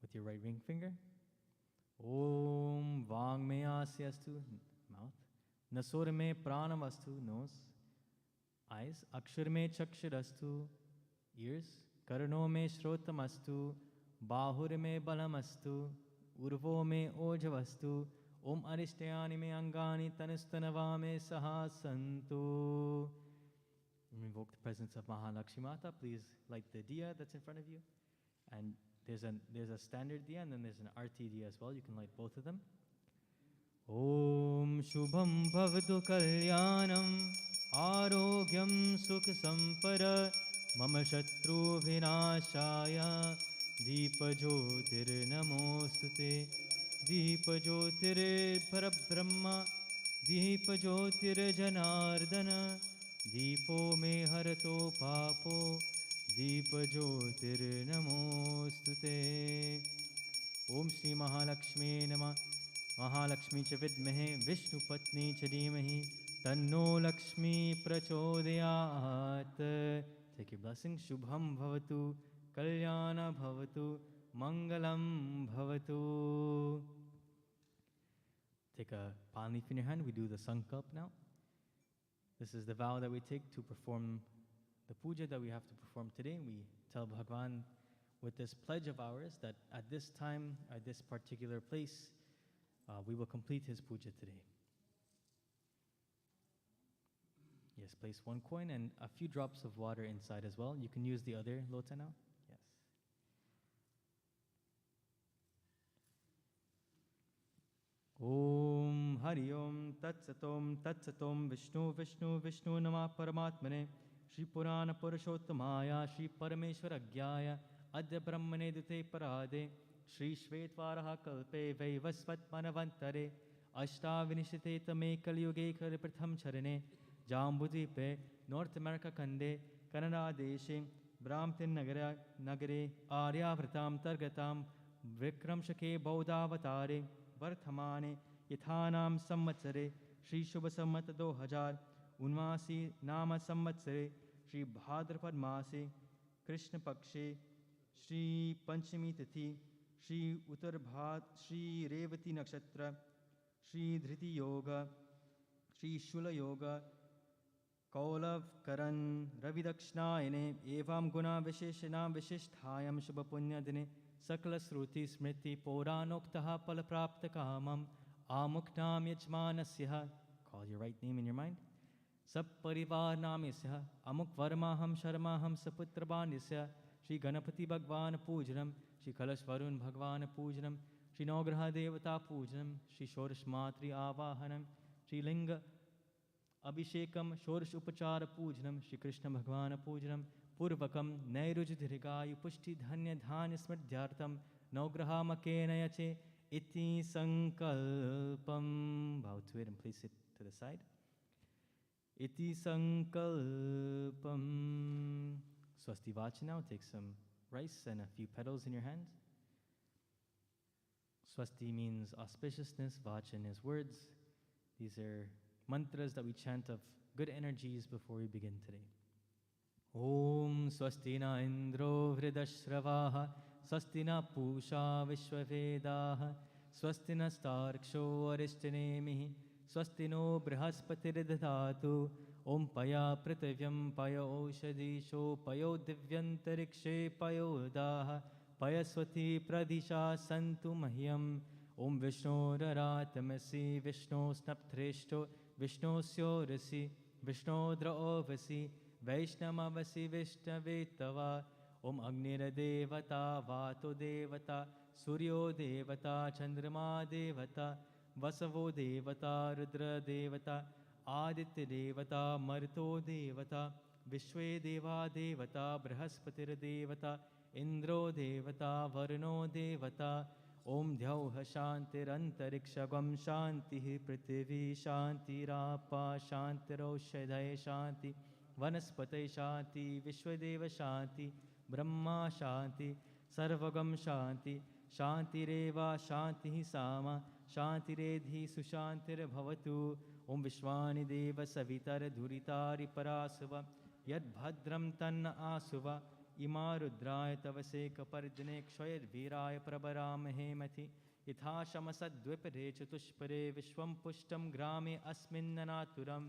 with your right ring finger. Om Vang me asyastu, mouth. Nasur me pranavastu, nose. Eyes. Akshar me chaksharastu, ears. Karno me shrotamastu, bahur me balamastu, urvo me ojavastu, om arishtayani me angani tanustanava me sahasantu. Invoke the presence of Mahalakshmi Mata. Please light the diya that's in front of you. And there's a standard diya and then there's an arti diya as well. You can light both of them. Om Shubham Bhavatu Kalyanam Arogyam Sukha Sampara Mama Shatru Vinashaya Deepa Jyotir Namostute Deepa Jyotir Parabrahma Deepa Jyotir Janardana Deepo Me Harato Papo Deepa Jyotir Namostute. Om Shri Mahalakshmi Namah. Mahalakshmi cha vidmahe Vishnu patni cha dhimahi Tanno Lakshmi prachodayat. Take your blessing. Shubham bhavatu, kalyana bhavatu, mangalam bhavatu. Take a palm leaf in your hand. We do the sankalp now. This is the vow that we take to perform the puja that we have to perform today. We tell Bhagwan with this pledge of ours that at this time, at this particular place, we will complete his puja today. Yes, place one coin and a few drops of water inside as well. You can use the other lota now. Yes. Om Hari Om Tat Satom Vishnu Vishnu Vishnu Nama Paramatmane Shri Purana Purushottamaya Shri Parameshwara Gyaya Adya Brahmane Dute Parade Shri Shvetvaraha Kalpe Vaivasvat Manavantare Ashtavinishite Tame Kalyuge Kali Pratham Charane Jambudipe North America Kande Canada Deshe Brahmtin Nagare Aryavratam Targatam Vikram Shake Baudhavatare Varthamane Yathanam Sammatsare Shri Shubha Sammat 2000 Unvasi Nama Sammatsare Shri Bhadrapad Mase Krishna Pakshe Shri Panchami Tithi Shri Uttar Bhat, Shri Revati Nakshatra, Shri Dhriti Yoga, Shri Shula Yoga, Kaulav Karan, Ravi Dakshnayane, Evam Guna Visheshanam Vishisthayam Shubha Punya Dine, Sakala Sruti Smriti Puranoktaha Palaprapta Kamam, Amuknam Yajmanasya. Call your right name in your mind. Sab Parivar Namisya, Amuk Varmaham Sharmaham Saputrabanyasya, Shri Ganapati Bhagwan Pujanam, Shri Kalash Varun Bhagwan Pujanam, Shri Navagraha Devata Pujanam, Shri Shorash Matri Avahanam, Shri Linga Abhishekam, Shorash Upachara Pujanam, Shri Krishna Bhagwan Pujanam, Purvakam, Nairuj Dhirigayu Pushti Dhanya Dhanya Smadhyartam, Navagraha Makena Yache, Iti Sankalpam. Bow to it and place it to the side. Iti Sankalpam. Swasti Vacha now. Take some rice and a few petals in your hand. Swasti means auspiciousness, Vachan is words. These are mantras that we chant of good energies before we begin today. Om Swastina Indro Vridashravaha Swastina Pusha Vishwavedaha Swastina Starksho Arishtanemihi Swastino Brihaspatiridhatu Om Paya Prativyam Paya Oshadisho Payo Divyantarikshe Payo Daha Payaswati Pradisha Santu Mahyam Om Vishnu Raratamasi Vishnu Snaptrishto Vishnu Syorasi Vishnu Draovasi Vaishnamavasi Vishnavetava Om Agnira Devata Vato Devata Suryo Devata Chandrama Devata Vasavo Devata Rudra Devata Aditya Devata Marto Devata Vishwe Deva Devata Brahaspatir Devata Indro Devata Varno Devata Om Dhyauha Shantirantariksha Shanti Prithvi Shanti Rapa Shantiroshadhay Shanti Vanaspate Shanti Vishwadeva Shanti Brahma Shanti Sarvagam Shanti Shanti Reva Shanti Sama Shanti Redhi Sushantir Bhavatu Om Vishwani Deva Savitar Dhuritari Parasuva Yad Bhadram Tanna Asuva ima rudraya tavaseka pardine kshoyad viraya prabharamahe mati yatha shamasad dvipare chatushpare vishwam pushtam grame asmin nanaturam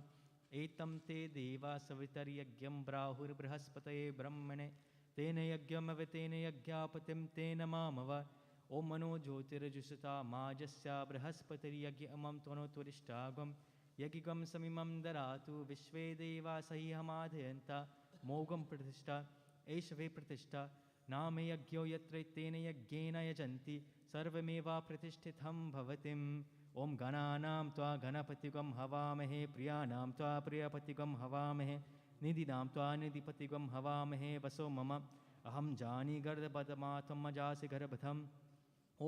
etam te deva savitaryajnam brahur brihaspataye brahmane tena yajnam avatena yajnapatim tena mamava Om mano jyotirajusata majasya brihaspatiryajnam tonoturishtagam yagigam samimam daratu vishve deva sahihamadhyanta mogam pratishtha eshave pratishtha name yajyo yatre tena yajnena yajanti sarvameva pratishthitham bhavatim Om gananam tva ganapatigam havamahe priyanam tva priyapatigam havamahe nidinam tva nidipatigam havamahe vaso mama aham jani gardabadamatam ajasi garbhatam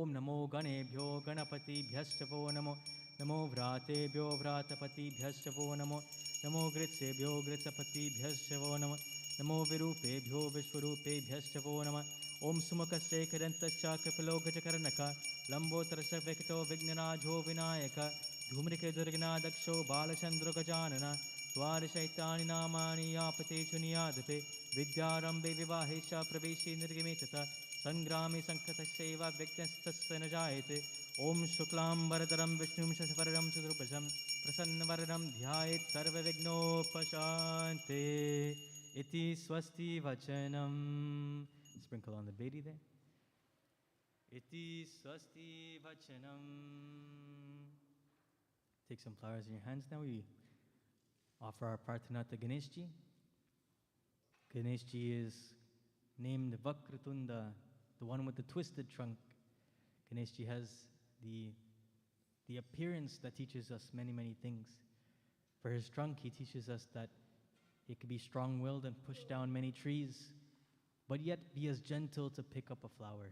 Om namo ganebhyo ganapatibhyashtavo namo namo vratebhyo vratapatibhyashtavo namo namo gritsebhyo gritsapatibhyashtavo namo namo virupebhyo vishwarupebhyashtavo namo Om sumakasya karantasya kapalogajakarnaka lambotarasya vekito vignanajho vinayaka dhumrike durgna daksho balachandra gajanana tvari shaitani namani yapatechu niyadape vidyarambe vivahesha praveshi nirgametata Sangrami Sankataseva Viktastasya Najayate Om Shuklam Varadaram Vishnum Shasavaram Chaturpajam Prasanna Varadam Dhyayet Sarva Vignopashante Iti Swasti Vachanam. Sprinkle on the Bedi there. Iti Swasti Vachanam. Take some flowers in your hands now. We offer our Prarthana to Ganeshji. Ganeshji is named Vakratunda, the one with the twisted trunk. Ganeshji has the appearance that teaches us many, many things. For his trunk, he teaches us that it could be strong-willed and push down many trees, but yet be as gentle to pick up a flower.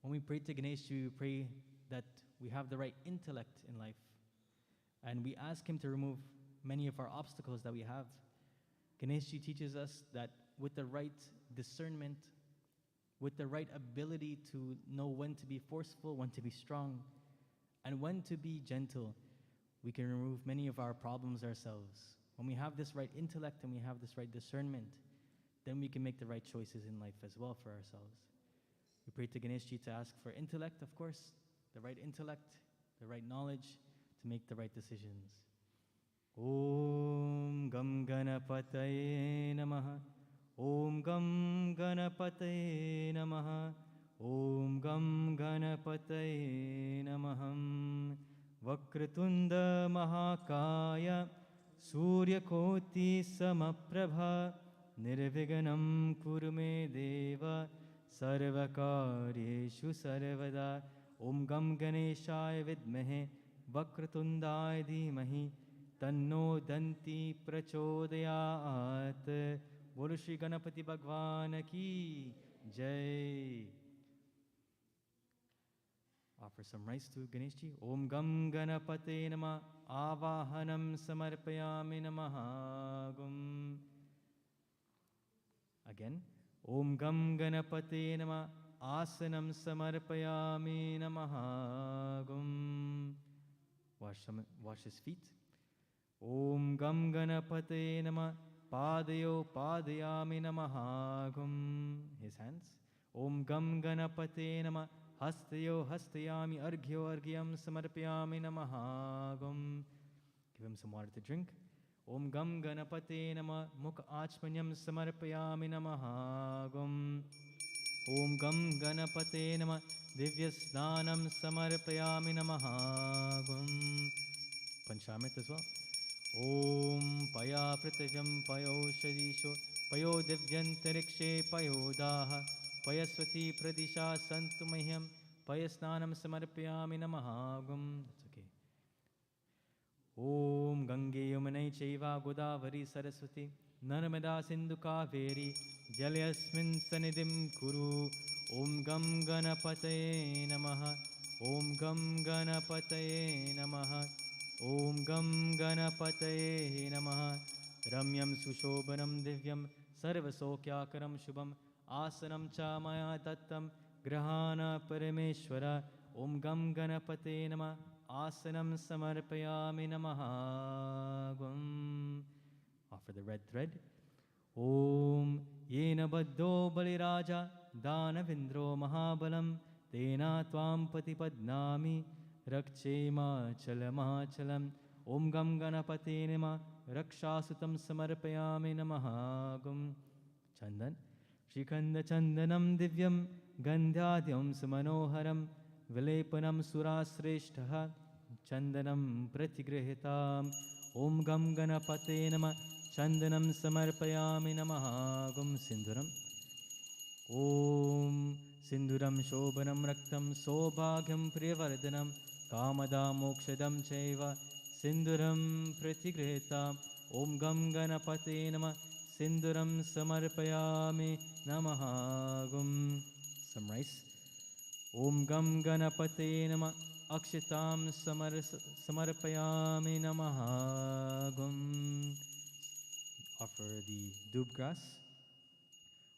When we pray to Ganeshji, we pray that we have the right intellect in life, and we ask him to remove many of our obstacles that we have. Ganeshji teaches us that with the right discernment, with the right ability to know when to be forceful, when to be strong, and when to be gentle, we can remove many of our problems ourselves. When we have this right intellect and we have this right discernment, then we can make the right choices in life as well for ourselves. We pray to Ganeshji to ask for intellect, of course, the right intellect, the right knowledge to make the right decisions. Om Gam Ganapataye Namaha Om Gam Ganapataye Namaha Om Gam Ganapataye Namaham Vakratunda Mahakaya Suryakoti Samaprabha Nirviganam Kurume Deva Sarvakaryeshu Sarvada Om Gam Ganeshaya Vidmehe Vakratundaya Dhimahi Tanno Danti Prachodayat Bolo Shri Ganapati Bhagwan ki Jai. Offer some rice to Ganeshji. Om Gam Ganapate Nama Avahanam Samarpayami Namaha Gum. Again. Om Gam Ganapate Nama Asanam Samarpayami Namaha Gum. Wash his feet. Om Gam Ganapate Nama Padayo Padayami Namaha Gum. His hands. Om Gam Ganapate Nama Hastayo Hastayami Arghyo Arghyam Samarpayami Namaha Gum. Give him some water to drink. Om Gam Ganapate Nama Mukha Achmanyam Samarpayami Namaha Gum. Om Gam Ganapate Nama Divyasnanam Samarpayami Namaha Gum. Panchamrit as well. Om Paya Prativyam Payo Shadisho Payo Divyantarikshe Payo Daha Payaswati Pradisha Santumahyam Payasnanam Samarpayami Namaha Gum. That's okay. Om Gange Yamunai Chaiva Godavari Saraswati Narmada Sindhu Kaveri Jalyasmin Sanidim Kuru. Om Gam Ganapataye Namaha Om Gam Ganapataye Namaha Om Gam Ganapataye Namaha Ramyam Sushobhanam Divyam Sarvasokyakaram Shubham Asanam Cha Maya Tattam Grahana Parameshwara Om Gam Ganapate Nama Asanam Samarpayami Namaha Gum. Offer the red thread. Om yena baddho baliraja danavindro mahabalam tena tvam patipadnami rakchema chalamachalam. Om gam ganapate nama rakshasutam samarpayami namaha gum. Chandan. Shrikhanda chandanam divyam gandhadyam samanoharam vilepanam surasreshtaha chandanam pratigrihitam. Om gam ganapate nama chandanam samarpayami namaha gum. Sindhuram. Om Sindhuram Shobhanam Raktam Sobhagyam Priyavardhanam Kamada Mokshadam Chaiva Sindhuram Pratigrihitam. Om Gam Ganapate Nama Sindhuram Samarpayami Namaha Gum. Some rice. Om Gam Ganapate Nama Akshitam Samarpayami Namaha Gum. Offer the doob grass.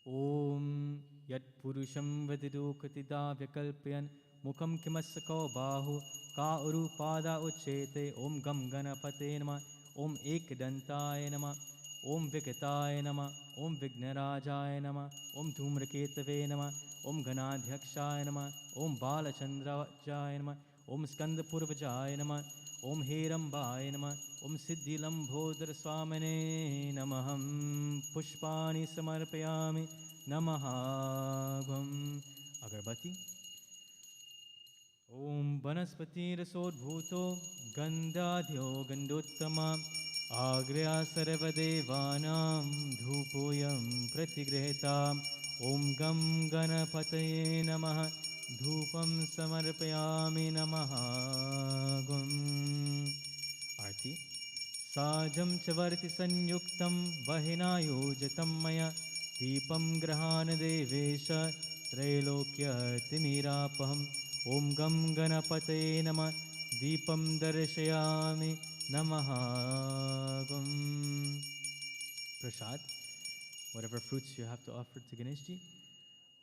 Om Yat Purusham Vadidu Katida Vyakalpyan Mukham Kimasako Bahu Ka Urupada Uchete. Om Gam Ganapate Nama. Om Ekdantaya Nama. Om Vikataya Nama. Om Vignarajaya Nama. Om Dhumraketave Nama. Om Ganadhyakshaya Nama. Om Balachandravajaya Nama. Om Skandapurvajaya Nama. Om Herambhaya Nama. Om Siddhilambhodar Swamane Namaham. Pushpani Samarpayami Namaha Gum. Agarbati. Om Banaspati Rasodbhuto Gandhadhyo Gandottama Agrya Sarvadevanam Dhupoyam Pratigrihitam. Om Gam Ganapataye Namaha Dhupam Samarpayami Namaha Gum. Arti. Sajam Chavarti Sanyuktam Vahinayojatam Maya Deepam Grahana Devesha Trailokya Timirapaham. Om Gam Ganapate Nama Deepam Darshayami Namaha Gum. Prasad. Whatever fruits you have to offer to Ganeshji.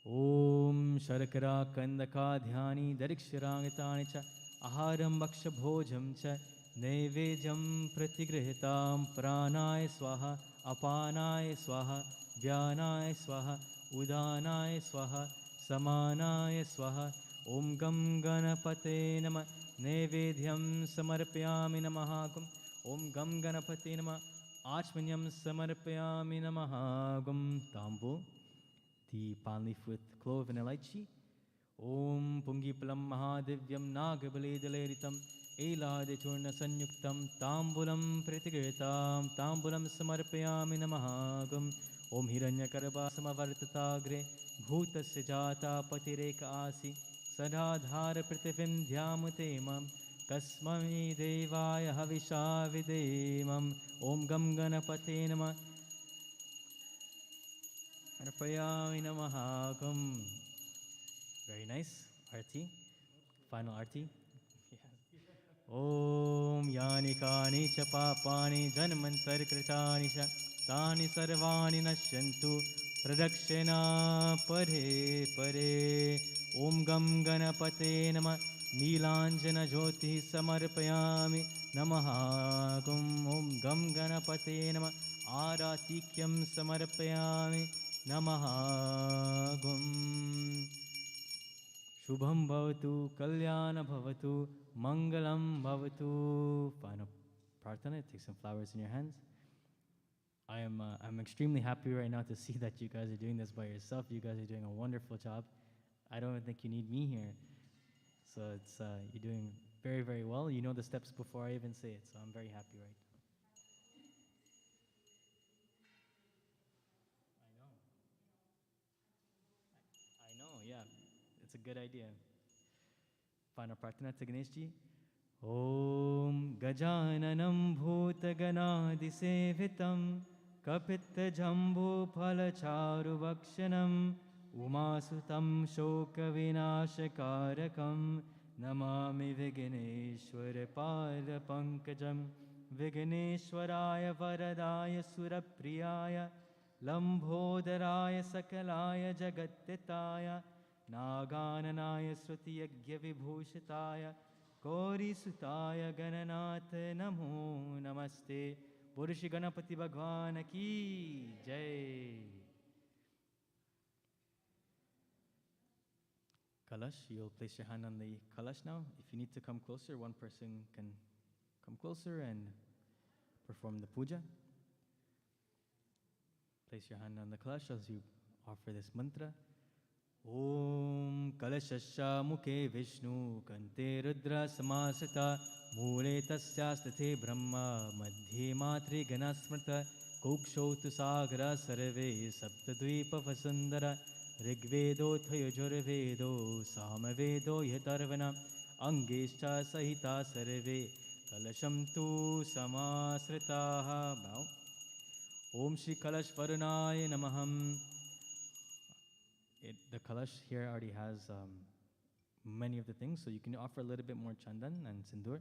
Om Sharakara Kandaka Dhyani Darikshirangitani Cha Aharam Bhaksha Bhojam Cha Nevedjam Pratigrihitam. Pranaya Swaha Apanaya Swaha Vyanaya Swaha Udanaya Swaha Samanaya Swaha. Om Gam Ganapate Nama Nevedhyam Samarpayami Namaha Gum. Om Gam Ganapate Nama Achmanyam Samarpayami Namaha Gum. Tambu. The palm leaf with clove and elaichi. Om Pungipalam Mahadivyam Nagabaledaleritam Elade Churna Sanyuktam Tambulam Pratigritam Tambulam Samarpayami Namaha Gum. Om Hiranyakaraba Samavartatagre Bhutasya Jata Patireka Asi Sadhadhara Prativim Dhyamutemam Kasmami Devaya Havisha Videmam. Om Gam Ganapate Nama Arpayami Namaha Gum. Very nice. Arti. Final arti. Om Yani Kani Cha Papani Janmantar Kritani Cha Tani Sarvani Nashyantu Pradakshina Pare Pare. Om Gam Ganapate Nama Neelanjana Jyoti Samarpayami Namaha Gum. Om Gam Ganapate Nama Aratikyam Samarpayami Namaha Gum. Shubham Bhavatu Kalyana Bhavatu Mangalam Bhavatu. Final Prarthana. Take some flowers in your hands. I'm extremely happy right now to see that you guys are doing this by yourself. You guys are doing a wonderful job. I don't even think you need me here. So it's you're doing very, very well. You know the steps before I even say it, so I'm very happy right now. I know, yeah. It's a good idea. Final Prarthana to Ganeshji. Om Gajananam Bhutaganadi Sevitam Kapita Jambu Palacharu Vakshanam Umasutam Shoka Vinashakarakam Namami Vigneshwara Pada Pankajam Vigneshwaraya Varadaya Surapriyaya Lambhodaraya Sakalaya Jagattitaya Nagananaya Srutiyagya Vibhushitaya Kori Sutaya Gananatha Namo Namaste. Purishi Ganapati Bhagwan Ki Jai. kalash. You'll place your hand on the kalash now. If you need to come closer, one person can come closer and perform the puja. Place your hand on the kalash as you offer this mantra. Om kalashasya mukhe Vishnu kante rudra samasita mule tasyastate brahma madhye matri ganasmrta koksho tu sagra sarve saptadvipa vasundara rigvedo thayajurvedo samavedo yatarvana angescha sahita sarve kalasham tu samasritaha. Bow. Om Shri Kalash Varunaya Namaham. The kalash here already has many of the things, so you can offer a little bit more chandan and sindur.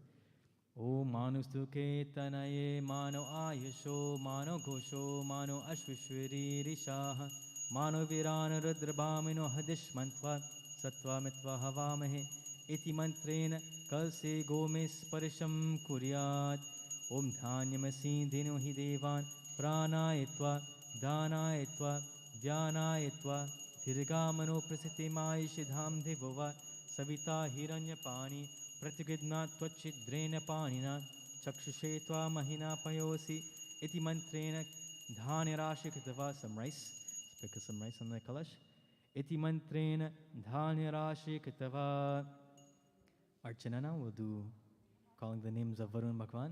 Om Manustu Ketanaye Mano Ayusho Mano Gosho Mano Ashvishwiri Rishaha Mano Virana Rudrabhamino Hadishmantva Sattva Mitva Havamahe Iti Mantrena Kalse Gomes Parisham Kuryat Om Dhanyamasi Dino Hi Devan Pranayatva Dhanayatva Dhyanayatva Dirgamano Prasitimai Devova Savita Hiranyapani Pratigidna Twachidrena Panina Chakshushetva Mahina Payosi Iti Mantrena Dhanirashikatava. Some rice. Let's pick some rice on the kalash. Iti Mantrena Dhanirashikatava. Archana now. We'll do calling the names of Varun Bhagwan.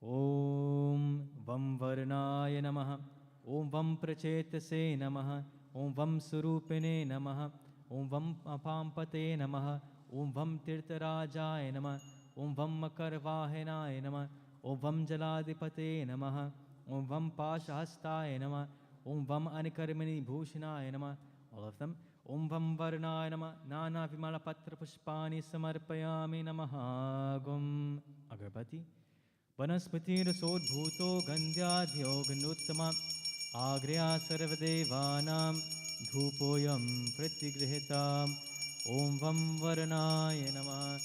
Om Vam Varunaya Namaha. Om Vam Prachetase Namaha. Om Vam Surupine Namaha. Om Vam Apampate Namaha. Om Vam Tirtarajaya Namaha. Om Vam Makarvahenaya Namaha. Om Vam Jaladipate Namaha. Om Vam Pashahastaya Namaha. Om Vam Anikarmani Bhushanaya Namaha. All of them. Om Vam Varunaya Namaha. Nana Vimala Patra Pushpani Samarpayami Namaha. Gum Agarbati. Vanaspatir Sodbhuto Gandhyadhyo Ganduttama Agrya Sarvadevanam Dhupoyam Pratigrhitam. Om Vam Varanaya Namah.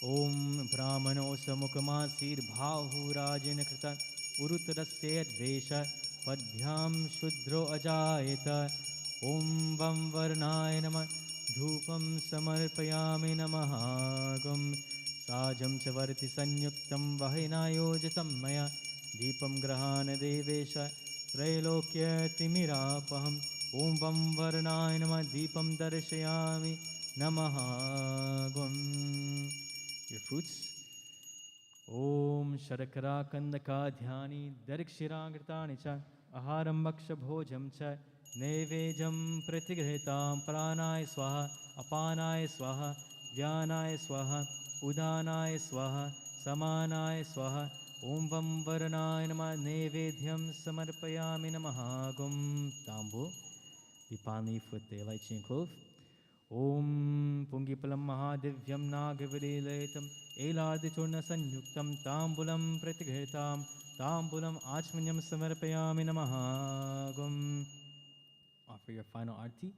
Om Brahmano Samukamasid Bhahu Rajana Krita Urutarasya Dvesha Padbhyam Shudro Ajayata. Om Vam Varanaya Namah. Dhupam Samarpayami Namahagam. Sajam Chavarti Sanyuktam Vahinayojatam Maya Deepam Grahana Devesha Trailokya Timirapaham. Om Vam Varanaya Namah. Deepam Darshayami Namahagam. Your fruits. Om Sharakara Kandaka Dhyani Darikshirangritani Cha Aharam Bhaksha Bhojam Cha Nevejam Pratigrhitam Pranaya Swaha Apanaya Swaha Dhyanaya Swaha Udanaya Swaha Samanaya Swaha. Om Vam Varanaya Namah. Nevedhyam Samarpayami Namahagum. Tambu. The palm leaf with the lychee and clove. Om Pungipalam Mahadivyam Nagaviletam Eladhichurna Sanyuktam Tambulam Pratighritam Tambulam Achmanyam Samarpayami Namahagum. Offer your final arti.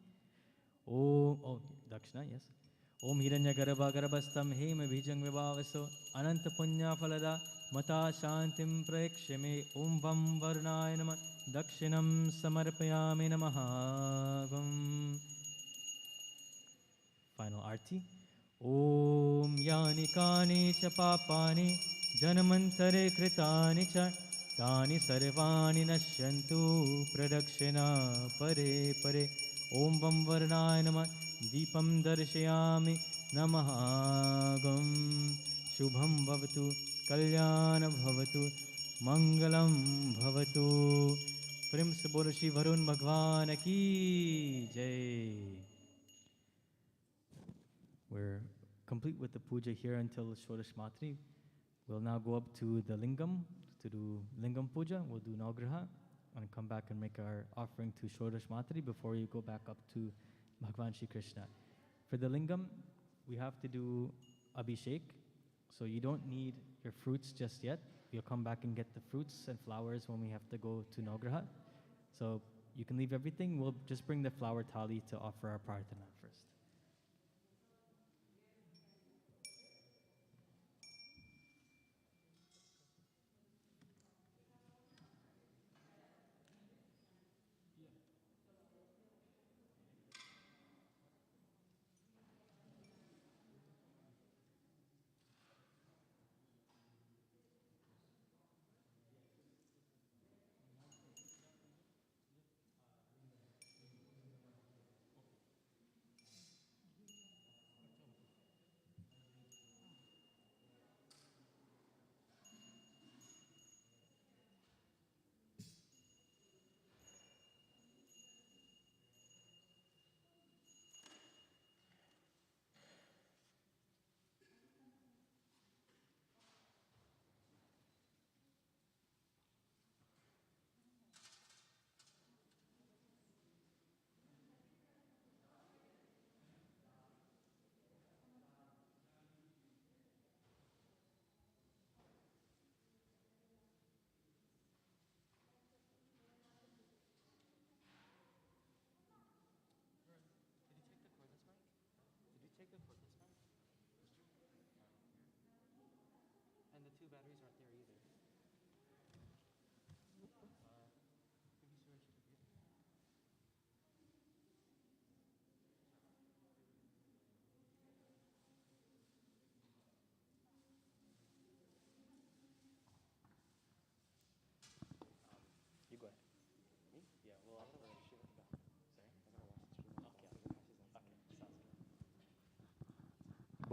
Oh, dakshna, yes. Om Hiranya Garabha Garabastam Hema Bijang Vibhavaso Ananta Punya Falada Mata Shantim Prekshame. Om Vam Varnaya Namah. Dakshinam Samarpayami Namahagam. Final arti. Om Yani Kani Cha Papani Janamantare Kritani Cha Tani Sarvani Nashyantu Pradakshina Pare Pare. Om Vam Varnaya Namah. Deepam Darshayami Namahagam. Shubham Bhavatu Kalyana Bhavatu Mangalam Bhavatu. Prem se bolo Shri Varun Bhagwan ki Jai. We're complete with the puja here until Shodash Matri. We'll now go up to the Lingam to do Lingam Puja. We'll do Navagraha and come back and make our offering to Shodash Matri before you go back up to Bhagwan Shri Krishna. For the Lingam, we have to do Abhishek. So you don't need your fruits just yet. You'll come back and get the fruits and flowers when we have to go to Navagraha. So you can leave everything. We'll just bring the flower thali to offer our prarthana first.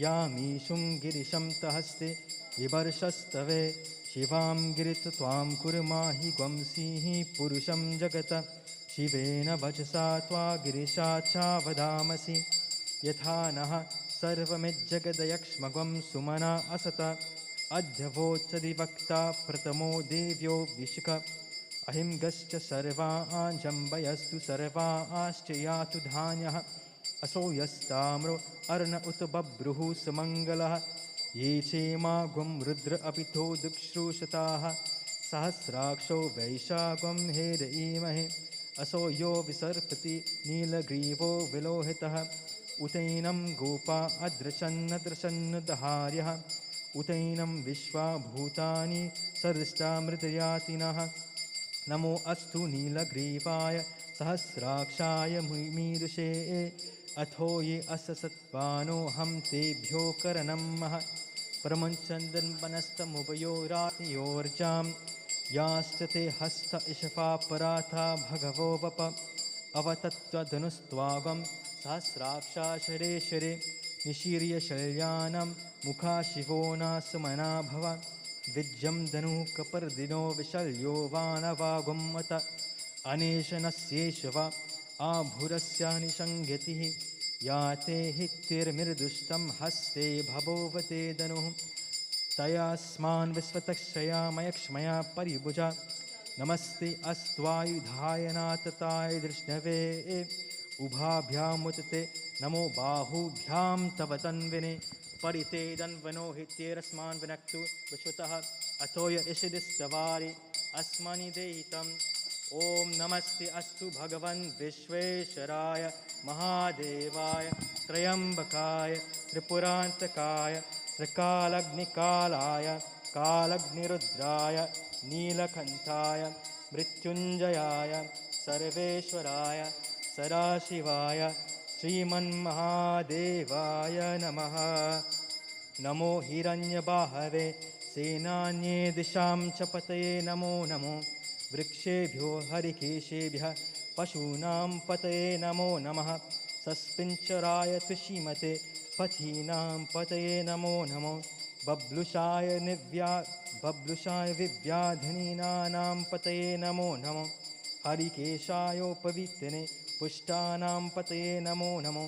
यामीशुं गिरिशं तहस्ते विवर्षस्तवे शिवां गिरित त्वां कुर्माहि gwंसिः पुरुषं जगत शिवेन वचसा त्वा गिरिशाच्छावदामसि यथा नः सर्वमिज्जगदयक्ष्मगं सुमना असत अध्यवोचदिवक्ता प्रथमो देव्यो विशिख अहिंगश्च सर्वाञ्जम्बयस्तु सर्वाश्च यातु धान्यः असो यस्ताम्रो अर्ण उत बभ्रुः सुमङ्गलः ये चेमागुं रुद्र अपितो दुःश्रूषताः सहस्राक्षो वैशाखं हेदईमहे असो यो विसर्पति नीलग्रीवो विलोहितः उतैनं गोपा अद्रशन्नदृशन्नदहार्यः उतैनं विश्वा भूतानि सरष्टामृतयातिनः नमो अस्तु नीलग्रीवाय सहस्राक्षाय मीरुषे अथो ये अससत्पानो हम तेभ्यो करनमः परमञ्चन्दन्वनस्तमुभयोरायोर्जां याश्च ते हस्त इषपा पराथा भगवो वप अवतत्त्वधनुस्त्वागं सहस्राक्षा शरे शरे निशीर्य शल्यानं मुखा शिवो नासमना भव विज्यं धनुकपर्दिनो विशल्यो वानवागुम्मत अनेशनस्येष वा आभुरस्य निषङ्गतिः याते हित्तिर्मृदुष्टं हस्ते भवोवते धनुः तयास्मान् विश्वतक्षयामयक्ष्मया परिभुजा नमस्ते अस्त्वायुधाय नातताय धृष्णवे उभाभ्यामुतते नमो बाहुभ्यां तव तन्विने परिते दन्वनो हित्येरस्मान् विनक्तु विश्वतः अथोय इषिदिस्तवारि अस्मनि देहितम् ॐ नमस्ते अस्तु भगवन् विश्वेश्वराय महादेवाय त्र्यम्बकाय त्रिपुरान्तकाय त्रिकालग्निकालाय कालग्निरुद्राय नीलकण्ठाय मृत्युञ्जयाय सर्वेश्वराय सदाशिवाय श्रीमन्महादेवाय नमः नमो हिरण्यबाहवे सेनान्ये दिशां च पतये नमो नमो वृक्षेभ्यो हरिकेशेभ्यः पशूनां पतये नमो नमः सस्पिञ्चराय तुषीमते पथीनां पतये नमो नमो बब्लुषाय विव्याधिनीनां पतये नमो नमो हरिकेशायोपवीतिने पुष्टानां पतये नमो नमो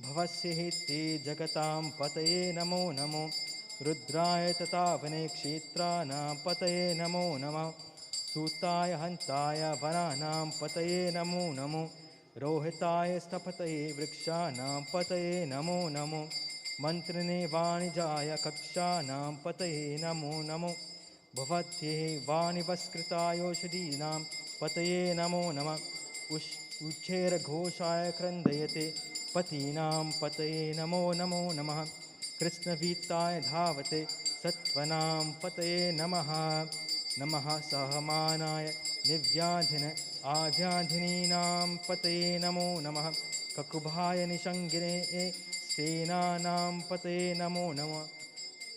भवस्य हिते जगतां पतये नमो नमो रुद्राय ततावने क्षेत्राणां पतये नमो नमः सूताय हन्ताय वनानां पतये नमो नमो रोहिताय स्थपतये वृक्षाणां पतये नमो नमो मन्त्रिणे वाणिजाय कक्षाणां पतये नमो नमो भवत्ये वाणिवस्कृतायोषधीनां पतये नमो नमः उच्छेरघोषाय क्रन्दयते पतीनां पतये नमो नमो नमः कृष्णवीताय धावते सत्त्वनां पतये नमः नमः सहमानाय निव्याधिन आव्याधिनीनां पतये नमो नमः ककुभाय निषङ्गिने सेनानां पतये नमो नमः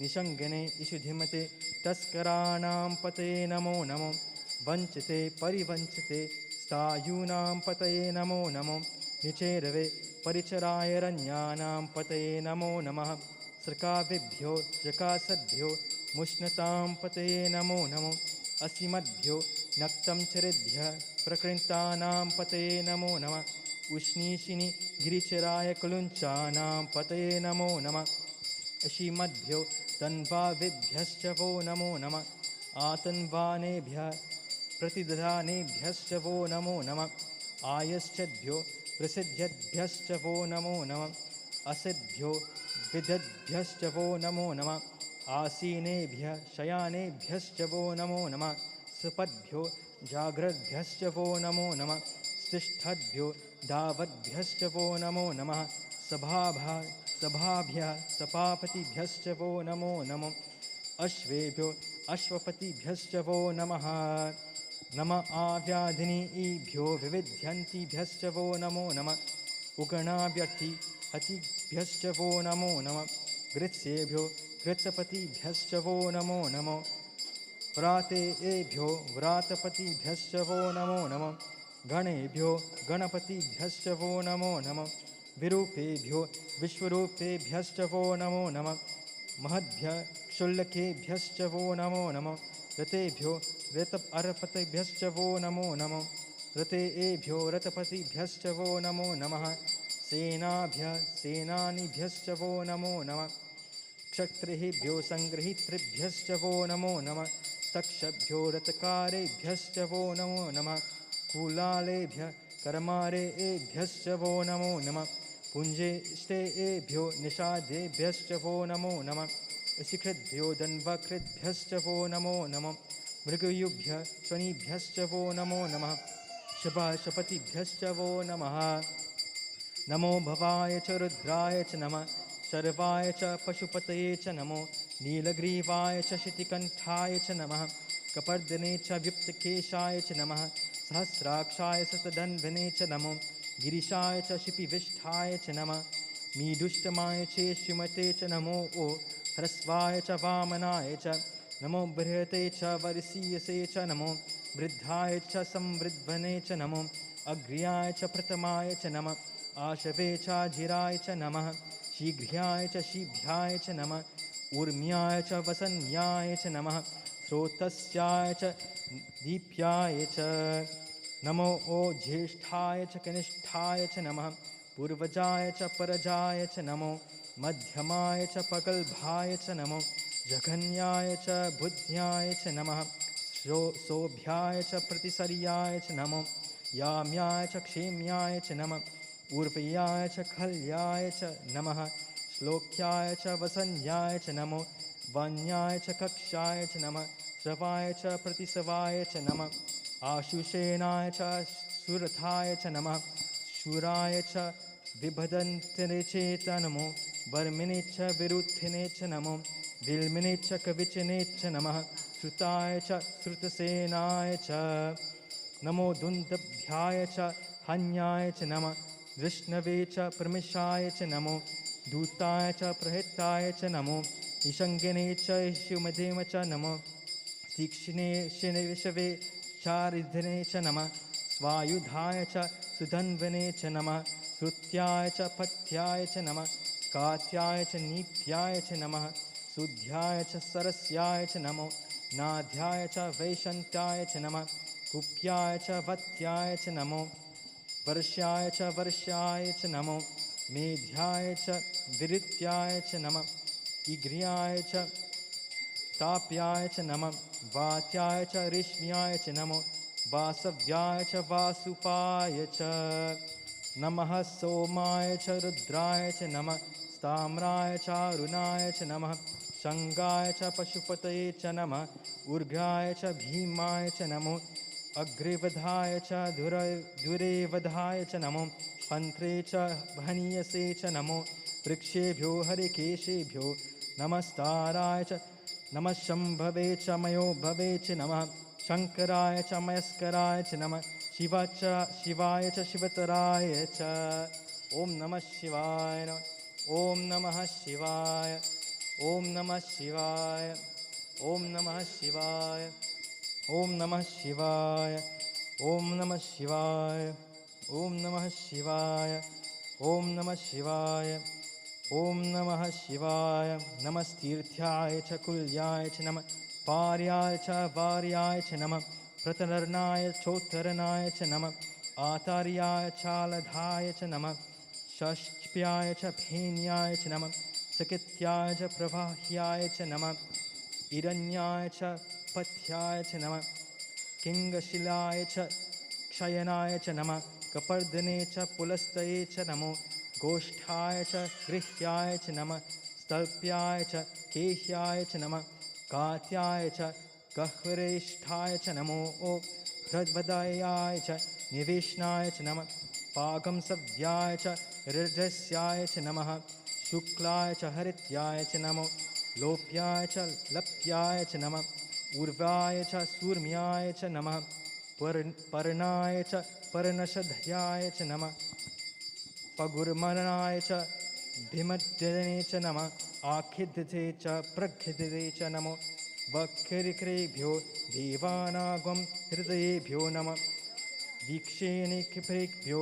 निषङ्गिने इषुधिमते तस्कराणां पतये नमो नमो वञ्चते परिवञ्चते स्थायूनां पतये नमो नमो निचेरवे परिचराय रण्यानां पतये नमो नमः सृकाविभ्यो जकासद्भ्यो मुष्णतां पतये नमो नमो असीमद्भ्यो नक्तं चरिभ्यः प्रकृन्तानां पतये नमो नमः उष्णीषिनि गिरिचराय कुलुञ्चानां पतये नमो नमः अशीमद्भ्यो तन्वाविभ्यश्च वो नमो नमः आतन्वानेभ्यः प्रतिदधानेभ्यश्च वो नमो नमः आयश्चद्भ्यो प्रसिद्ध्यद्भ्यश्च वो नमो नमः असिद्भ्यो विदद्भ्यश्च वो नमो नमः आसीनेभ्यः शयानेभ्यश्च वो नमो नमः सुपद्भ्यो जाग्रद्भ्यश्च वो नमो नमः तिष्ठद्भ्यो धावद्भ्यश्च वो नमो नमः सभाभ्यः सपापतिभ्यश्च वो नमो नमः अश्वेभ्यो अश्वपतिभ्यश्च वो नमः नम आव्याधिनीभ्यो विविध्यन्तिभ्यश्च वो नमो नमः उगणाभ्यर्थिहतिभ्यश्च वो नमो नमः गृत्सेभ्यो गृत्सपतिभ्यश्च वो नमो नमो व्रातेभ्यो व्रातपतिभ्यश्च वो नमो नमः गणेभ्यो गणपतिभ्यश्च वो नमो नमः विरूपेभ्यो विश्वरूपेभ्यश्च वो नमो नमः महद्भ्यः क्षुल्लकेभ्यश्च वो नमो नमः रतेभ्यो रतअर्पतेभ्यश्च वो नमो नमः रतेभ्यो रतपतिभ्यश्च वो नमो नमः सेनाभ्यः सेनानिभ्यश्च वो नमो नमः क्षत्रियेभ्यो संगृहीतृभ्यश्च वो नमो नमः तक्षभ्यो रतकारेभ्यश्च वो नमो नमः कुलालेभ्यः कर्मारेभ्यश्च वो नमो नमः पुञ्जेष्टेभ्यो निषादेभ्यश्च वो नमो नमः शिखृद्भ्यो दन्वकृद्भ्यश्च वो नमो नमः मृगयुभ्यः स्वनिभ्यश्च वो नमो नमः शपतिभ्यश्च वो नमः नमो भवाय च रुद्राय च नमः सर्वाय च पशुपतये च नमो नीलग्रीवाय च शितिकण्ठाय च नमः कपर्दने च व्युक्तकेशाय च नमः सहस्राक्षाय सतधन्वने च नमो गिरिशाय च शिपिविष्ठाय च नमः मीदुष्टमाय च श्रीमते च नमो ओ ह्रस्वाय च वामनाय च नमो बृहते च वरसीयसे च नमो वृद्धाय च संवृद्वने च नमो अग्र्याय च प्रथमाय च नमः आशवे च जिराय च नमः शीघ्र्याय च शीभ्याय च नमः ऊर्म्याय च वसन्याय च नमः स्रोतस्याय च दीप्याय च नमो ओ ज्येष्ठाय च कनिष्ठाय च नमः पूर्वजाय च परजाय च नमो मध्यमाय च पगल्भाय च नमो जघन्याय च बुद्ध्याय च नमः सोभ्याय च प्रतिसर्याय च नमो याम्याय च क्षेम्याय च नमः ऊर्वयाय च खल्याय च नमः श्लोक्याय च वसन्याय च नमो वन्याय च कक्षाय च नमः श्रवाय च प्रतिसवाय च नमः आशुषेणाय च सुरथाय च नमः शूराय च विभदन्तने चेत नमो वर्मिने च विरुद्धिने च नमो विल्मिने च कविचने च नमः श्रुताय च श्रुतसेनाय च नमो दुन्दभ्याय च हन्याय च नमः विष्णवे च प्रमिषाय च नमो दूताय च प्रहिताय च नमो निषङ्गिने च शिवमधेम च नमो तीक्ष्णे शिवे चारिधने च नमः स्वायुधाय च सुधन्वने च नमः श्रुत्याय च पथ्याय च नमः कात्याय च नीप्याय च नमः शुद्ध्याय च सरस्याय च नमो नाध्याय च वैशन्त्याय च नमः कुप्याय च वत्याय च नमो वर्ष्याय च वर्ष्याय च नमो मेध्याय च विरित्याय च नमः इग्र्याय च ताप्याय च नमः वात्याय च रेश्म्याय च नमो वासव्याय च वासुपाय च नमः सोमाय च रुद्राय च नमः ताम्राय च अरुणाय च नमः शङ्गाय च पशुपतये च नमः ऊर्ध्वाय च भीमाय च नमो अग्रेवधाय च दुरेवधाय च नमो पन्त्रे च भनीयसे च नमो वृक्षेभ्यो हरिकेशेभ्यो नमस्ताराय च नमः शम्भवे च मयो भवे च नमः शङ्कराय च मयस्कराय च नमः शिवाय च शिवतराय च ॐ नमः शिवाय ॐ नमः शिवाय ॐ नमः शिवाय ॐ नमः शिवाय ॐ नमः शिवाय ॐ नमः शिवाय ॐ नमः शिवाय ॐ नमः शिवाय ॐ नमः शिवाय नमस्तीर्थ्याय च कुल्याय च नमः पार्याय च वार्याय च नमः प्रतरणाय चोत्तरणाय च नमः आतार्याय चालधाय च नमः षष्प्याय च फेन्याय च नमः सकित्याय च प्रवाह्याय च नमः इरण्याय च पथ्याय च नमः किङ्गशिलाय च क्षयनाय च नमः कपर्दने च पुलस्तये च नमो गोष्ठाय च गृह्याय च नमः स्तल्प्याय च केह्याय च नमः कात्याय च गह्वरेष्ठाय च नमो ओ हृद्वदयाय च निवेशनाय च नमः पागंसव्याय च रजस्याय च नमः शुक्लाय च हरित्याय च नमो लोप्याय च लप्याय च नमः ऊर्वाय च सूर्म्याय च नमः पर्णाय च पर्णशध्याय च नमः पगुर्मनाय च भिमद्यने च नमः आखिद्यते च प्रखिद्यते च नमो वक्रिक्रेभ्यो देवानागं हृदयेभ्यो नमः वीक्षेणिभ्यो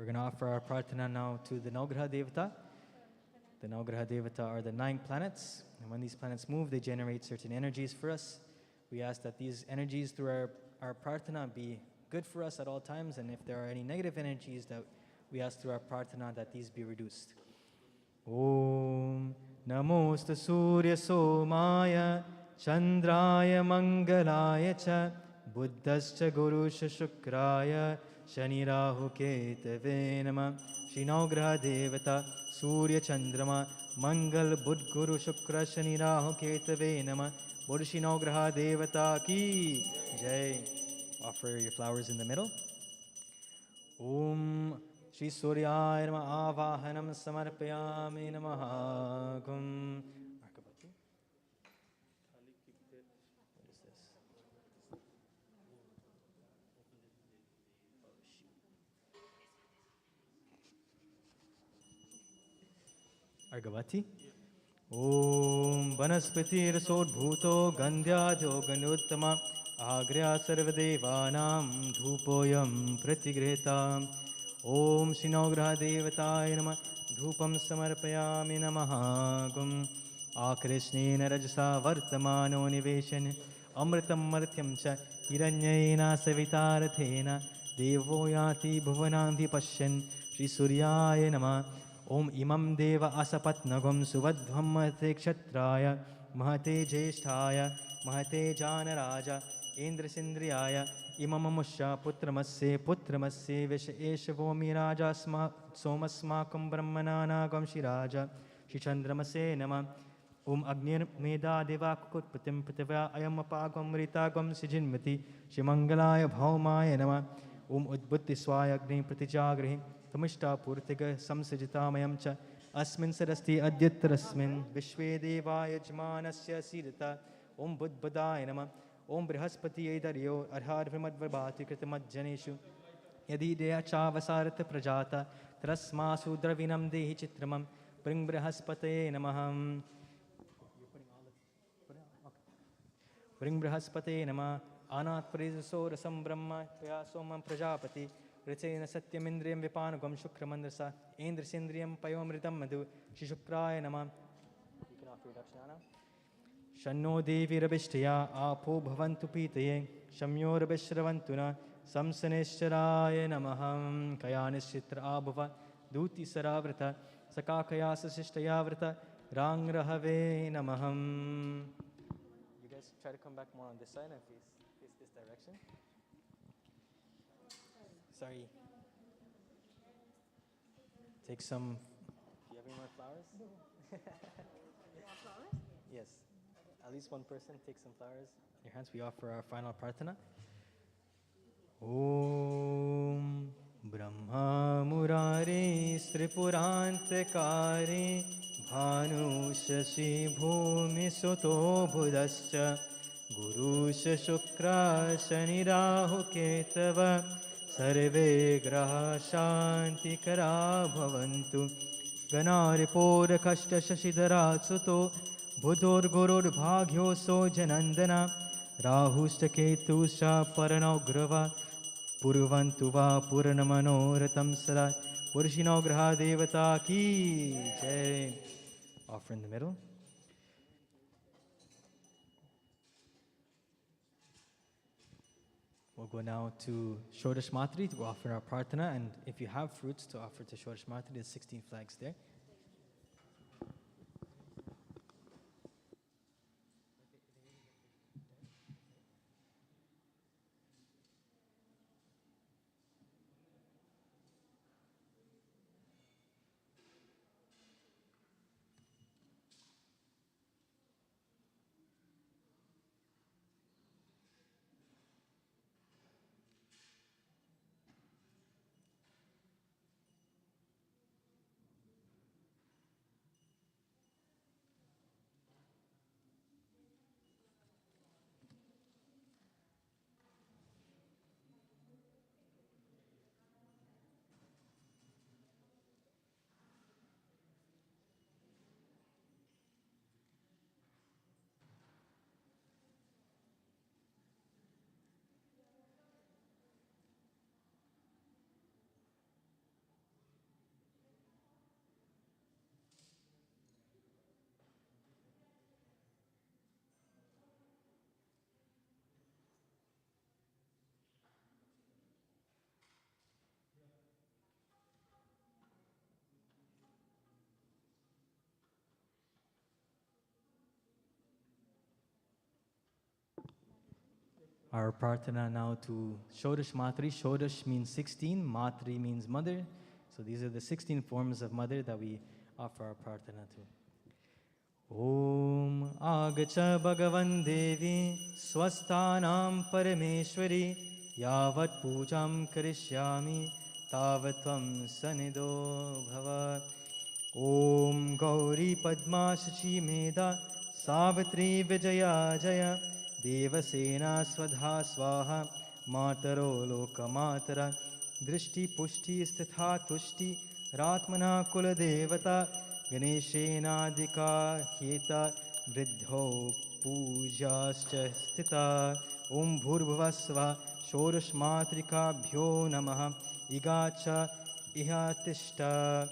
We're going to offer our prarthana now to the Navagraha Devata. The Navagraha Devata are the 9 planets. And when these planets move, they generate certain energies for us. We ask that these energies through our prarthana be good for us at all times. And if there are any negative energies, that we ask through our prarthana that these be reduced. Om Namostu Surya Somaya Chandraya Mangalaya Cha Buddhascha Gurusha Shukraya Shani Rahu Ketave Nama Shri Navagraha Devata Surya Chandrama Mangal Buddh Guru Shukra Shani Rahu Ketave Nama Buddha Shri Navagraha Devata Ki Jai. Offer your flowers in the middle. Om Shri Suryaya Nama Avahanam Samarpayami Namaha Gum. Argavati. Om Vanaspati Rasodbhuto Gandhyadho Ganuttama Agrya Sarvadevanam Dhupoyam Pratigrihita. Om Shri Navagraha Devataya Namah Dhupam Samarpayami Namaha Gum. Akrishnena Rajasa Vartamano Niveshan Amritam Martyam Cha Hiranyena Savitarathena Devo Yati Bhuvanam Vipashyan Shri Suryaya Namah. Om Imam Deva Asapatnagam Suvadhvam Mahate Kshatraya Mahate Jeshthaya Mahate Janaraja Indra Sindriyaya Imam Musha Putramasya Visha Eshavo Miraja Somasmakam Brahmanana Gam Shiraja Shichandramase Nama Om Agnir Meda Deva Kutpatim Pritavya Ayam Apagam Ritagam Sijinmati Shimangalaya Bhaumaya Nama Om Udbutti Swaya Agni Pratijagrihi Tamishta Purtiga Samsajitamayam Cha Asmin Sarasti Adyatrasmin Vishwe Deva Yajmanasya Siddhata Om Budbadaya Nama Om Brihaspati Edaryo Arhar Vimadvarbhati Kritamat Janeshu Yadi Deya Chavasarat Prajata Trasmasu Dravinam Dehi Chitramam Bring Brihaspate Namaham. Bring Brihaspate Nama Anat Parisaso Rasam Brahma Pyasomam Prajapati Ritsena Satyam Indriyam Vipanagam Shukramandrasa Indra Sindriyam Payomritam Madhu Shishukraya Nama. You can offer your dakshna now. Shanno Devi Rabishtaya Apo Bhavantu Pitaye Shamyo Rabishravantuna Samsaneshwaraya Namaham Kayanishitra Abhava Duti Saravrata Sakakayasa Sishtayavrata Rangrahave Namaham. You guys try to come back more on this side and face this direction. Sorry. Take some. Do you have any more flowers? No. You want flowers? Yes. At least one person take some flowers in your hands. We offer our final prarthana. Om Brahma Murari Sripurantakari Bhanu Shashi Bhumi Soto Buddhascha Guru Shukra Shani Rahu Ketava Sarve Graha Shanti Kara Bhavantu Ganaripur Kashta Shashidara Suto Budhur Gurur Bhagyo So Janandana Rahusta Ketusha Paranograva Purvantu Va Puranamanoratam Sada Purshi Navagraha Devata Ki Jai. Offer in the middle. We'll go now to Shodash Matri to offer our prarthana, and if you have fruits to offer to Shodash Matri, there's 16 flags there. our prarthana now to Shodash Matri. Shodash means 16, Matri means mother. So these are the 16 forms of mother that we offer our prarthana to. Om Agacha Bhagavan Devi Swastanam Parameshwari Yavat Pujam Karishyami Tavatvam Sanido Bhava. Om Gauri Padma Shachi Meda Savitri Vijaya Jaya Devasena Swadha Swaha Mataro Loka Matara Drishti Pushti Stitha Tushti Ratmana Kula Devata Ganeshena Heta Vridho Pujascha Stita Om Bhurbhuvasva Shodash Matrika Bhyo Namaha Igacha Ihatishta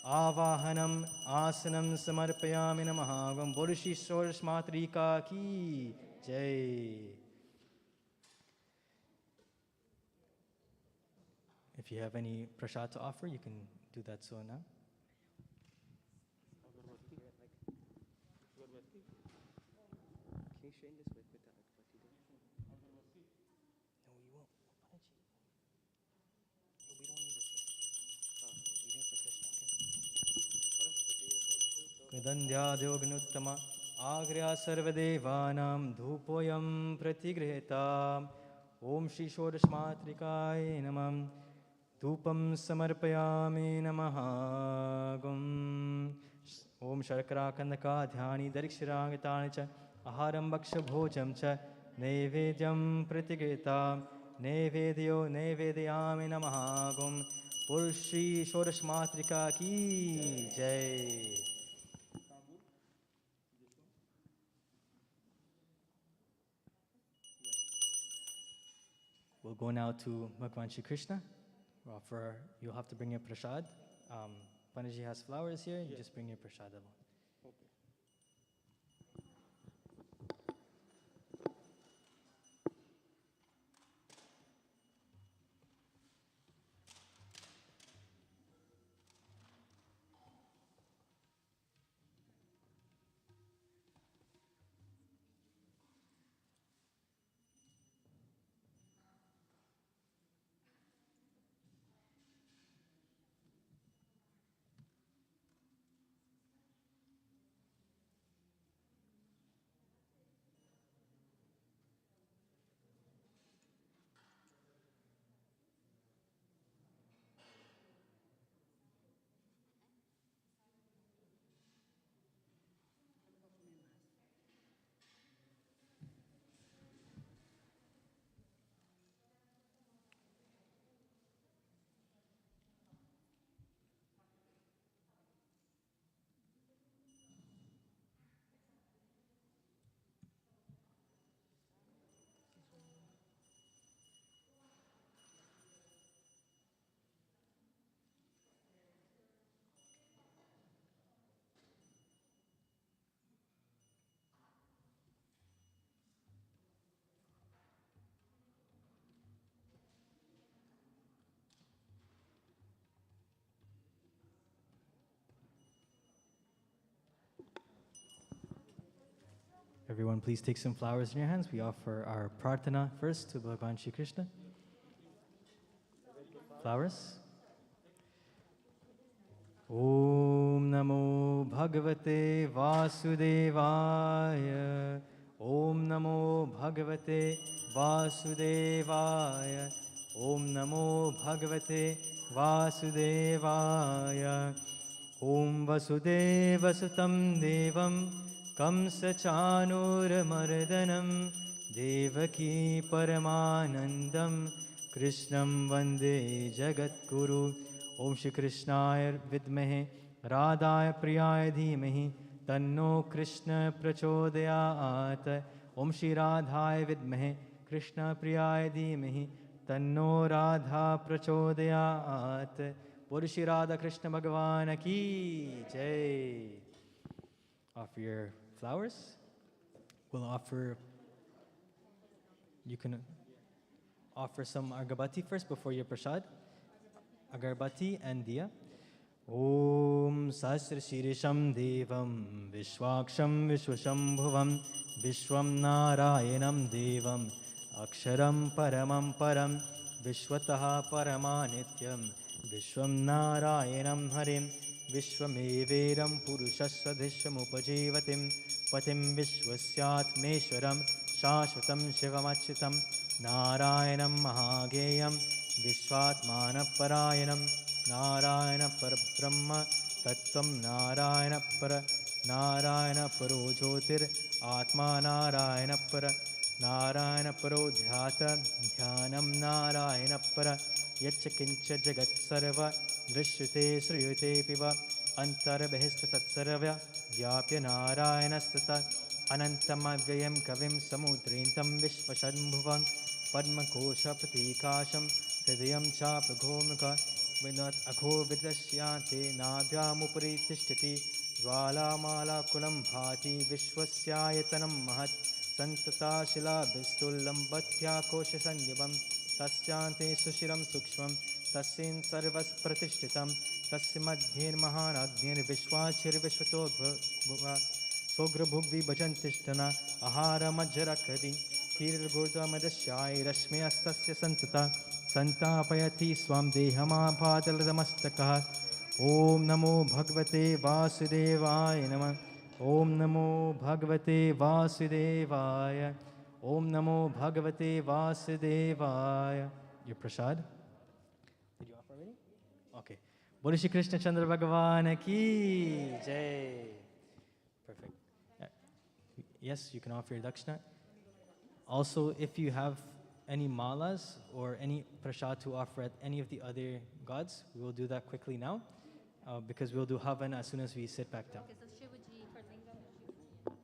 Avahanam Asanam Samarpayami Namaha. Vam Bolishi Shodash Matrika Ki Jai. If you have any prasad to offer, you can do that so now. Can you strain this with the acknowledgments? No, we won't. No, we don't need this. We need for Krishna, okay? Kadandhyadyoganuttama agrya sarvadevanam dhupoyam pratigriheta. Om Shri Shodashmatrikaye namam dhupam samarpayami namaha gum. Om Sharkara Kandaka Dhyani Darikshirangitani cha Aharam Bhaksha Bhojam cha Nevedyam Pratigrita Nevedyo Nevedyami namaha gum. Purshri Shodashmatrika ki Jai. We'll go now to Bhagwan Shri Krishna. You'll have to bring your prasad. Panaji has flowers here. You just bring your prasad along. Everyone, please take some flowers in your hands. We offer our prarthana first to Bhagwan Shri Krishna. Flowers. Om Namo Bhagavate Vasudevaya. Om Namo Bhagavate Vasudevaya. Om Namo Bhagavate Vasudevaya. Om Vasudeva Sutam Devam Kamsa Chanuramardanam Devaki Paramanandam Krishnam Vande Jagatguru. Om Shri Krishnaya Vidmahe Radhaya Priyaya Dhimahi Tanno Krishna Prachodayat. Om Shri Radhaya Vidmahe Krishna Priyaya Dhimahi Tanno Radha Prachodayat. Bol Shri Radha Krishna Bhagavan Ki Jai. Offer your flowers. We'll offer, you can offer some agarbatti first before your prasad. Agarbatti and diya. Om Sasra Shirisham Devam Vishwaksham Vishwashambhuvam Vishwam Narayanam Devam अक्षरं परमं परं विश्वतः परमानित्यं विश्वं नारायणं हरिं विश्वमेवेरं पुरुषस्वधिष्वमुपजीवतिं पतिं विश्वस्यात्मेश्वरं शाश्वतं शिवमच्युतं नारायणं महागेयं विश्वात्मानपरायणं नारायणपरब्रह्म तत्त्वं नारायणपरो ज्योतिरात्मा नारायणपरो ध्यानं नारायणपर यच्च किञ्च जगत्सर्व दृश्यते श्रूयतेऽपि वा अन्तर्बहिस्तत्सर्वव्याप्य नारायणस्ततः अनन्तमव्ययं कविं समुद्रेन्तं विश्वशम्भुवं पद्मकोशप्रतीकाशं हृदयं चापघोमुख विनोत् अघोविदश्यान्ते नाभ्यामुपरि तिष्ठति ज्वालामालाकुलं भाति विश्वस्यायतनं महत् सन्तताशिलाभिस्तुल्लम्बत्याकोशसंयुगं तस्यान्ते सुशिरं सूक्ष्मं तस्मिन् सर्वस्प्रतिष्ठितं तस्य मध्येर्महानग्निर्विश्वाचिर्विश्वतो सोग्रभुग्वि भजन्तिष्ठन आहारमज्जरकति तीर्घोर्ध्वमदस्याय रश्म्यस्तस्य सन्तता सन्तापयति स्वं देहमापादलदमस्तकः ॐ नमो भगवते वासुदेवाय नमः ॐ नमो भगवते वासुदेवाय ॐ नमो भगवते वासुदेवाय Your prasad? Did you offer already? Okay. Bolo Shri Krishna Chandra Bhagavan ki jai. Perfect. Yes, you can offer your dakshna. Also, if you have any malas or any prasad to offer at any of the other gods, we will do that quickly now because we'll do Havana as soon as we sit back down. Okay, so Shivji for Lingam.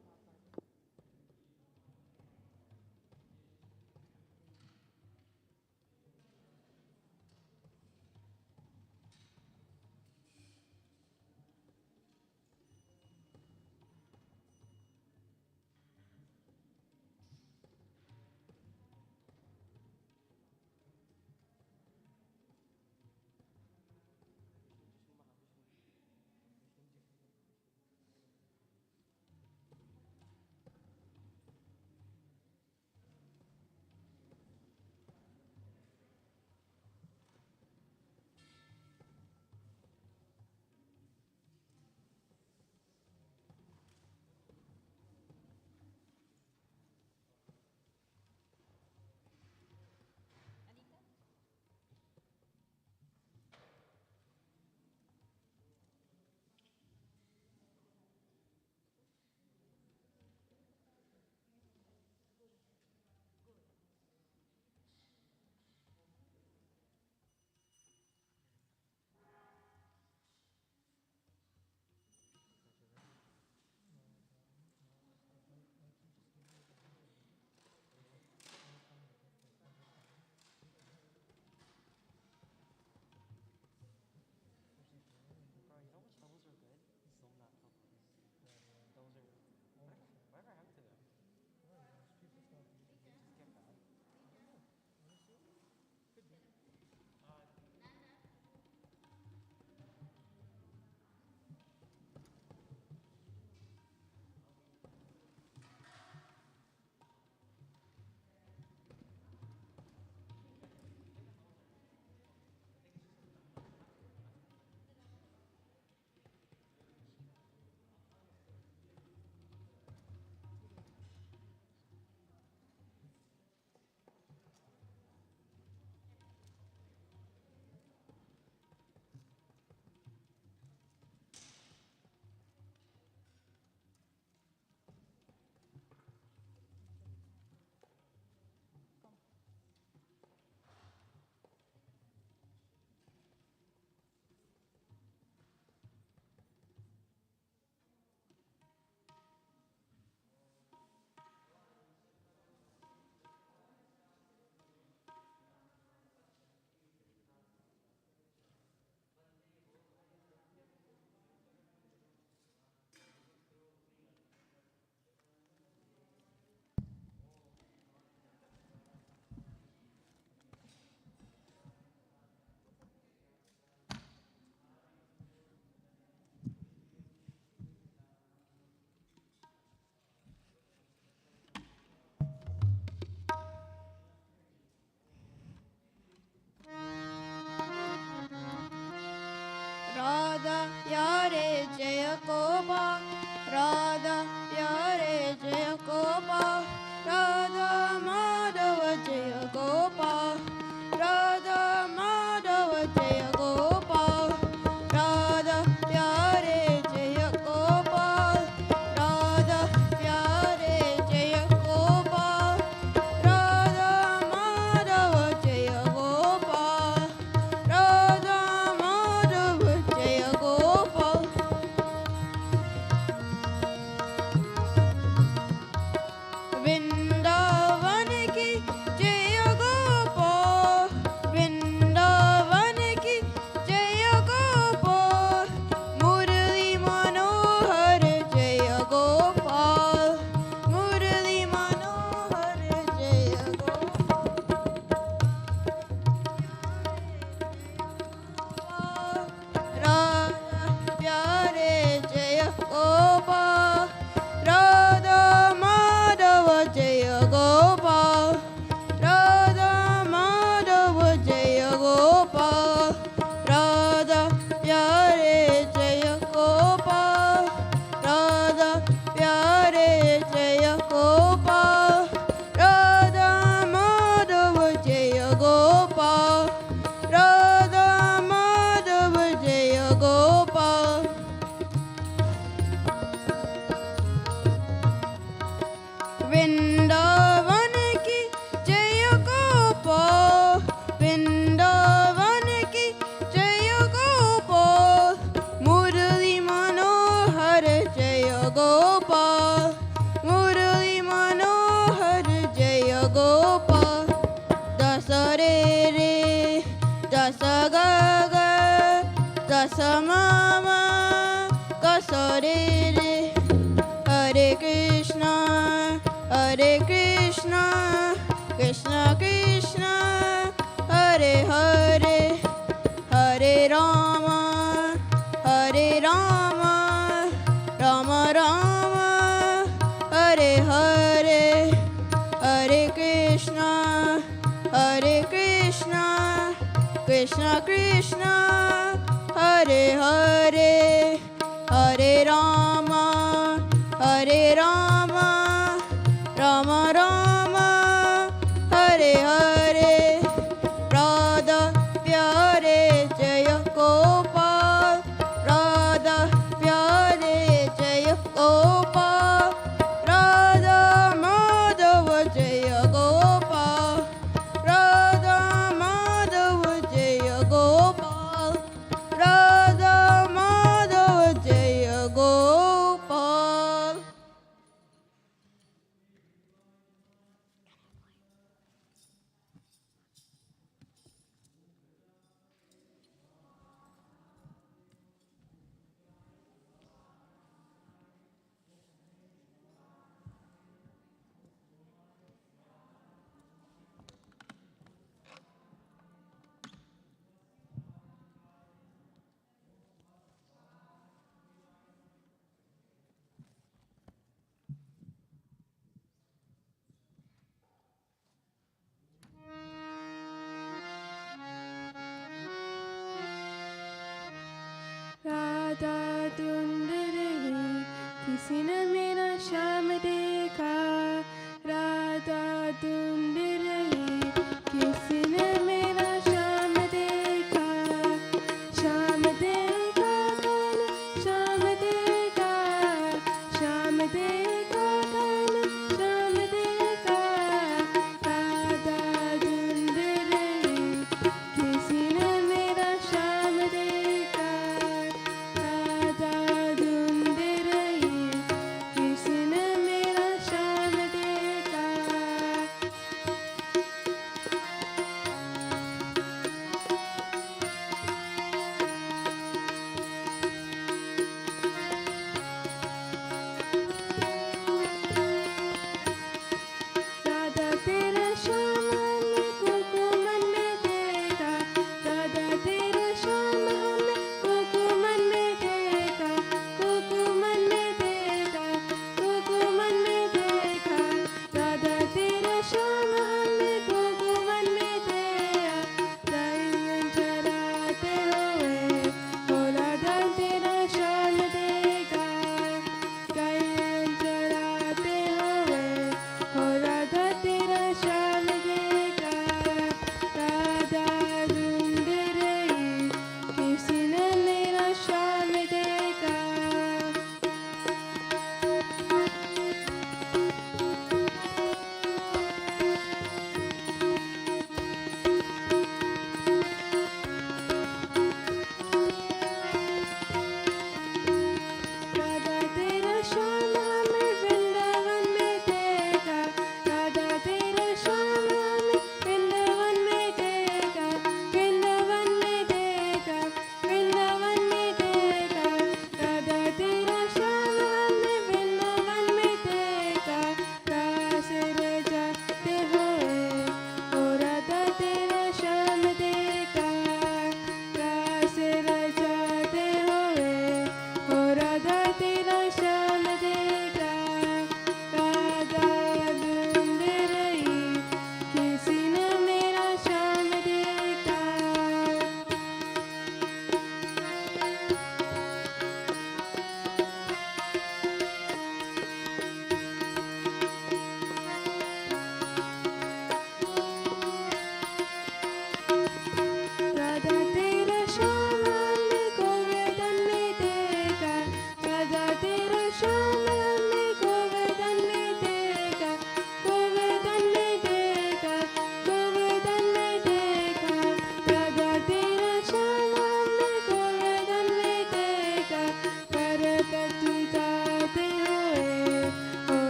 Hare Krishna, Krishna Krishna, Hare Hare, Hare Rama, Hare Rama, Rama Rama, Hare Hare, Hare Krishna, Krishna Krishna, Hare Hare, Hare Rama, Rama Rama, Hare Hare. Radha Pyare Jaya Gopal, Radha Pyare Jaya Gopal, Radha Madhava Jaya Gopal, Radha Madhava Jaya Gopal, Radha Madhava Jaya Gopal.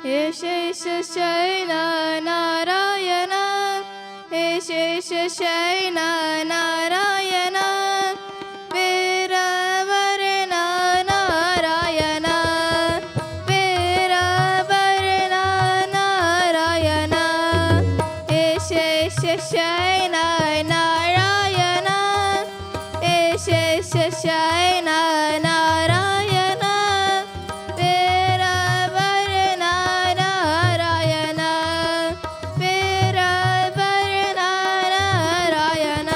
हे शेषशयन नारायण हे शेषशयन नारायण वीरवरण नारायण वीरवरण नारायण हे शेषशयन नारायण हे शेषशयन नारायण वीरवरण नारायण वीरवरण नारायण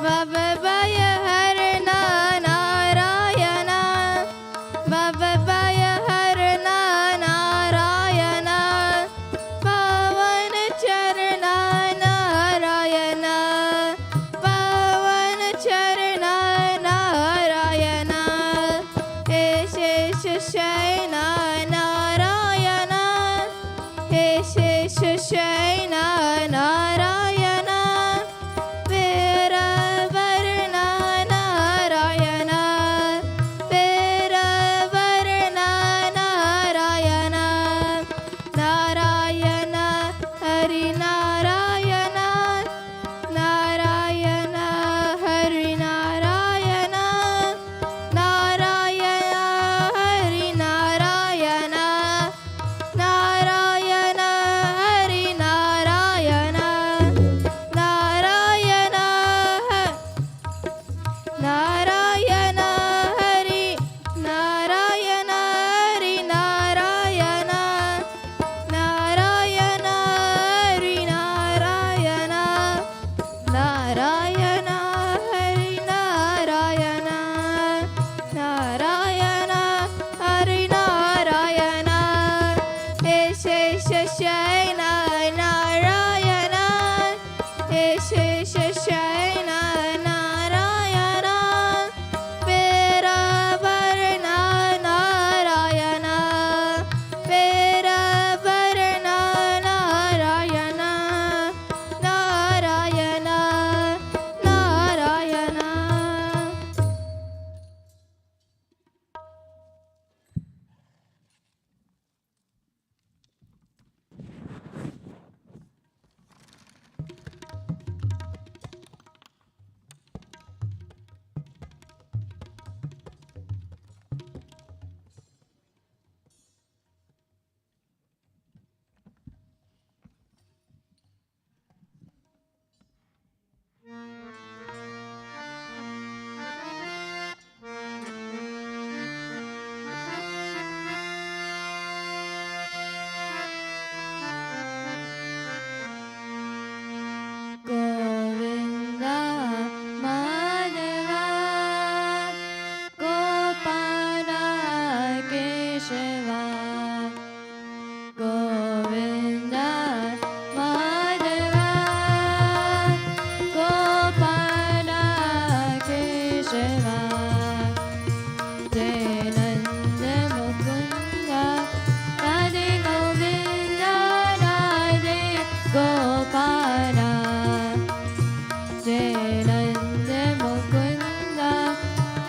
भवभय हरण नारायण भवभय हरण नारायण पवन चरण नारायण पवन चरण नारायण हे शेषशयन नारायण हे शेषशयन नारायण वीरवरण नारायण वीरवरण नारायण नारायण हरि नारायण नारायण हरि नारायण नारायण हरि नारायण नारायण हरि नारायण नारायण नारायण हरि नारायण हरि नारायण नारायण हरि नारायण नारायण हरि नारायण नारायण हरि नारायण हे शेषशयन नारायण हे शेषशयन नारायण वीरवरण नारायण वीरवरण नारायण नारायण नारायण गोविन्द माधव गोपाल केशव गोविन्द माधव गोपाल केशव जय नन्द मुकुन्द राधे गोविन्द राधे गोपाल जय नन्द मुकुन्द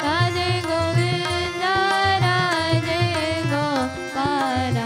राधे गोविन्द राधे गोपाल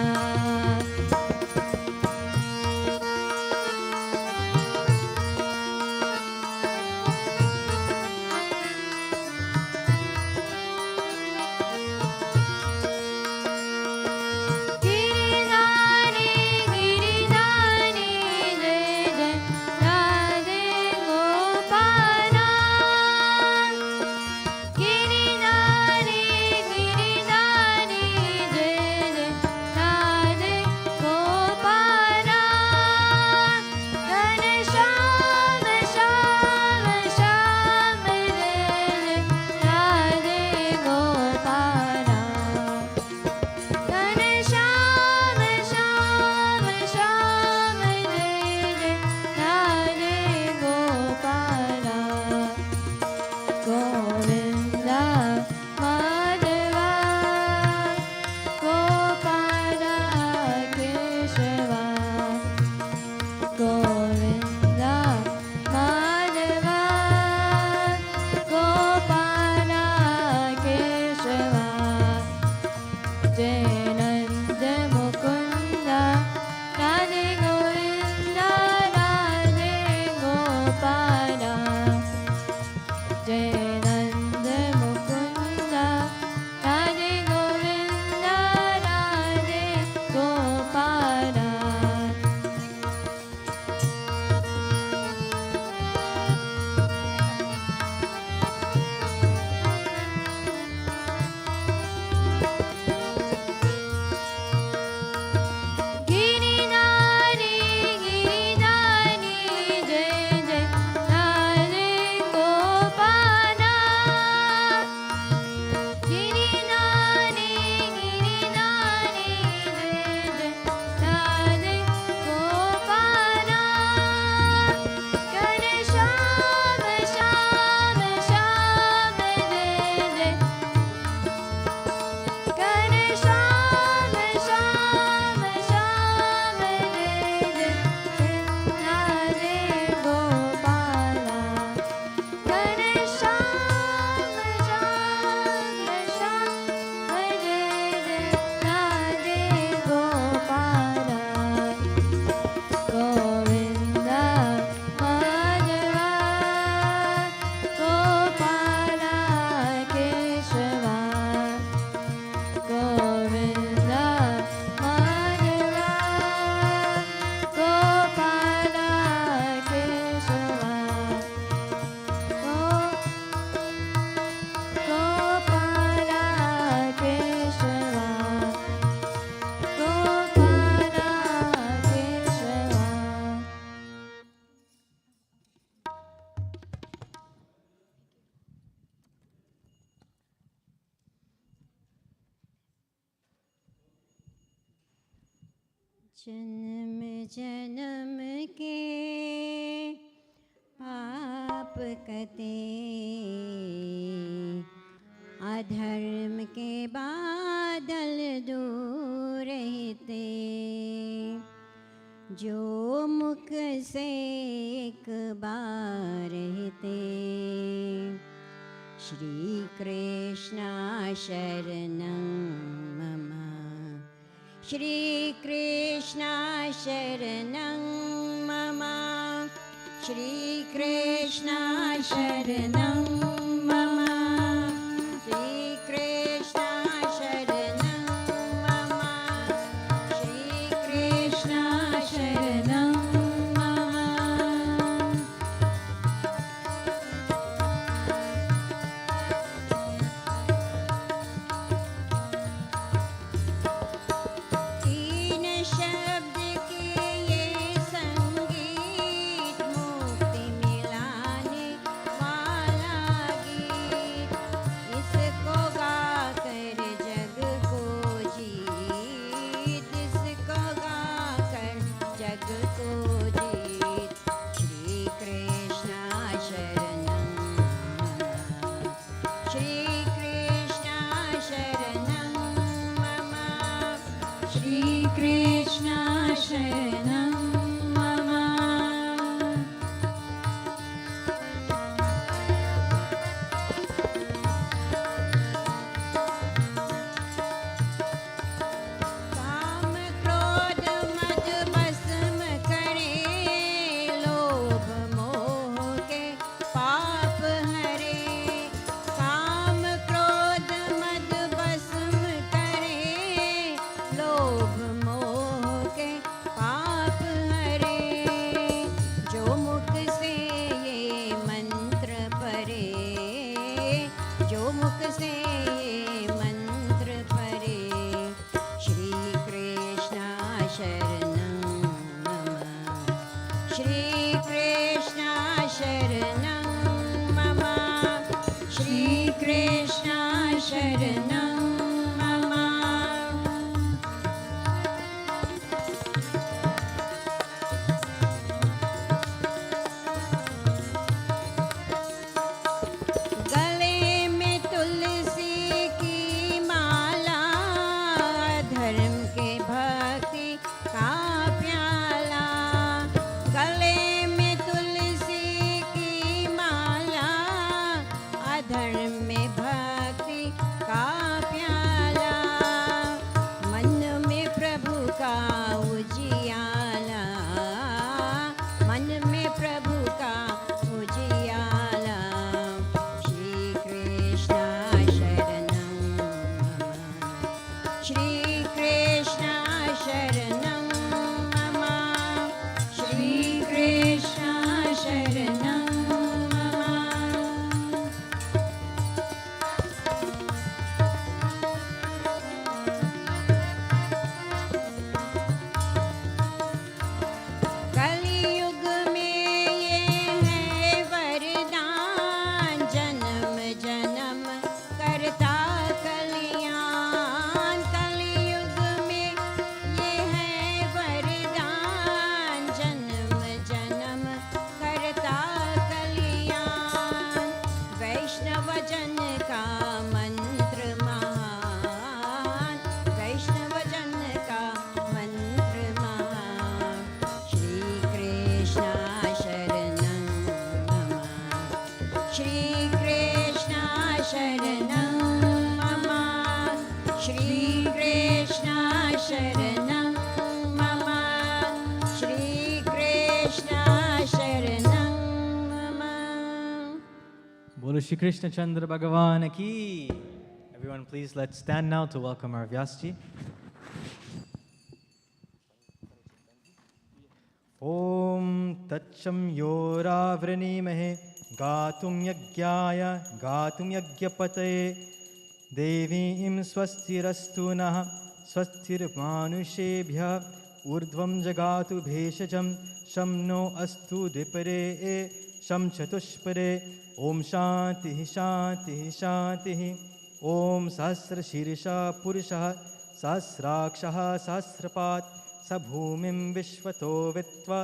जन्म जन्म के पाप कटे, अधर्म के बादल दूर रहते, जो मुख से एक बार रहते। श्री कृष्णा शरणं मम, श्री कृष्णा शरणं मम, श्री कृष्णा शरणं मम, श्री कृष्णा शरणं मम, श्री कृष्णा शरणं मम। तीन शब्द के ये संगीत, मुक्ति मिलाने वाला गीत, इसको गाकर जग को जीत, इसको गाकर जग को जीत। श्री कृष्णा शरणं मम, श्री कृष्णा शरणं मम, श्री कृष्णा शरणं मम। काम क्रोध मद भस्म करे, लोभ मोह के पाप हरे। काम क्रोध मद भस्म करे, लोभ मोह के पाप हरे। जो मुख से ये मंत्र पढ़े, जो मुख से ये मंत्र पढ़े। श्री कृष्णा शरणं मम, श्री कृष्णा शरणं मम, श्री कृष्णा शरणं मम। गले में तुलसी की माला, धर्म के भक्ति का प्याला। गले में तुलसी की माला, अधर्म में भक्ति का प्याला। मन में प्रभु का उजियाला, मन में प्रभु का उजियाला। श्री कृष्णा शरणं मम, श्री कृष्णा शरणं मम, श्री कृष्णा शरणं मम। कलियुग में ये है वरदान, जन्म जन्म करता कल्याण। कलियुग में ये है वरदान, जन्म जन्म करता कल्याण। वैष्णव जन का मंत्र महान, वैष्णव जन का मंत्र महान। श्री कृष्णा शरणं मम, श्री कृष्णा शरणं मम, श्री कृष्णा शरणं मम, श्री कृष्णा शरणं मम। बोलो श्री कृष्ण चंद्र भगवान की। Everyone, please let's stand now to welcome our Vyasji. Om Tatcham Yoravranimhe Gatum Yajnaya Gatum Yajnapataye Devim Swastirastu Nah Swastir Manushebhya Urdhvam Jagatu Bheshajam Shamno Astu Dipare Sham Chatushpare Om Shanti Shanti Shanti Om Sahasra Shirisha Purusha Sahasraksha Sahasrapat स भूमिं विश्वतो वित्वा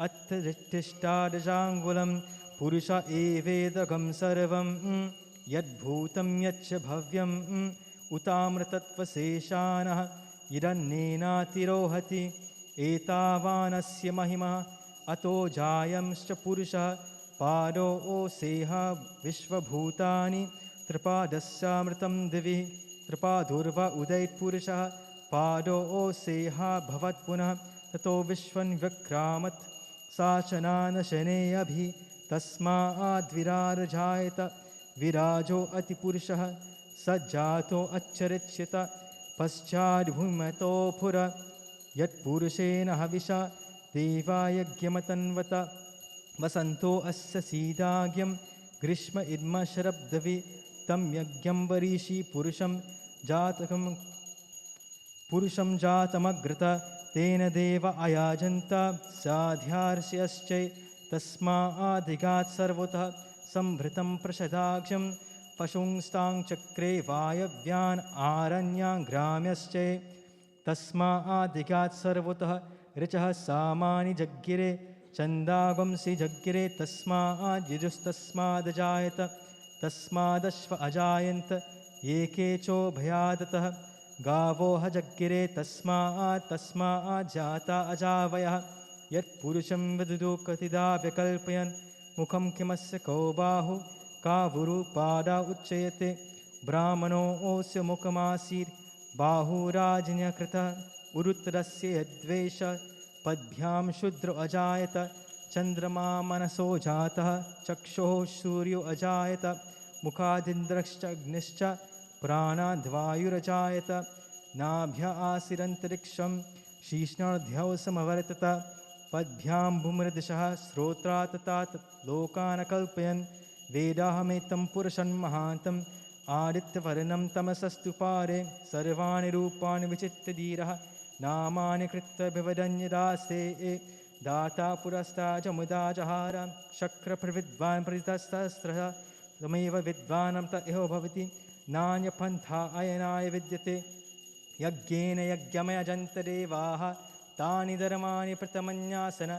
अत्तिष्ठादजाङ्गुलं पुरुष एवेदगं सर्वं यद्भूतं यच्च भव्यं उतामृतत्वशेषानः हिरण्येनातिरोहति एतावानस्य महिमा अतो जायंश्च पुरुषः पादो ओसेह विश्वभूतानि त्रिपादस्यामृतं दिवि त्रिपादुर्व उदयपुरुषः पादो ओसेह भवत्पुनः ततो विश्वं व्यक्रामत् साचनानशने अभि तस्माद्विराजायत विराजो अतिपुरुषः सज्जातो अच्छरिच्यत पश्चाद्भूमतो पुर यत्पुरुषेण हविषा देवायज्ञमतन्वत वसन्तो अस्य सीदाग्यं ग्रीष्म इद्म शरब्दवि तं यज्ञं वरीषि पुरुषं जातमग्रत तेन देव अयाजन्त साध्यार्ष्यश्चै तस्मादिगात् सर्वतः संभृतं प्रसदाक्षं पशुंस्तांचक्रे वायव्यान् आरण्यां ग्राम्यश्चै तस्मादिगात् सर्वतः ऋचः सामानि जग्गिरे चन्दागंसि जग्गिरे तस्माद्यजुस्तस्मादजायत तस्मादश्व अजायन्त एके चोभयादतः गावोह जग्गिरे तस्माज्जाता अजावयः यत्पुरुषं विदुदु कतिदा व्यकल्पयन् मुखं किमस्य कौ बाहु कावुरुपादा उच्यते ब्राह्मणोऽस्य मुखमासीत् बाहुराजन्यकृतः उरुत्रस्य यद्वेष पद्भ्यां शूद्रो अजायत चन्द्रमा मनसो जातः चक्षुः सूर्यो अजायत मुखादिन्द्रश्च अग्निश्च प्राणाद्वायुरजायत नाभ्य आसिरन्तरिक्षं शीर्ष्णाद्यौ समवर्तत पद्भ्यां भूमृदशः श्रोत्रात् लोकान् कल्पयन् वेदाहमेतं पुरुषं महान्तम् आदित्यवर्णं तमसस्तु पारे सर्वाणि रूपाणि विचित्य धीरः नामानि कृत्य विवदन्यदास्ते दाता पुरस्ताज मुदा जहार शक्रप्रविद्वान् परितस्तस्त्रः तमेव विद्वानं त इहो भवति नान्यपन्था अयनाय विद्यते यज्ञेन यज्ञमयजन्त देवाः तानि धर्माणि प्रथमन्यासन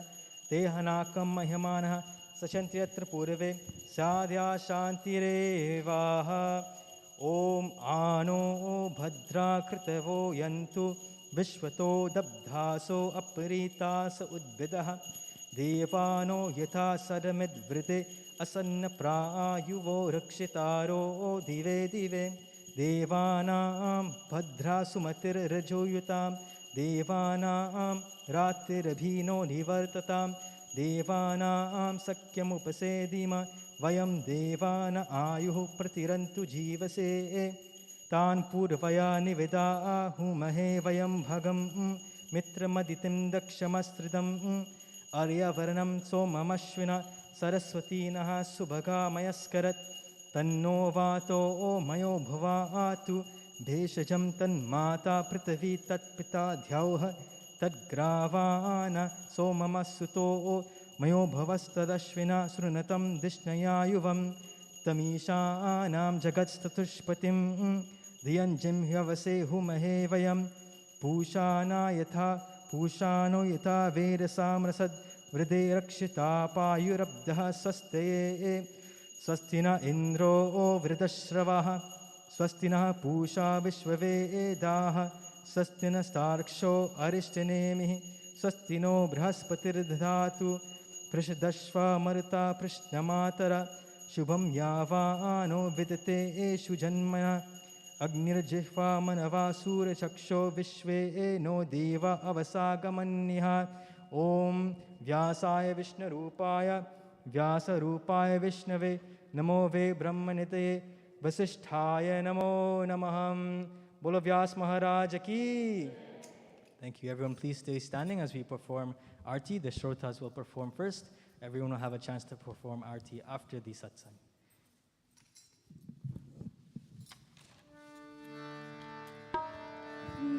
तेहनाकं मह्यमानः सचन्ति यत्र पूर्वे साध्या शान्तिरेवाः ॐ आनो भद्रा कृतवो यन्तु विश्वतो दब्धासो अपरीतास उद्भिदः देवानो यथा सदमिद्वृते असन्नप्रायुवो रक्षितारो दिवे दिवे देवानां भद्रा सुमतिर्रजोयुतां देवानां रात्रिरभिनो निवर्ततां देवानां सख्यमुपसेदिम वयं देवान आयुः प्रतिरन्तु जीवसे तान् पूर्वया निवेदाहुमहे वयं भगं मित्रमदितिं दक्षमस्त्रिदम् अर्यवर्णं सोममश्विन सरस्वतीनः सुभगामयस्करत् तन्नो वातो मयो भुवातु भेषजं तन्माता पृथिवी तत्पिता द्यौः तद्ग्रावान सोममस्सुतो मयो भवस्तदश्विना शृणुतं दिष्णयायुवं तमीशानां जगत्स्तुष्पतिं धियञ्जिं ह्यवसे हुमहे वयं पूषानो यथा वेदसामरसद् वृदे रक्षितापायुरब्धः स्वस्तये स्वस्ति न इन्द्रो वृतश्रवः स्वस्ति नः पूषा विश्ववेदाः स्वस्ति नस्तार्क्ष्यो अरिष्टनेमिः स्वस्ति नो बृहस्पतिर्दधातु पृषदश्वामरुता पृष्णमातर शुभं यावानो विदते एषु जन्मना अग्निर्जिह्वा मनवासूरचक्षो विश्वे नो देव अवसागमन्यः ॐ व्यासाय विष्णुरूपाय व्यासरूपाय विष्णवे नमो वे ब्रह्मनितये वसिष्ठाय नमो नमः बोलो व्यास महाराज की। Thank you. Everyone, please stay standing as we perform arti. The shrotas will perform first. Everyone will have a chance to perform arti after the satsang.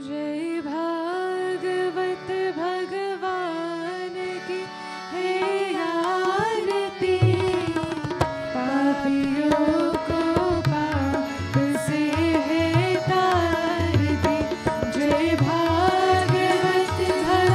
जय भागवत भगवान की हे आरती पापियों को पाप से है तारती जय भागवत भगवान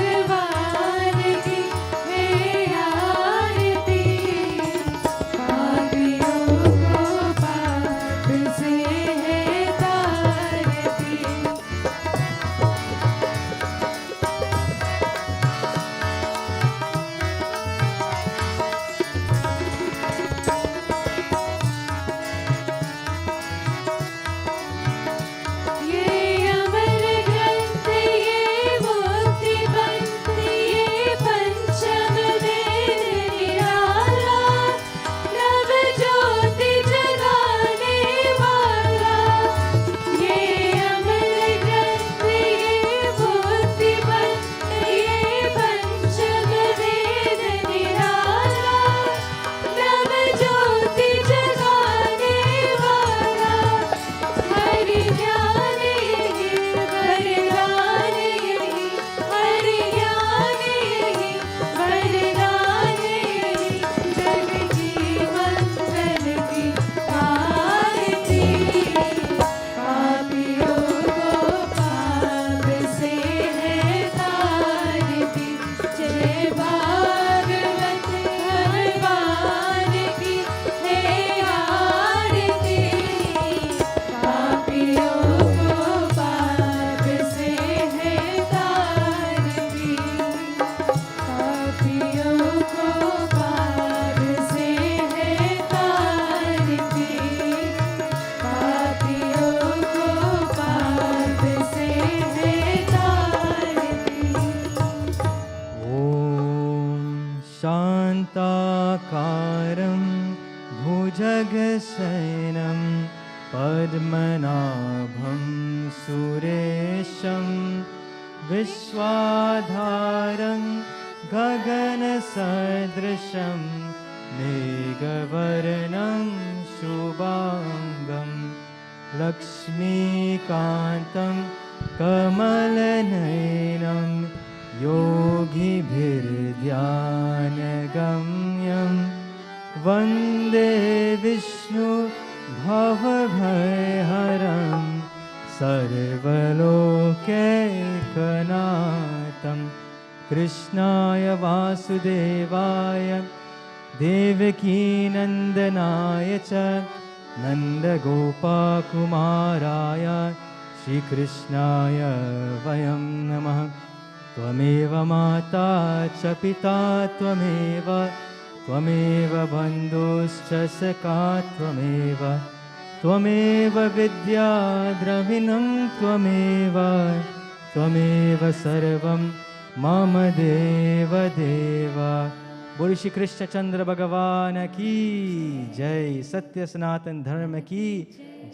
विश्वाधारं गगनसदृशं मेघवर्णं शुभाङ्गं लक्ष्मीकान्तं कमलनयनं योगिभिर्ध्यानगम्यं वन्दे विष्णु भवभयहरं सर्वलोकैकनाथं कृष्णाय वासुदेवाय देवकीनन्दनाय च नन्दगोपाकुमाराय श्रीकृष्णाय वयं नमः। त्वमेव माता च पिता त्वमेव बन्धुश्च सखा त्वमेव विद्या द्रविणं त्वमेव सर्वं मम देव देव। बोलो श्री कृष्ण चंद्र भगवान की जय। सत्य सनातन धर्म की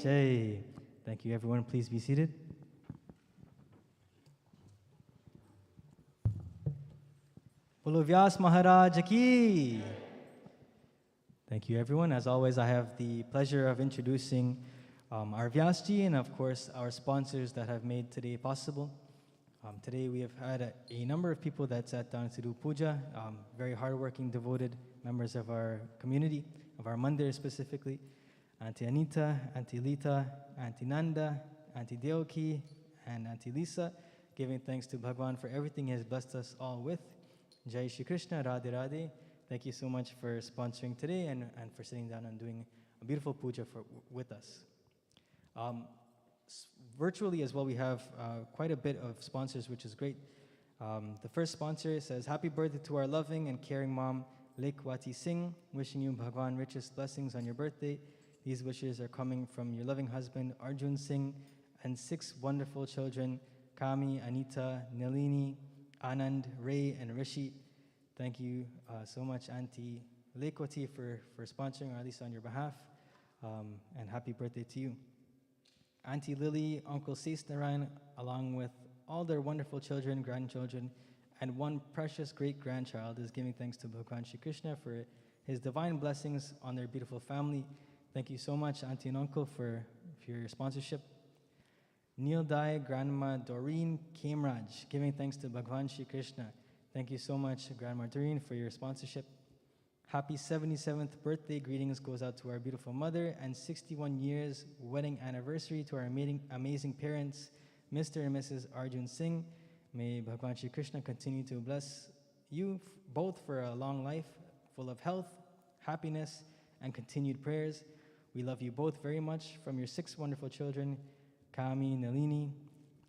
जय। Thank you everyone. Please be seated. Bolo Vyas Maharaj ki. Thank you everyone. As always, I have the pleasure of introducing our Vyasji and of course our sponsors that have made today possible. Today we have had a number of people that sat down to do puja, very hardworking, devoted members of our community, of our mandir specifically. Auntie Anita, Auntie Lita, Auntie Nanda, Auntie Deoki, and Auntie Lisa, giving thanks to Bhagwan for everything he has blessed us all with. Jai Shri Krishna, Radhe Radhe. Thank you so much for sponsoring today and for sitting down and doing a beautiful puja with us. Virtually as well, we have quite a bit of sponsors, which is great. The first sponsor says, happy birthday to our loving and caring mom, Lekwati Singh, wishing you Bhagwan richest blessings on your birthday. These wishes are coming from your loving husband, Arjun Singh, and 6 wonderful children, Kami, Anita, Nalini, Anand, Ray, and Rishi. Thank you so much, Auntie Lekwati, for sponsoring, or at least on your behalf, and happy birthday to you. Auntie Lily, Uncle Sis Narayan, along with all their wonderful children, grandchildren, and one precious great-grandchild is giving thanks to Bhagwan Shri Krishna for his divine blessings on their beautiful family. Thank you so much, Auntie and Uncle, for your sponsorship. Neil Dai, Grandma Doreen Kamraj, giving thanks to Bhagwan Shri Krishna. Thank you so much, Grandma Doreen, for your sponsorship. Happy 77th birthday greetings goes out to our beautiful mother, and 61 years wedding anniversary to our amazing parents, Mr. and Mrs. Arjun Singh. May Bhagwan Shri Krishna continue to bless you both for a long life full of health, happiness, and continued prayers. We love you both very much. From your 6 wonderful children, Kami, Nalini,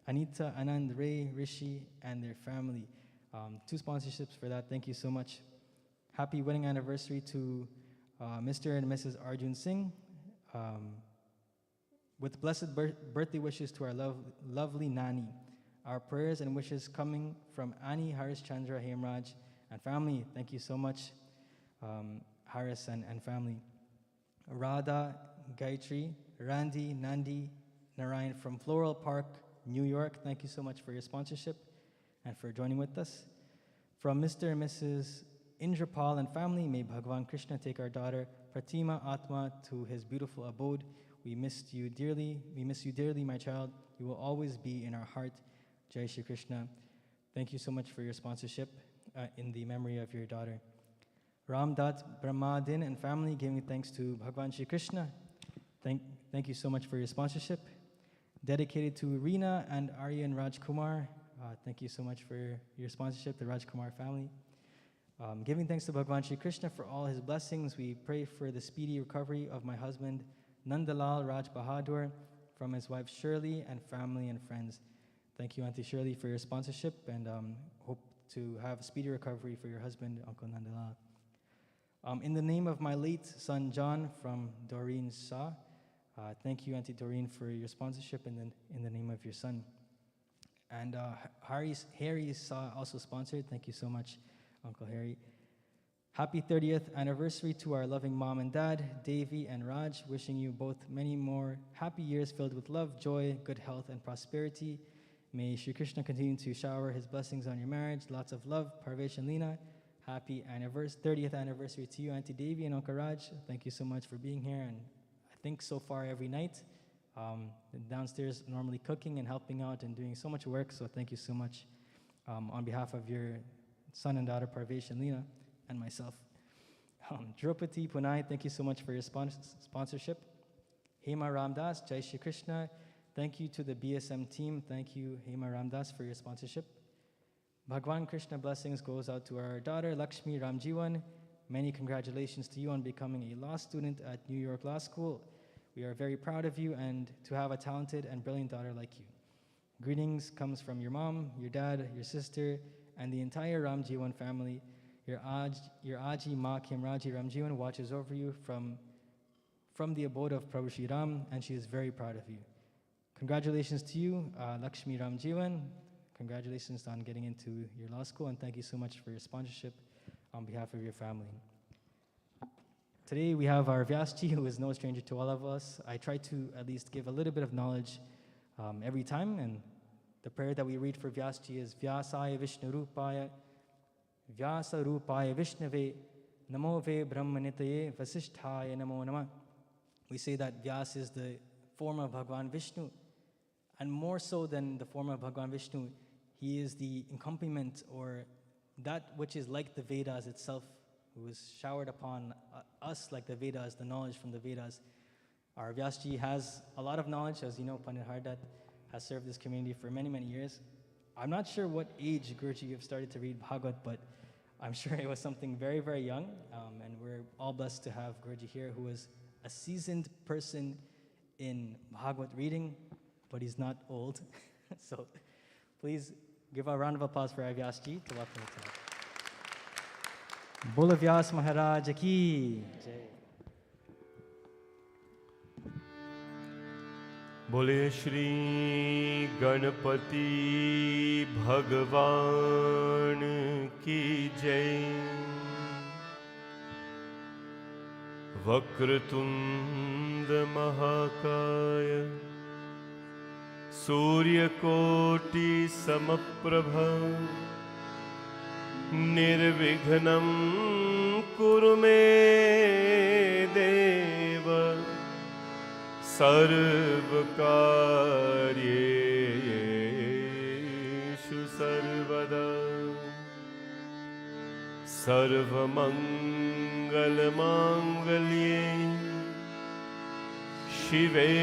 Anita, Anand, Ray, Rishi, and their family. 2 sponsorships for that. Thank you so much. Happy wedding anniversary to Mr. and Mrs. Arjun Singh. With blessed birthday wishes to our lovely Nani. Our prayers and wishes coming from Ani, Haris Chandra, Hemraj, and family. Thank you so much, Haris and family. Radha, Gayatri, Randy, Nandi, Narayan from Floral Park, New York. Thank you so much for your sponsorship and for joining with us. From Mr. and Mrs. Indrapal and family, may Bhagwan Krishna take our daughter Pratima Atma to his beautiful abode. We miss you dearly, my child. You will always be in our heart. Jai Shri Krishna. Thank you so much for your sponsorship in the memory of your daughter. Ramdat Brahmadin and family, giving thanks to Bhagwan Shri Krishna. Thank you so much for your sponsorship. Dedicated to Reena and Aryan Rajkumar. Thank you so much for your sponsorship, the Rajkumar family. Giving thanks to Bhagwan Shri Krishna for all his blessings, we pray for the speedy recovery of my husband, Nandalal Raj Bahadur, from his wife Shirley and family and friends. Thank you, Auntie Shirley, for your sponsorship, and hope to have a speedy recovery for your husband, Uncle Nandalal. In the name of my late son John from Doreen Shah, thank you, Auntie Doreen, for your sponsorship in the name of your son. And Harry Shah also sponsored. Thank you so much, Uncle Harry. Happy 30th anniversary to our loving mom and dad, Devi and Raj, wishing you both many more happy years filled with love, joy, good health, and prosperity. May Shri Krishna continue to shower his blessings on your marriage. Lots of love, Parvesh and Leena. Happy 30th anniversary to you, Auntie Devi and Uncle Raj. Thank you so much for being here. And I think so far every night, downstairs normally cooking and helping out and doing so much work. So thank you so much on behalf of your son and daughter, Parvesh and Leena, and myself. Draupadi Punai, thank you so much for your sponsorship. Hema Ramdas, Jai Shri Krishna. Thank you to the BSM team. Thank you, Hema Ramdas, for your sponsorship. Bhagwan Krishna blessings goes out to our daughter, Lakshmi Ramjiwan. Many congratulations to you on becoming a law student at New York Law School. We are very proud of you and to have a talented and brilliant daughter like you. Greetings comes from your mom, your dad, your sister, and the entire Ramjiwan family. Your Aji Ma Kimraji Ramjiwan watches over you from the abode of Prabhu Shri Ram, and she is very proud of you. Congratulations to you, Lakshmi Ramjiwan. Congratulations on getting into your law school, and thank you so much for your sponsorship on behalf of your family. Today we have our Vyasji, who is no stranger to all of us. I try to at least give a little bit of knowledge every time, and the prayer that we read for Vyasji is Vyasaya Vishnurupaya, Vyasa Rupaya Vishnave, Namo Ve Brahmanitaye Vasisthaya Namo Nama. We say that Vyas is the form of Bhagwan Vishnu, and more so than the form of Bhagwan Vishnu, he is the accompaniment, or that which is like the Vedas itself, who is showered upon us like the Vedas, the knowledge from the Vedas. Our Vyasji has a lot of knowledge. As you know, Pandit Hardat has served this community for many, many years. I'm not sure what age, Guruji, you have started to read Bhagavad, but I'm sure it was something very, very young. And we're all blessed to have Guruji here, who is a seasoned person in Bhagavad reading, but he's not old. So please give a round of applause for our Vyasji to welcome him tonight. Bolo Vyas Maharaj ki Jai. बोले श्री गणपति भगवान की जय। वक्रतुंड महाकाय सूर्यकोटि समप्रभ निर्विघ्नं कुरु मे देव सर्वकार्येषु सर्वदा। सर्वमंगलमांगल्ये शिवे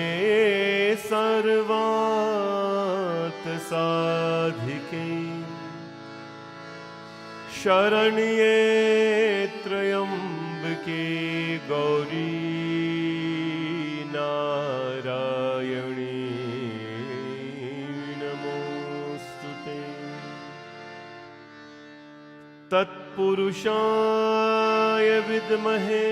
सर्वार्थसाधिके शरण्ये त्र्यंबके गौरी नारायणी नमोस्तुते। तत्पुरुषाय विद्महे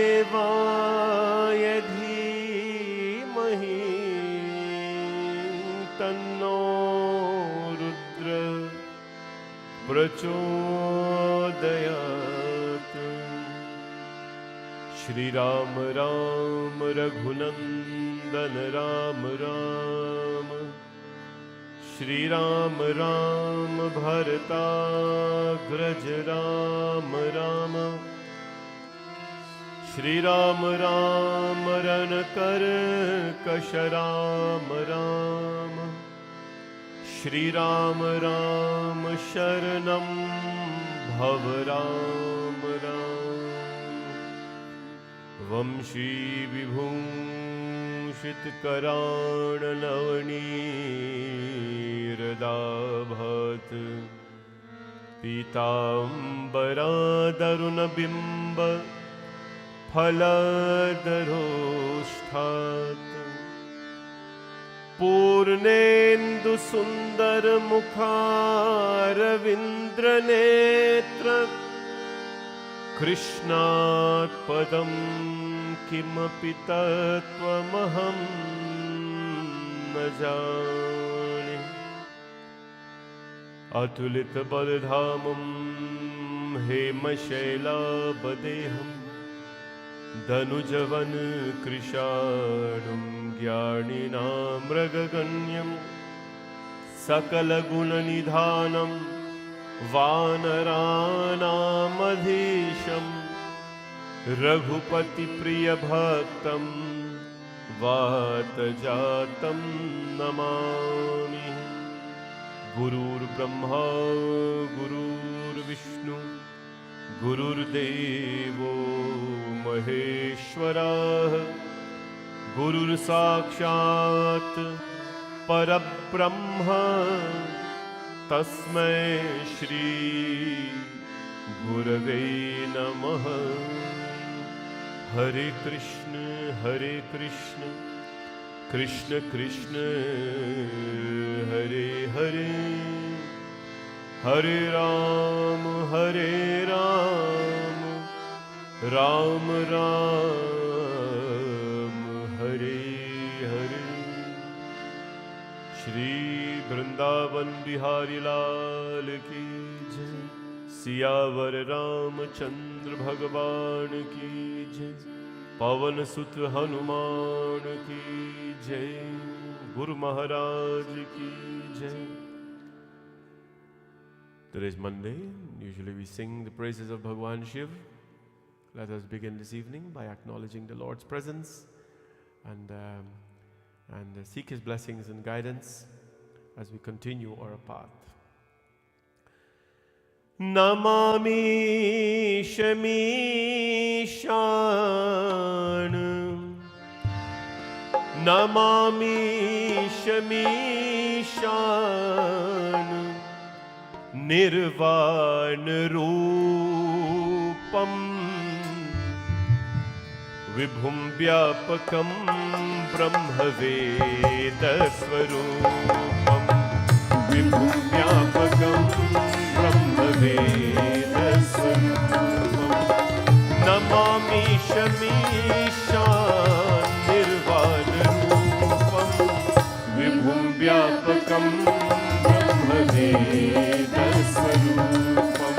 महादेवाय धीमहि तन्नो रुद्र प्रचोदयात्। श्री राम राम रघुनंदन राम राम, श्री राम राम भरताग्रज राम राम, श्री राम राम रणकर कश राम राम, श्री राम राम शरणं भव राम राम। वंशी विभूषित कराण नवनीरदाभात, पीताम्बरादरुण बिंब फलदरोष्ठात्। पूर्णेन्दु सुंदर मुखारविंद्र नेत्र, कृष्णात् पदं किमपि तत्त्वमहं न जाने। अतुलित बलधामं हेमशैलाबदेहं, धनुजवन कृशाणुं मृगगण्यं सकलगुणनिधानं वानराणामधीशं रघुपतिप्रियभक्तं वातजातं नमामि। गुरुर्ब्रह्मा गुरुर्विष्णु गुरुर्देवो महेश्वरः गुरुर्साक्षात् परब्रह्म तस्मै श्री गुरवे नमः। हरे कृष्ण कृष्ण कृष्ण हरे हरे, हरे राम राम राम हरे हरे। श्री वृंदावन बिहारी लाल की जय। सियावर रामचंद्र भगवान की जय। पवन सुत हनुमान की जय। गुरु महाराज की जय। Today is Monday. Usually we sing the praises of Bhagwan Shiv. Let us begin this evening by acknowledging the Lord's presence and seek His blessings and guidance as we continue our path. Namami Shamishan, Namami Shamishan, Nirvan Rupam, Vibhum Vyapakam Brahmavedasvarupam, Vibhum Vyapakam Brahmavedasvarupam, Namami Shamishan Nirvan Rupam, Vibhum Vyapakam Brahmavedasvarupam,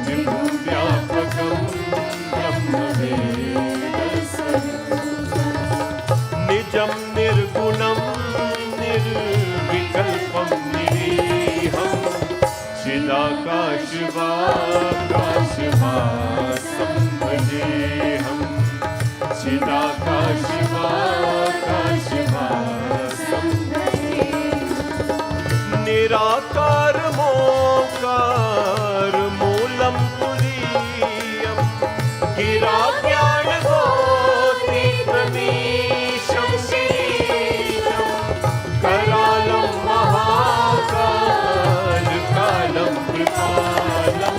Vibhum Vyapakam Nijam nirgunam nirvikalpam niriham Chidakashivakashivasam bhajeham Chidakashivakashivasam bhajeham Nirakar mokar moolam tuliyam Giragyan goti pramisham shirisham Karalam mahakal kalam kripalam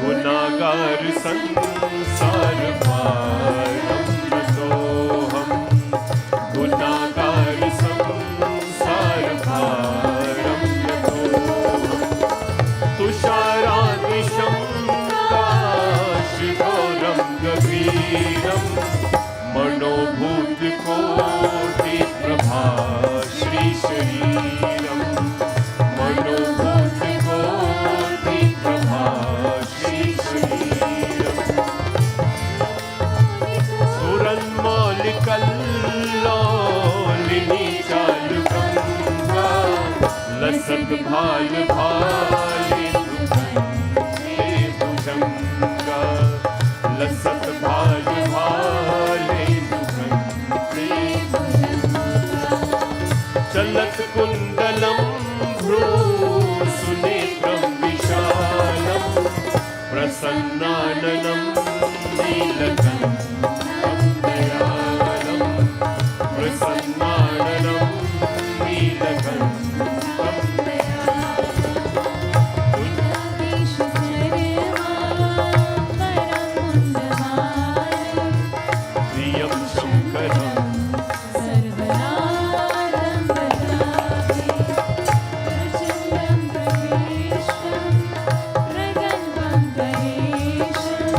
Gunagar sansar bharam natoham Gunagar sansar bharam natoham Tusharadisham Shivoram Gaviram Manobhut Koti Prabha Shri Shariram Manobhut Koti Prabha Shri Shariram Suran Malikallolini Chalukanga Lasat Bhal Bhali Dukanga Lasat bhal bhale dukante Chalat kundalam bhru sunetram vishalam Prasannananam nilakantam dayalam Prasannananam nilakantam Priyam Shankaram Sarvanadam Bhajati Prachindam Pravesham Praganvam Paresham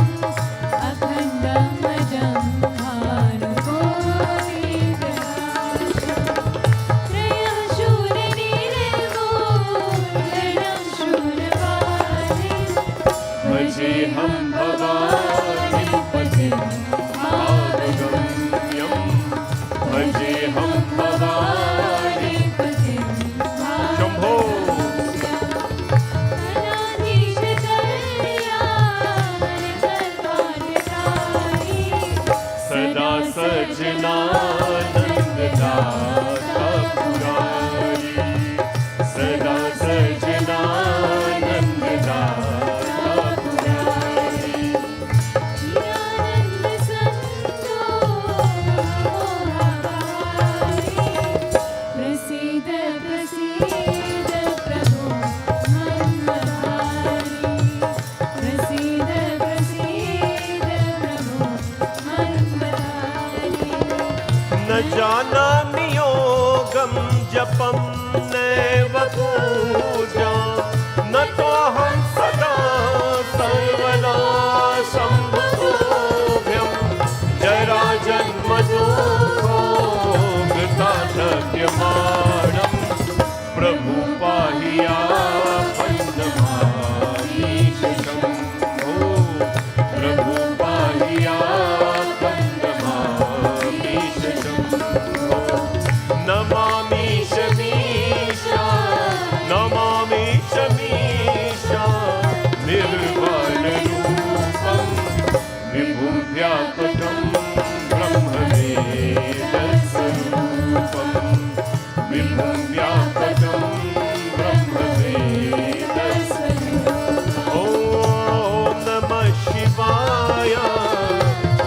जानामि योगं जपं नैव पूजा न तोऽहं सदा सर्वदा शम्भुभ्यं जराजन्मदुःखोऽमृतार्थक्यमाणं प्रभु पाहि आपन्नमामीशम् ओ प्रभु पाहि आपन्नमामीशम् नमामि शमीशा नमामि शमीशा निर्वाणरूपं विभुं व्यापकं ब्रह्मवेदस्वरूपं विभुं व्यापकं ब्रह्मवेदस्वरूपम् ॐ नमः शिवाय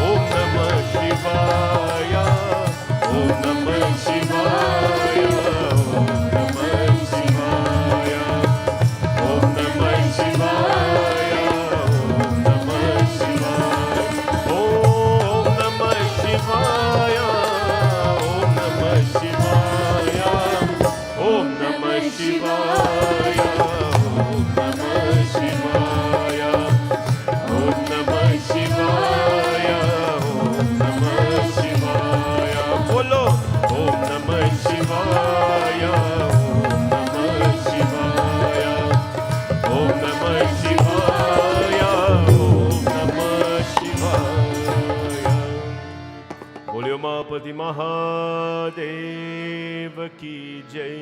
ॐ नमः शिवाय ॐ नमः शिवाय ॐ नमः शिवाय ॐ नमः शिवाय ॐ नमः शिवाय ॐ नमः शिवाय ॐ नमः शिवाय ॐ नमः शिवाय ॐ नमः शिवाय ॐ नमः शिवाय ॐ नमः शिवाय बोलो ॐ नमः शिवाय ॐ नमः शिवाय ॐ नमः शिवाय ॐ नमः शिवाय बोलिए उमापति महादेव की जय।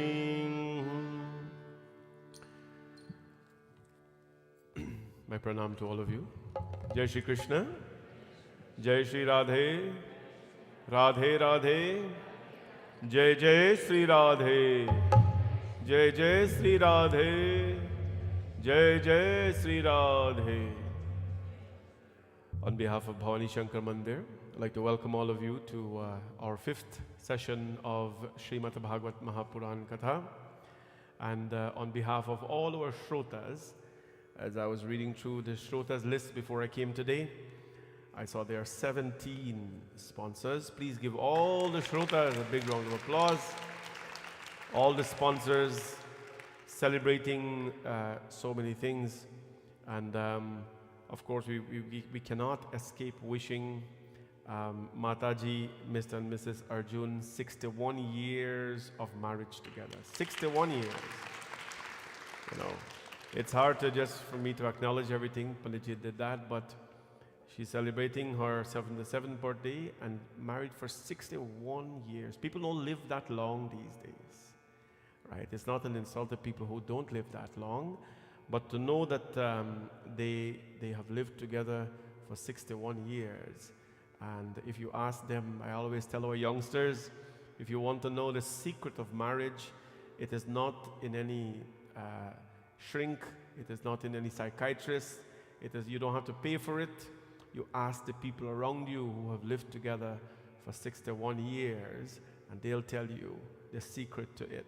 My pranam to all of you. Jai Shri Krishna. Jai Shri Radhe. Radhe Radhe. Jai Jai Shri Radhe. Jai Jai Shri Radhe. Jai Jai Shri Radhe. On behalf of Bhavani Shankar Mandir, I'd like to welcome all of you to our 5th session of Srimad Bhagvat Mahapuran Katha. And on behalf of all our Shrotas, as I was reading through the Shrotas list before I came today, I saw there are 17 sponsors. Please give all the Shrotas a big round of applause. All the sponsors celebrating so many things. And of course, we cannot escape wishing Mataji, Mr. and Mrs. Arjun, 61 years of marriage together. 61 years. You know, it's hard to just for me to acknowledge everything. Panditji did that, but she's celebrating her 77th birthday and married for 61 years. People don't live that long these days, right? It's not an insult to people who don't live that long, but to know that they have lived together for 61 years. And if you ask them, I always tell our youngsters, if you want to know the secret of marriage, it is not in any shrink, it is not in any psychiatrist, it is, you don't have to pay for it. You ask the people around you who have lived together for 61 years, and they'll tell you the secret to it.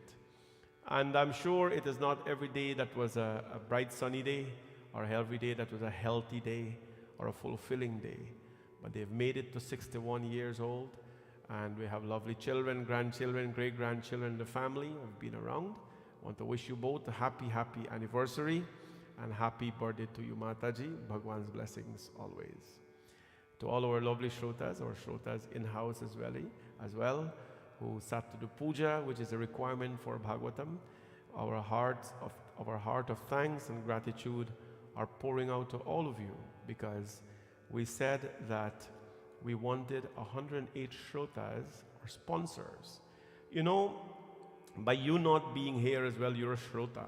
And I'm sure it is not every day that was a bright sunny day, or every day that was a healthy day, or a fulfilling day. But they've made it to 61 years old, and we have lovely children, grandchildren, great-grandchildren in the family who have been around. I want to wish you both a happy, happy anniversary, and happy birthday to you, Mataji. Bhagwan's blessings always. To all our lovely Shrotas, our Shrotas in-house as well, who sat to do puja, which is a requirement for Bhagavatam. Our heart of thanks and gratitude are pouring out to all of you, because we said that we wanted 108 Shrotas, or sponsors. You know, by you not being here as well, you're a Shrota.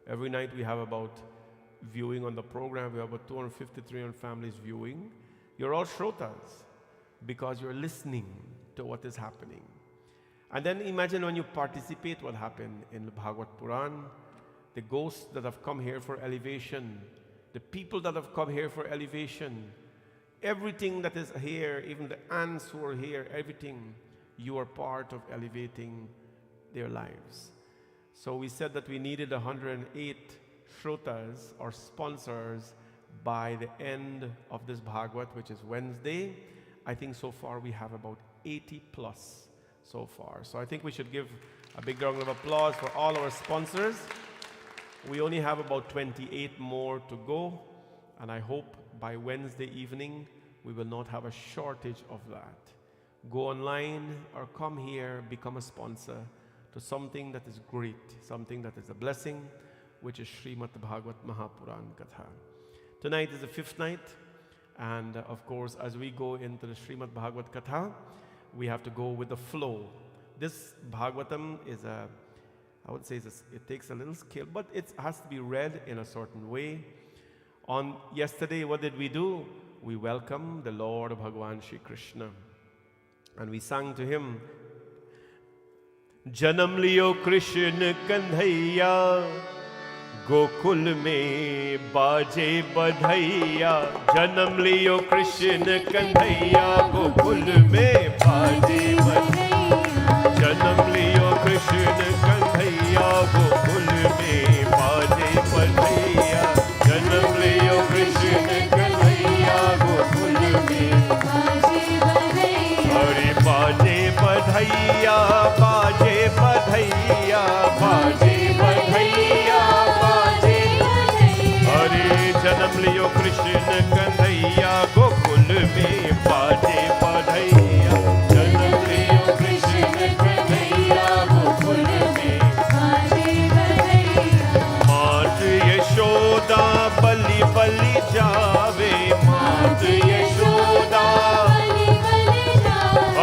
Every night we have about viewing on the program, we have about 250, 300 families viewing. You're all Shrotas because you're listening to what is happening. And then imagine when you participate what happened in the Bhagvat Puran, the ghosts that have come here for elevation, the people that have come here for elevation, everything that is here, even the ants who are here, everything, you are part of elevating their lives. So we said that we needed 108 Shrotas or sponsors by the end of this Bhagavad, which is Wednesday. I think so far we have about 80 plus. so far. So I think we should give a big round of applause for all our sponsors. We only have about 28 more to go, and I hope by Wednesday evening we will not have a shortage of that. Go online or come here, become a sponsor to something that is great, something that is a blessing, which is Srimad Bhagvat Mahapuran Katha. Tonight is the 5th night, and of course, as we go into the Srimad Bhagvat Katha, we have to go with the flow. This Bhagavatam is I would say it takes a little skill, but it has to be read in a certain way. On yesterday, what did we do? We welcome the Lord Bhagavan Shri Krishna, and we sang to him, Janam liyo Krishna Kandhaiya, Gokul mein baaje badhaiya. Janam liyo Krishna Kandhaiya, Gokul mein baaje badhaiya. Janam liyo Krishna Kandhaiya, Gokul mein baaje badhaiya. Janam liyo Krishna Kandhaiya, Gokul mein baaje badhaiya. Hare baaje badhaiya, baaje badhaiya, baaje badhaiya, baaje badhaiya. Hare janam liyo Krishna Kandhaiya, Gokul mein baaje badhaiya. Janam liyo Krishna Kandhaiya, Gokul mein baaje badhaiya. Maat Yashoda bali bali jaave, Maat Yashoda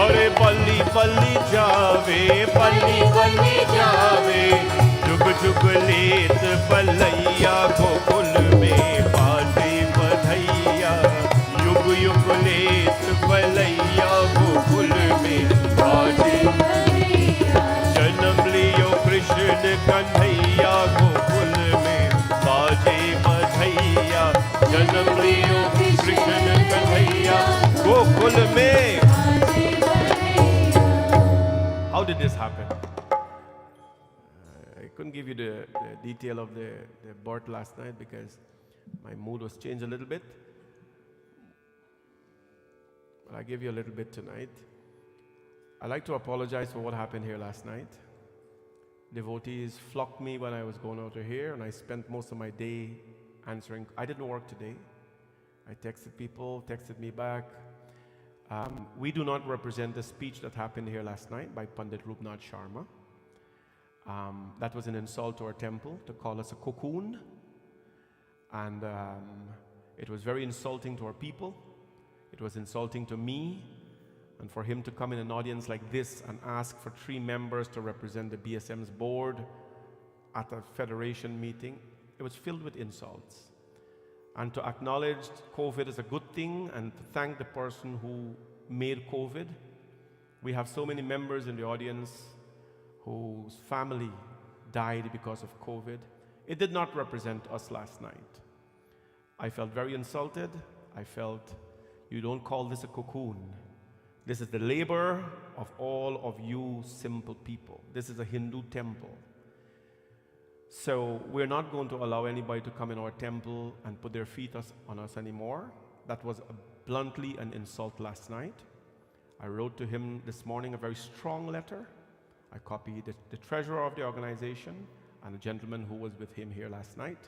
अरे बल्ली बल्ली जावे, बल्ली बल्ली जावे, जुग जुग लेत बलैया, गोकुल में बाजे बधैया। युग युग लेत बलैया, गोकुल में बाजे बधैया। जन्म लियो कृष्ण कन्हैया, गोकुल में बाजे बधैया। जन्म लियो कृष्ण कन्हैया, गोकुल में। How did this happen? I couldn't give you the detail of the birth last night because my mood was changed a little bit. But I'll give you a little bit tonight. I'd like to apologize for what happened here last night. Devotees flocked me when I was going out of here, and I spent most of my day answering. I didn't work today. I texted people, texted me back. We do not represent the speech that happened here last night by Pandit Rupnath Sharma. That was an insult to our temple, to call us a cocoon. And it was very insulting to our people. It was insulting to me. And for him to come in an audience like this and ask for 3 members to represent the BSM's board at a federation meeting, it was filled with insults. And to acknowledge COVID is a good thing and to thank the person who made COVID. We have so many members in the audience whose family died because of COVID. It did not represent us last night. I felt very insulted. I felt, you don't call this a cocoon. This is the labor of all of you simple people. This is a Hindu temple. So we're not going to allow anybody to come in our temple and put their feet on us anymore. That was bluntly an insult last night. I wrote to him this morning a very strong letter. I copied the treasurer of the organization and a gentleman who was with him here last night.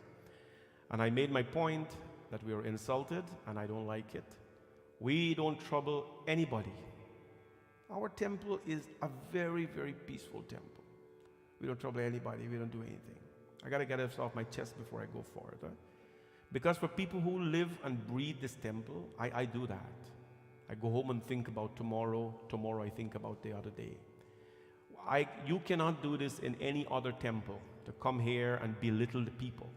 And I made my point that we were insulted and I don't like it. We don't trouble anybody. Our temple is a very, very peaceful temple. We don't trouble anybody. We don't do anything. I got to get this off my chest before I go forward. Huh? Because for people who live and breathe this temple, I do that. I go home and think about tomorrow. Tomorrow I think about the other day. You cannot do this in any other temple, to come here and belittle the people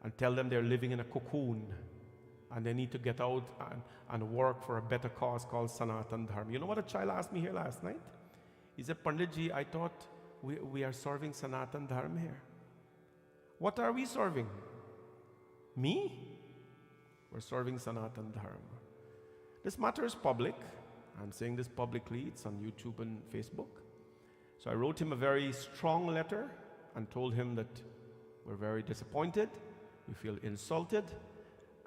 and tell them they're living in a cocoon and they need to get out and work for a better cause called Sanatan Dharma. You know what a child asked me here last night? He said, Panditji, I thought we are serving Sanatan Dharma here. What are we serving? Me? We're serving Sanatan Dharma. This matter is public. I'm saying this publicly. It's on YouTube and Facebook. So I wrote him a very strong letter and told him that we're very disappointed, we feel insulted,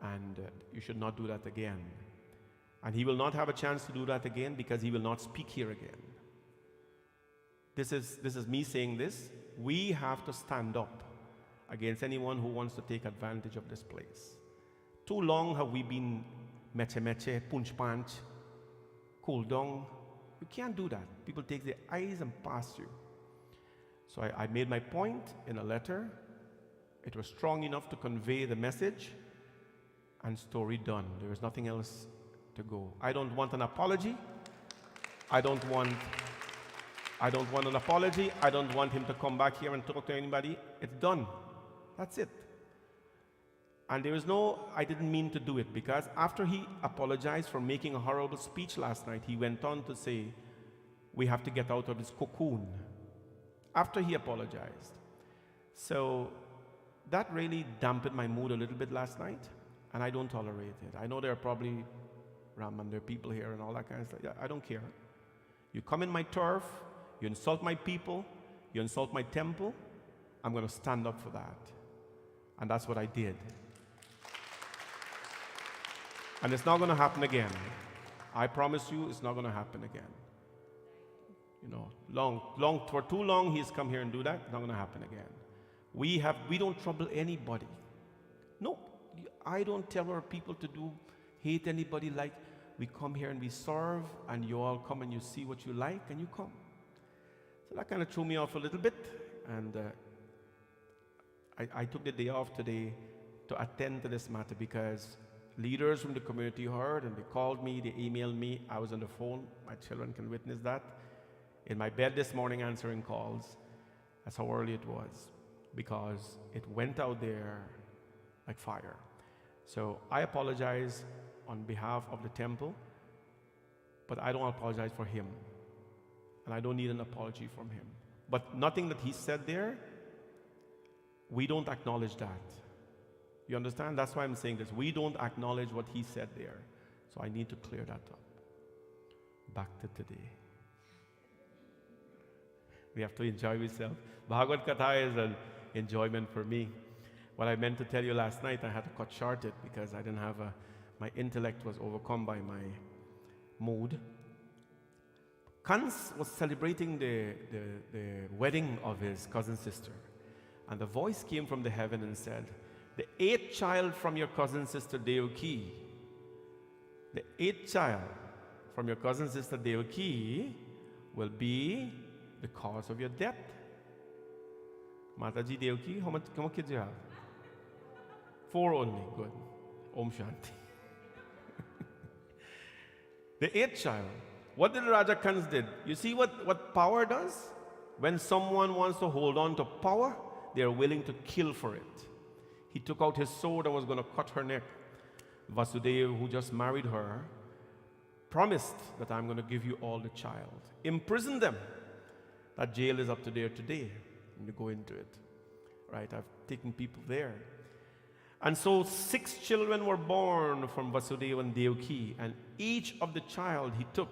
and you should not do that again. And he will not have a chance to do that again because he will not speak here again. this is me saying this, we have to stand up against anyone who wants to take advantage of this place. Too long have we been meche, punch, cool down. You can't do that. People take their eyes and pass you. So I made my point in a letter. It was strong enough to convey the message, and story done. There is nothing else to go. I don't want an apology. I don't want an apology. I don't want him to come back here and talk to anybody. It's done. That's it. And there is I didn't mean to do it, because after he apologized for making a horrible speech last night, he went on to say, we have to get out of this cocoon. After he apologized. So that really dampened my mood a little bit last night, and I don't tolerate it. I know there are probably there are people here and all that kind of stuff. Yeah, I don't care. You come in my turf, you insult my people, you insult my temple, I'm going to stand up for that. And that's what I did. And it's not going to happen again. I promise you, it's not going to happen again. You know, for too long he's come here and do that. It's not going to happen again. We don't trouble anybody. No, I don't tell our people to hate anybody. Like, we come here and we serve, and you all come and you see what you like and you come. So that kind of threw me off a little bit, and I took the day off today to attend to this matter, because leaders from the community heard, and they called me, they emailed me. I was on the phone. My children can witness that. In my bed this morning answering calls. That's how early it was, because it went out there like fire. So I apologize on behalf of the temple, but I don't apologize for him. And I don't need an apology from him. But nothing that he said there, we don't acknowledge that. You understand? That's why I'm saying this. We don't acknowledge what he said there. So I need to clear that up. Back to today. We have to enjoy ourselves. Bhaagvat Katha is an enjoyment for me. What I meant to tell you last night, I had to cut short it because I didn't have my intellect was overcome by my mood. Kans was celebrating the wedding of his cousin sister. And the voice came from the heaven and said, the 8th child from your cousin sister Devaki, the 8th child from your cousin sister Devaki will be the cause of your death. Mataji Devaki, how many kids do you have? 4 only. Good. Om Shanti. The 8th child. What did Raja Kans did? You see what power does? When someone wants to hold on to power, they are willing to kill for it. He took out his sword and was going to cut her neck. Vasudeva, who just married her, promised that I'm going to give you all the child. Imprison them. That jail is up to there today. And you go into it. Right? I've taken people there. And so 6 children were born from Vasudeva and Devaki, and each of the child he took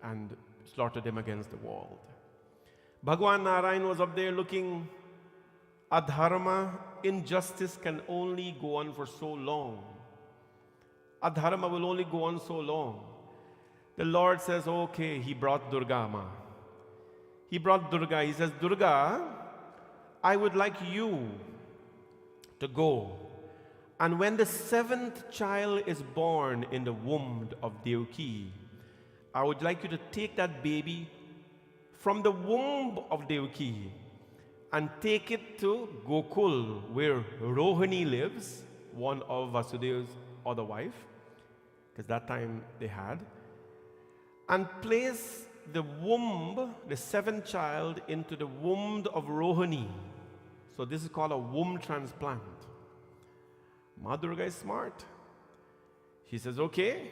and slaughtered them against the wall. Bhagwan Narayan was up there looking. Adharma, injustice can only go on for so long. Adharma will only go on so long. The Lord says, okay, he brought Durga Ma. He brought Durga. He says, Durga, I would like you to go. And when the 7th child is born in the womb of Devaki, I would like you to take that baby from the womb of Devaki and take it to Gokul, where Rohini lives, one of Vasudeva's other wife, because that time they had, and place the womb, the 7th child, into the womb of Rohini. So this is called a womb transplant. Ma Durga is smart. She says, okay,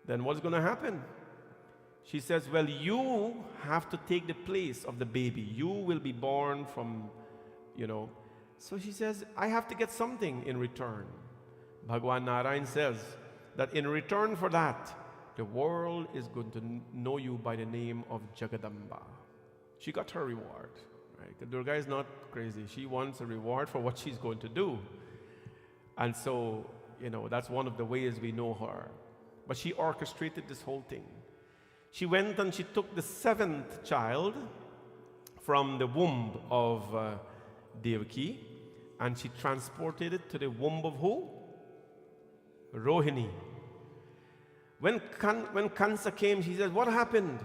then what's going to happen? She says, well, you have to take the place of the baby. You will be born from, So she says, I have to get something in return. Bhagwan Narayan says that in return for that, the world is going to know you by the name of Jagadamba. She got her reward. Right? Durga is not crazy. She wants a reward for what she's going to do. And so, that's one of the ways we know her. But she orchestrated this whole thing. She went and she took the 7th child from the womb of Devaki, and she transported it to the womb of who? Rohini. When Kansa came, she said, "What happened?"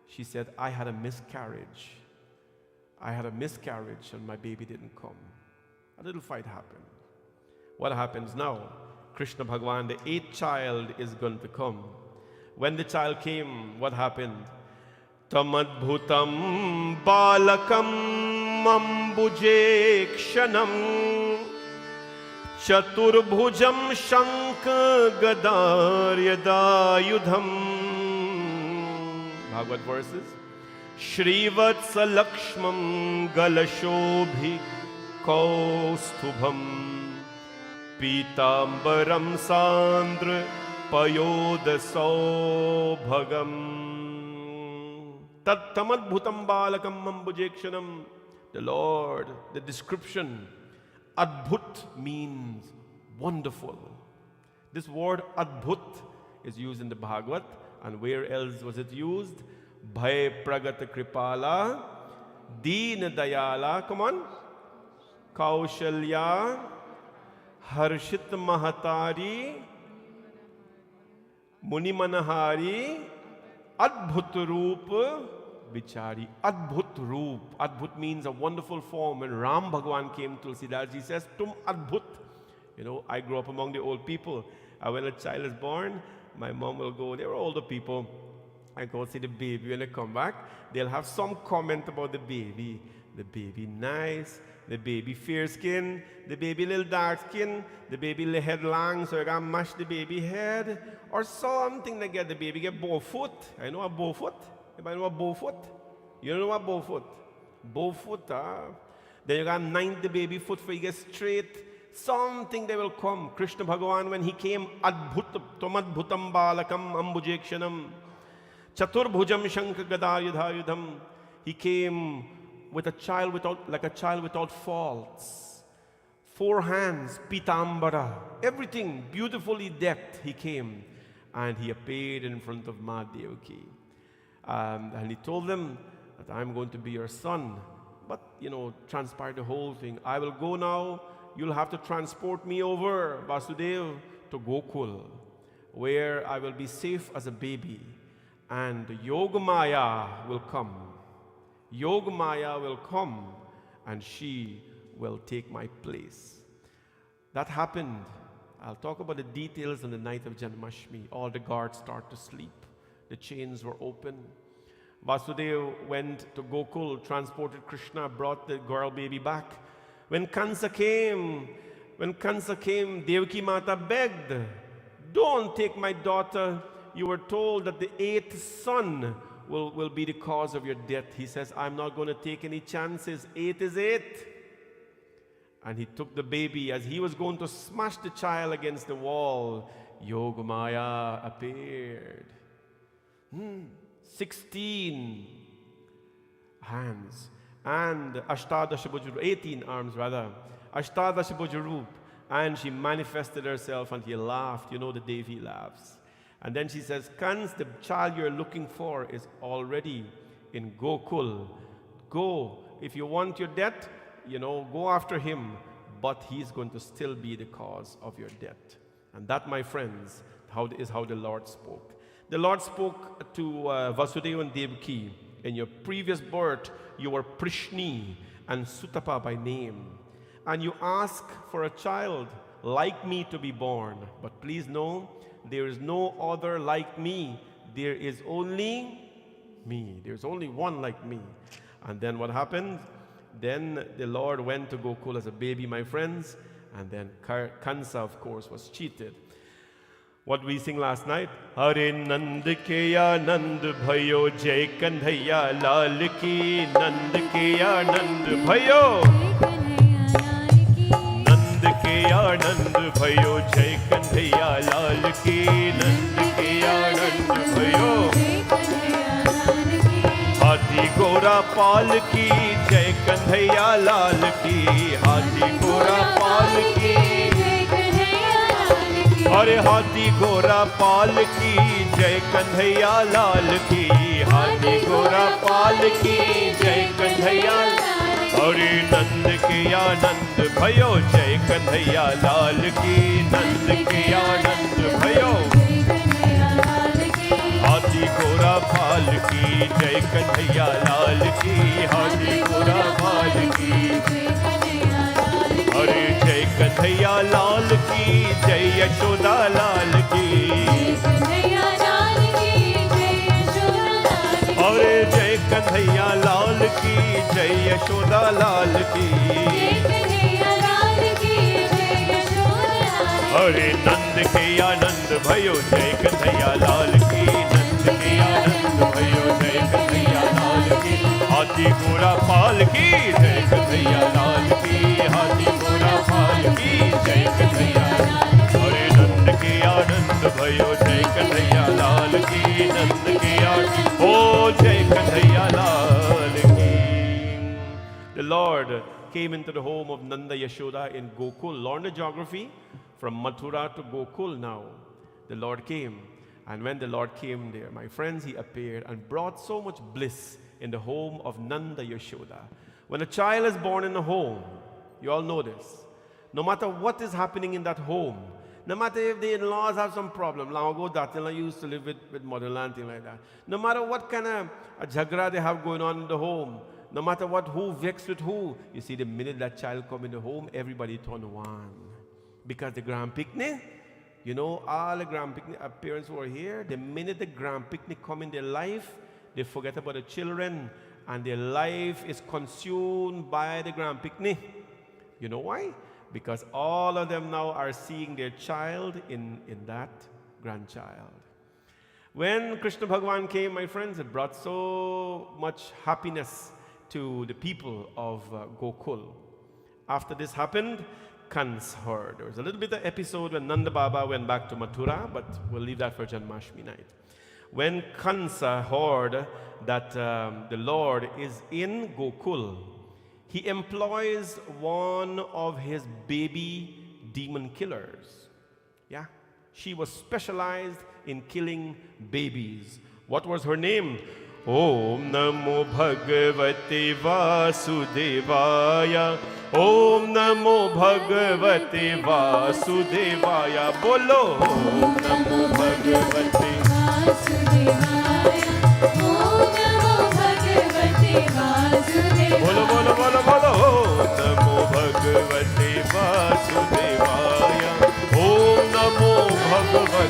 She said, "I had a miscarriage. I had a miscarriage and my baby didn't come." A little fight happened. What happens now? Krishna Bhagavan, the 8th child, is going to come. When the child came, what happened? Tamadbhutam balakam ambuje kshanam chaturbhujam shanka gadaryadayudham. Bhagavad verses. Shrivatsa lakshmam galashobhi kaustubham pitambaram sandra payodasobhagam. Tat tamadbhutam balakam ambujekshanam. The Lord, the description, adbhut means wonderful. This word adbhut is used in the Bhagavad, and where else was it used? Bhay pragata kripala, deen dayala, come on, kaushalya, harshit mahatari, muni manahari, adbhut roop bichari. Adbhut roop. Adbhut means a wonderful form. When Ram Bhagwan came to Tulsidas, he says, "Tum adbhut." You know, I grew up among the old people. And when a child is born, my mom will go, they were older people, I go see the baby. When they come back, they'll have some comment about the baby. The baby nice, the baby fair skin, the baby little dark skin, the baby little head long, so you can mash the baby head, or something like that. The baby get bow foot. I know a bow foot. Anybody know a bow foot? You know what bow foot? Bow foot, Then you can knight the baby foot for you get straight. Something they will come. Krishna Bhagavan, when he came, Adbhutam balakam ambujekshanam chaturbhujam shanka gadayudhayudham. He came with a child without faults. 4 hands, pitambara, everything beautifully decked. He came and he appeared in front of Madevaki. And he told them that I'm going to be your son. But, transpired the whole thing. I will go now. You'll have to transport me over, Vasudeva, to Gokul, where I will be safe as a baby. And Yogamaya will come. Yogamaya will come, and she will take my place. That happened. I'll talk about the details on the night of Janmashtami. All the guards start to sleep. The chains were open. Vasudeva went to Gokul, transported Krishna, brought the girl baby back. When Kansa came, Devaki Mata begged, "Don't take my daughter. You were told that the 8th son will be the cause of your death." He says, "I'm not going to take any chances. 8 is 8. And he took the baby. As he was going to smash the child against the wall, Yogamaya appeared. 16 hands and Ashtadasha Bhujarup, 18 arms rather, Ashtadasha Bhujarup, and she manifested herself and he laughed. You know the Devi laughs. And then she says, "Kans, the child you're looking for is already in Gokul. Go. If you want your death, go after him, but he's going to still be the cause of your death." And that, my friends, is how the Lord spoke. The Lord spoke to Vasudeva and Devaki. In your previous birth, you were Prishni and Sutapa by name. And you ask for a child like me to be born. But please know, there is no other like me. There is only me. There's only one like me. And then what happened? Then the Lord went to Gokul as a baby, my friends. And then Kansa, of course, was cheated. What we sing last night? Hare Nand ke Nand bhayo jai Kanhaiya lal ki. Nand ke Nand bhayo Nand ke Nand bhayo jai Kanhaiya lal ki. Nand ke Nand bhayo Hathi gora pal ki jai Kanhaiya lal ki. Hathi gora pal ki, अरे हाथी घोड़ा पाल की जय कन्हैया लाल की, हाथी घोड़ा पाल की जय कन्हैया। अरे नंद के आनंद भयो जय कन्हैया लाल की, नंद के आनंद भयो। हाथी घोड़ा पाल की जय कन्हैया लाल की, हाथी घोड़ा पाल की। अरे जय कन्हैया लाल की, जय यशोदा लाल की। अरे जय कन्हैया लाल की, जय यशोदा लाल की। अरे नंद के आनंद भयो जय कन्हैया लाल की, नंद के आनंद भयो जय कन्हैया लाल की। हाथी घोड़ा पाल की जय कन्हैया लाल की, हाथी घोड़ा पाल की जय कन्हैया। अरे नंद के आनंद भयो जय कन्हैया लाल की, नंद के आनंद ओ जय कन्हैया लाल की। The Lord came into the home of Nanda Yashoda in Gokul. Learn the geography from Mathura to Gokul now. The Lord came, and when the Lord came there, my friends, he appeared and brought so much bliss in the home of Nanda Yashoda. When a child is born in a home, you all know this, no matter what is happening in that home, no matter if the in-laws have some problem, long ago that used to live with mother-in-law and things like that, no matter what kind of a jhagra they have going on in the home, no matter what, who vexed with who, you see the minute that child come in the home, everybody turn one. Because the grand picnic, you know, all the grand picnic parents who are here, the minute the grand picnic come in their life, they forget about the children and their life is consumed by the grand picnic. You know why? Because all of them now are seeing their child in that grandchild. When Krishna Bhagavan came, my friends, it brought so much happiness to the people of Gokul. After this happened, Kans heard. There was a little bit of episode when Nanda Baba went back to Mathura, but we'll leave that for Janmashtami night. When Kansa heard that the Lord is in Gokul, he employs one of his baby demon killers. Yeah, she was specialized in killing babies. What was her name? Om Namo Bhagavate Vasudevaya. Om Namo Bhagavate Vasudevaya. Bolo Om Namo Bhagavate Vasudevaya. Om Namo Bhagavate Vasudevaya. Bolo bolo bolo bolo. Om Namo Bhagavate Vasudevaya. Om Namo Bhagavate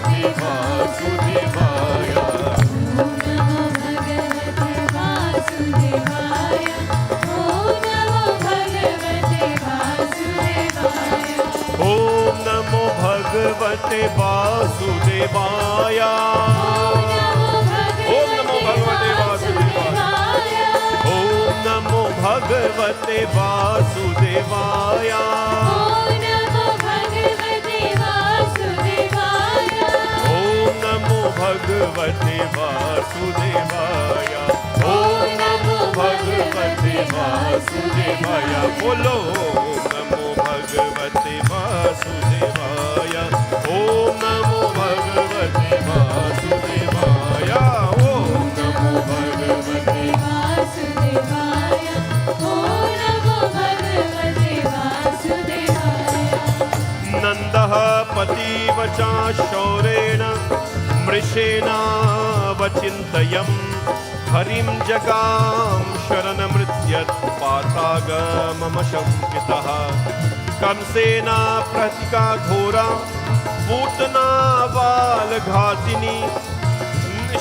Vasudevaya. Om Namo Bhagavate Vasudevaya. Om Namo Bhagavate Vasudevaya. Om Namo Bhagavate Vasudevaya. Om Namo Bhagavate Vasudevaya. Om Namo Bhagavate Vasudevaya. Bolo Om Namo Bhagavate Vasudevaya. Om Namo Bhagavate Vasudevaya. Om Namo Bhagavate Vasudevaya. Om Namo Bhagavate Vasudevaya. Nandaha pativacha shaurena mrishena vachintayam Harim Jagam Sharanamrityat Patagamam Shankitaha Kamsena Pratika Ghora Putana Valghatini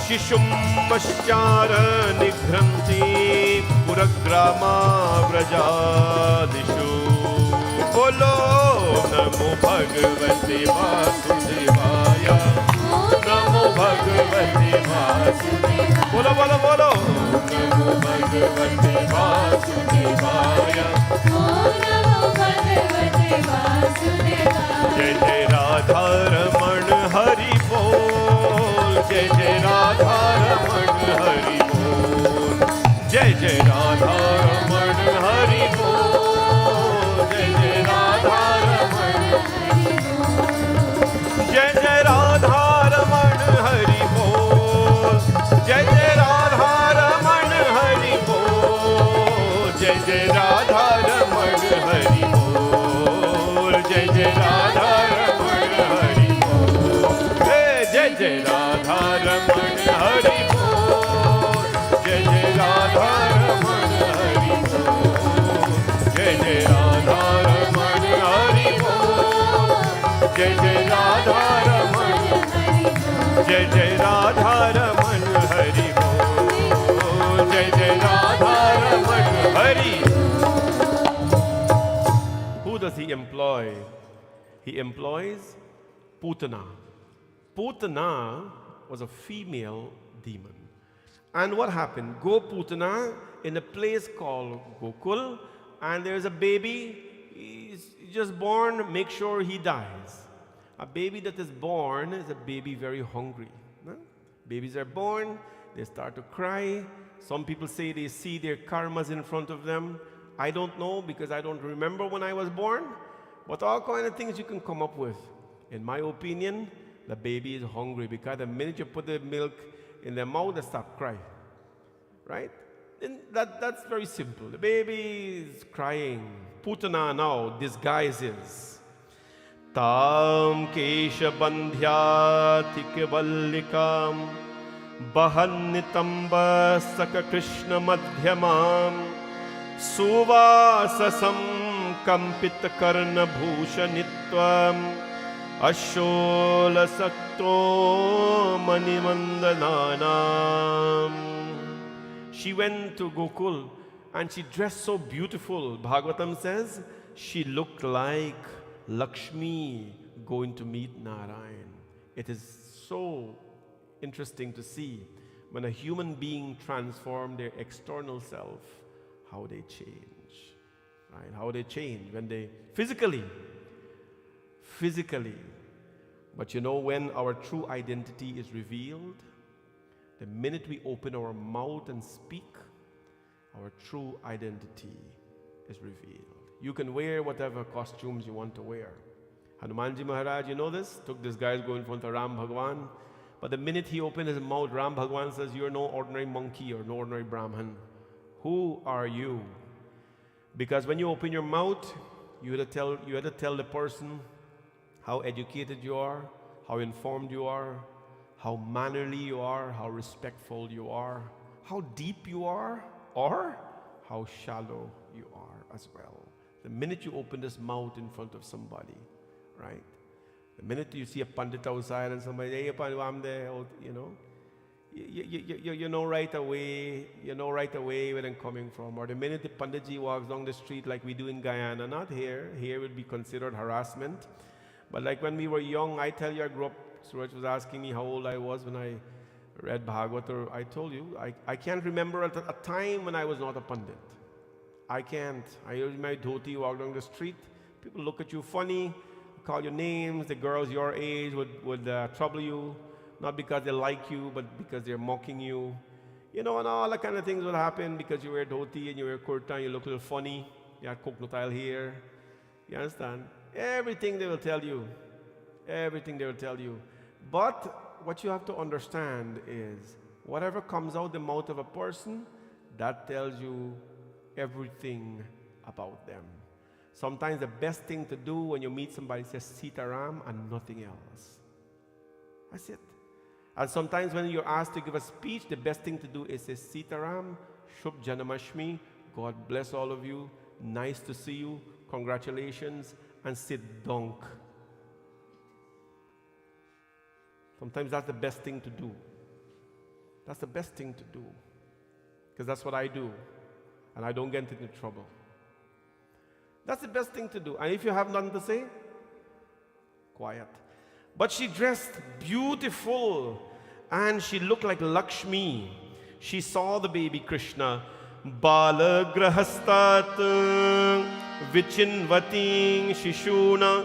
Shishum Maschara Nighranti Puragrama Vrajadishu Bolo Namo Bhagavate Vasudevaya. Namo Bhagavate Vasudevaya. Bolo bolo bolo. Namo Bhagavate Vasudevaya. Namo Bhagavate Vasudevaya. Jai Jai Radha Raman Hari Bol. Jai Jai Radha Raman Hari Bol. Jai Jai Radha Raman Hari Bol. Jai Jai Radha Raman Hari Bol. Jai Jai Radha Raman Hari Bol. Jai Jai Radha Raman Hari Bol. Jai Jai Radha Raman Hari. Who does he employ? He employs Putana. Putana was a female demon. And what happened? Go Putana in a place called Gokul, and there's a baby. He's just born, make sure he dies. A baby that is born is a baby very hungry. No? Babies are born, they start to cry. Some people say they see their karmas in front of them. I don't know because I don't remember when I was born. But all kind of things you can come up with. In my opinion, the baby is hungry because the minute you put the milk in their mouth, they start crying. Right? And that's very simple. The baby is crying. Putana now disguises. Tam Kesha Bandhyati Kevallikam Bahannitamba Saka Krishna Madhyamam Suvasasam Kampita Karna Bhushanitvam Ashola Sakto Manimandananam. She went to Gokul and she dressed so beautiful. Bhagavatam says she looked like Lakshmi going to meet Narayan. It is so interesting to see when a human being transforms their external self, how they change, right? How they change when they physically. But you know when our true identity is revealed? The minute we open our mouth and speak, our true identity is revealed. You can wear whatever costumes you want to wear. Hanumanji Maharaj, you know this? Took this guy go in front of Ram Bhagwan. But the minute he opened his mouth, Ram Bhagwan says, you're no ordinary monkey or no ordinary Brahman. Who are you? Because when you open your mouth, you had to tell the person how educated you are, how informed you are, how mannerly you are, how respectful you are, how deep you are, or how shallow you are as well. The minute you open this mouth in front of somebody, right? The minute you see a Pandit outside and somebody, hey, I'm there, you know, you know right away where I'm coming from. Or the minute the Panditji walks down the street like we do in Guyana, not here would be considered harassment. But like when we were young, I tell you, I grew up, Suraj was asking me how old I was when I read Bhagavad, or I told you, I can't remember a time when I was not a Pandit. I can't. I use my dhoti, walk down the street, people look at you funny, call you names, the girls your age would trouble you, not because they like you, but because they're mocking you. You know, and all that kind of things will happen because you wear dhoti and you wear kurta and you look a little funny, you have coconut here. You understand? Everything they will tell you. Everything they will tell you. But what you have to understand is whatever comes out the mouth of a person, that tells you everything about them. Sometimes the best thing to do when you meet somebody says Sitaram and nothing else. That's it. And sometimes when you're asked to give a speech, the best thing to do is say Sitaram, Shubh Janamashmi, God bless all of you, nice to see you, congratulations, and sit donk. Sometimes that's the best thing to do. That's the best thing to do. Because that's what I do. And I don't get into trouble. That's the best thing to do. And if you have nothing to say, quiet. But she dressed beautiful. And she looked like Lakshmi. She saw the baby Krishna. Bala grahastat vichinvating shishuna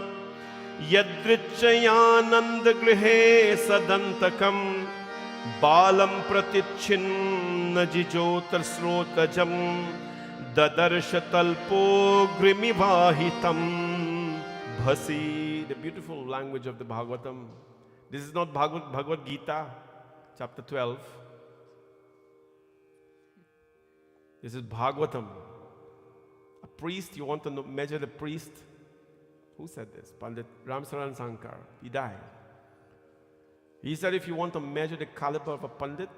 yadrichayanand grihe sadantakam balam pratichinna jijotar srotajam dadarshatalpo grimivahitam bhasi. The beautiful language of the Bhagavatam. This is not Bhagavad Gita, chapter 12. This is Bhagavatam. A priest, you want to measure the priest? Who said this? Pandit Ramsaran Sankar. He died. He said if you want to measure the caliber of a Pandit,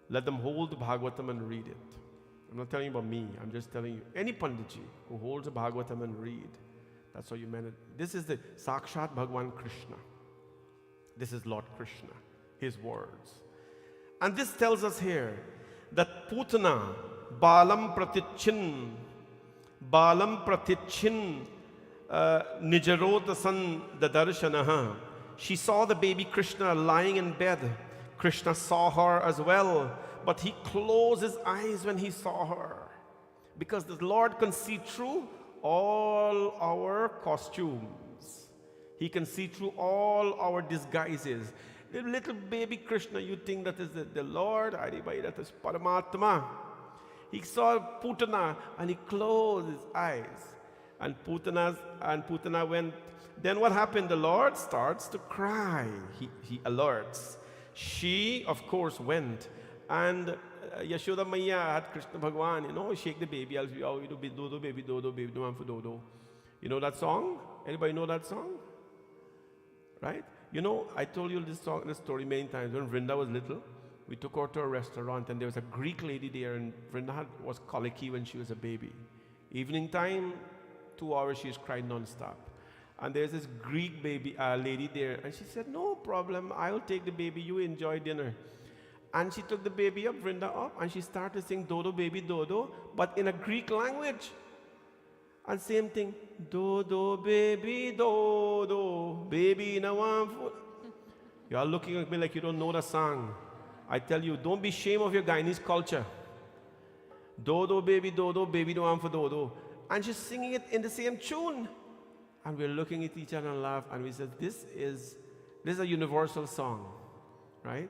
let them hold the Bhagavatam and read it. I'm not telling you about me. I'm just telling you, any Panditji who holds the Bhagavatam and read, that's how you measure it. This is the Sakshat Bhagwan Krishna. This is Lord Krishna. his words. And this tells us here that Putana, Balam Pratichin, Nijarotasan Dadarshanaha. She saw the baby Krishna lying in bed. Krishna saw her as well, but he closed his eyes when he saw her, because the Lord can see through all our costumes. He can see through all our disguises. The little baby Krishna, you think that is the Lord, that is Paramatma. He saw Putana and he closed his eyes. And Putana went. Then what happened? The Lord starts to cry. He alerts. She, of course, went. And Yashoda Maya had Krishna Bhagwan, shake the baby. I'll do dodo, baby, dodo, baby, do one for dodo. You know that song? Anybody know that song? Right? I told you this story many times. When Vrinda was little, we took her to a restaurant, and there was a Greek lady there, and Vrinda was colicky when she was a baby. Evening time, 2 hours, she was crying non-stop. And there's this Greek lady there, and she said, no problem, I'll take the baby, you enjoy dinner. And she took the baby up, Vrinda up, and she started to sing Dodo, baby, Dodo, but in a Greek language. And same thing, Dodo, baby, Dodo, baby, now I'm full. You are looking at me like you don't know the song. I tell you, don't be ashamed of your Guyanese culture. Dodo, baby, no I'm for Dodo. And she's singing it in the same tune. And we're looking at each other and laugh, and we said, this is a universal song, right?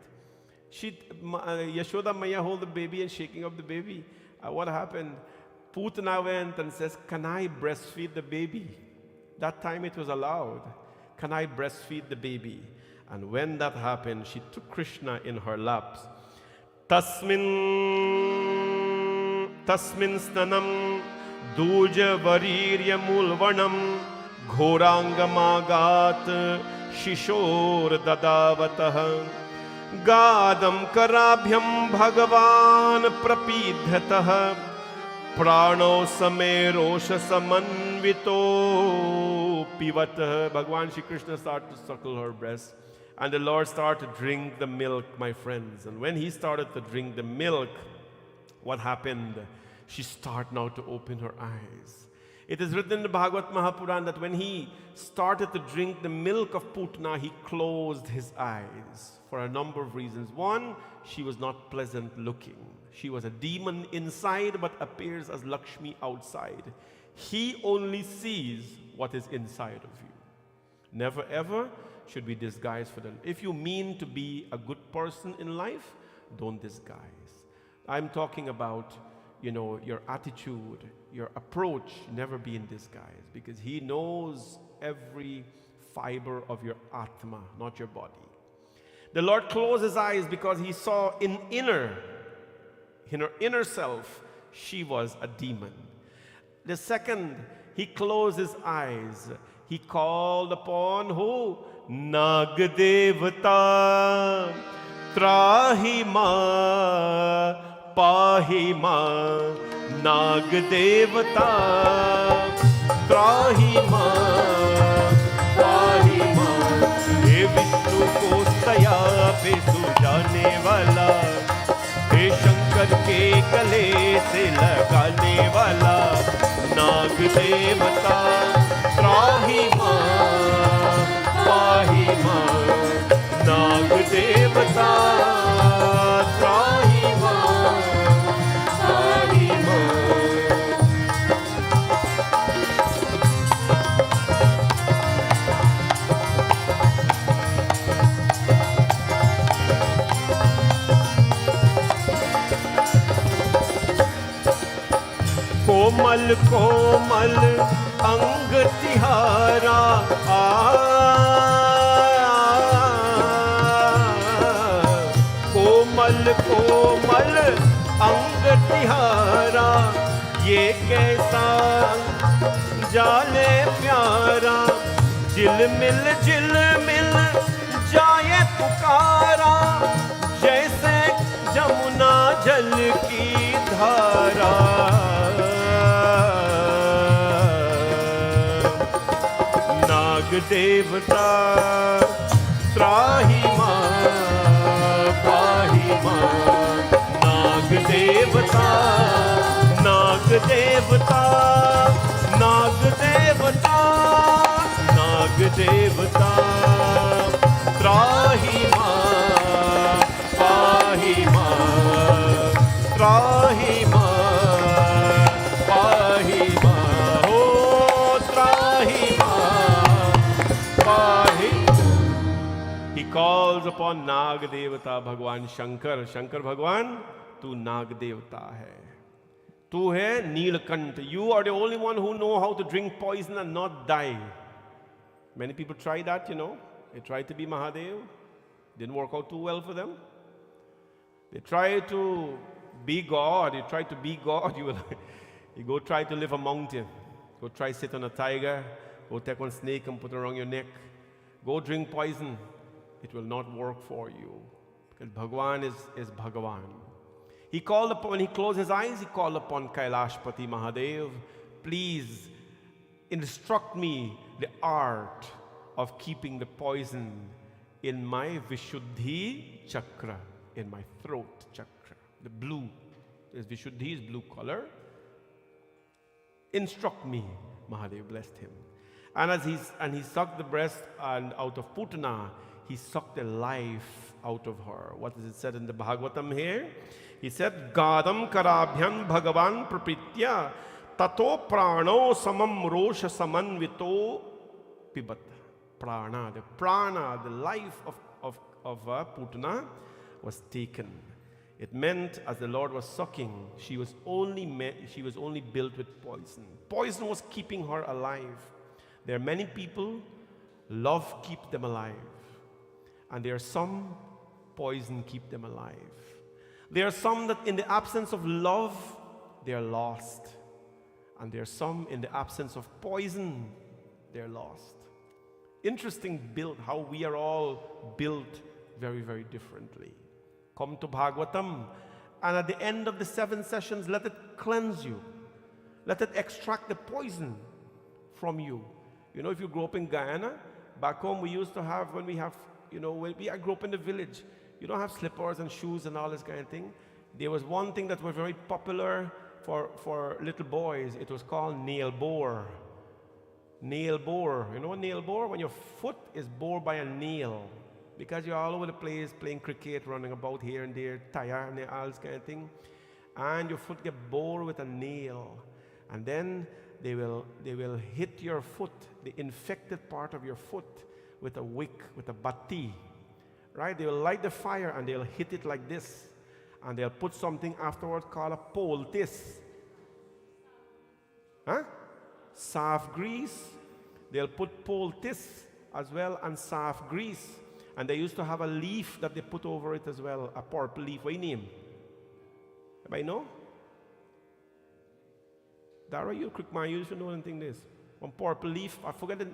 Yashoda Maya hold the baby and shaking up the baby. What happened? Putana went and says, can I breastfeed the baby? That time it was allowed. Can I breastfeed the baby? And when that happened, she took Krishna in her laps. Tasmin snanam duja varirya mulvanam ghorangamagat shishor dadavatah gadam karabhyam bhagavan prapidhyatah prano same rosha samanvito pivatah. Bhagavan Shri Krishna started to suckle her breast, and the Lord started to drink the milk, my friends. And when he started to drink the milk, what happened? She started now to open her eyes. It is written in the Bhagvat Mahapuran that when he started to drink the milk of Putana, he closed his eyes for a number of reasons. One, she was not pleasant looking. She was a demon inside but appears as Lakshmi outside. He only sees what is inside of you. Never ever should be disguised for them. If you mean to be a good person in life, don't disguise. I'm talking about, your attitude, your approach, never be in disguise, because he knows every fiber of your atma, not your body. The Lord closed his eyes because he saw in her inner self, she was a demon. The second, he closed his eyes. He called upon who? Nagdevata, Trahima, Pahima, Nagdevata, Trahima, Pahima. He Vishnu ko saya pe sujane wala, he Shankar ke gale se lagane wala, Nagdevata, Trahima, Pahima, Nagdevata, Trahima, Pahima. कोमल कोमल अंग तिहारा कोमल कोमल अंग तिहारा, ये कैसा जाले प्यारा, झिलमिल झिलमिल जाए पुकारा, जैसे जमुना जल की धारा। नाग देवता त्राहिमा, ma, Nag Devata, Nag Devata, Nag Devata, Nag Devata, Trahi ma, Pahi ma, Trahi ma, Pahi ma, oh Trahi ma, Pahi. He calls upon Nag Devata Bhagwan Shankar. Shankar Bhagwan, tu Nag Devata hai. Tu hai Neelkant. You are the only one who know how to drink poison and not die. Many people try that, you know. They try to be Mahadev. Didn't work out too well for them. They try to be God. You try to be God, you go try to live a mountain. Go try sit on a tiger. Go take one snake and put it around your neck. Go drink poison. It will not work for you. Because Bhagwan is Bhagavan. He called upon, when he closed his eyes, he called upon Kailashpati Mahadev. Please instruct me the art of keeping the poison in my Vishuddhi chakra, in my throat chakra. The blue, is Vishuddhi is blue color. Instruct me. Mahadev blessed him. And as he sucked the breast and out of Putana, he sucked the life out of her. What is it said in the Bhagavatam here? He said, Gadam karabhyam bhagavan prapritya tato prano samam rosha samanvito pibat. Prana, the life of Putana was taken. It meant as the Lord was sucking, she was only built with poison. Poison was keeping her alive. There are many people, love keeps them alive. And there are some, poison keep them alive. There are some that in the absence of love, they are lost. And there are some in the absence of poison, they are lost. Interesting build, how we are all built very, very differently. Come to Bhagavatam, and at the end of the 7 sessions, let it cleanse you. Let it extract the poison from you. You know, if you grew up in Guyana, back home we used to have, when I grew up in the village, you don't have slippers and shoes and all this kind of thing. There was one thing that was very popular for little boys. It was called nail bore. Nail bore. You know what nail bore? When your foot is bored by a nail. Because you're all over the place playing cricket, running about here and there, tired and all this kind of thing. And your foot get bored with a nail. And then they will hit your foot, the infected part of your foot, with a wick, with a bati. Right? They will light the fire and they'll hit it like this. And they'll put something afterwards called a poultice. Huh? Salve grease. They'll put poultice as well and salve grease. And they used to have a leaf that they put over it as well, a purple leaf. What do you name? Anybody know? Dara, you quick man, you should know anything this. One purple leaf, I forget the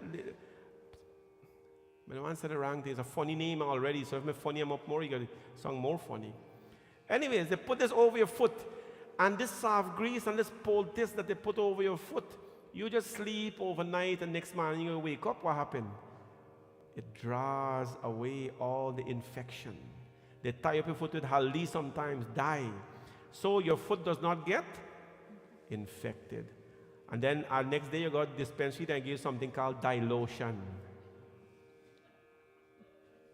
I don't answer the wrong thing. It's a funny name already, so if I'm funny I'm up more, you got to sound more funny. Anyways, they put this over your foot, and this salve grease and this poultice that they put over your foot, you just sleep overnight, and next morning you wake up, what happened? It draws away all the infection. They tie up your foot with haldi, sometimes die. So your foot does not get infected. And then next day you got dispensary and give you something called dilotion.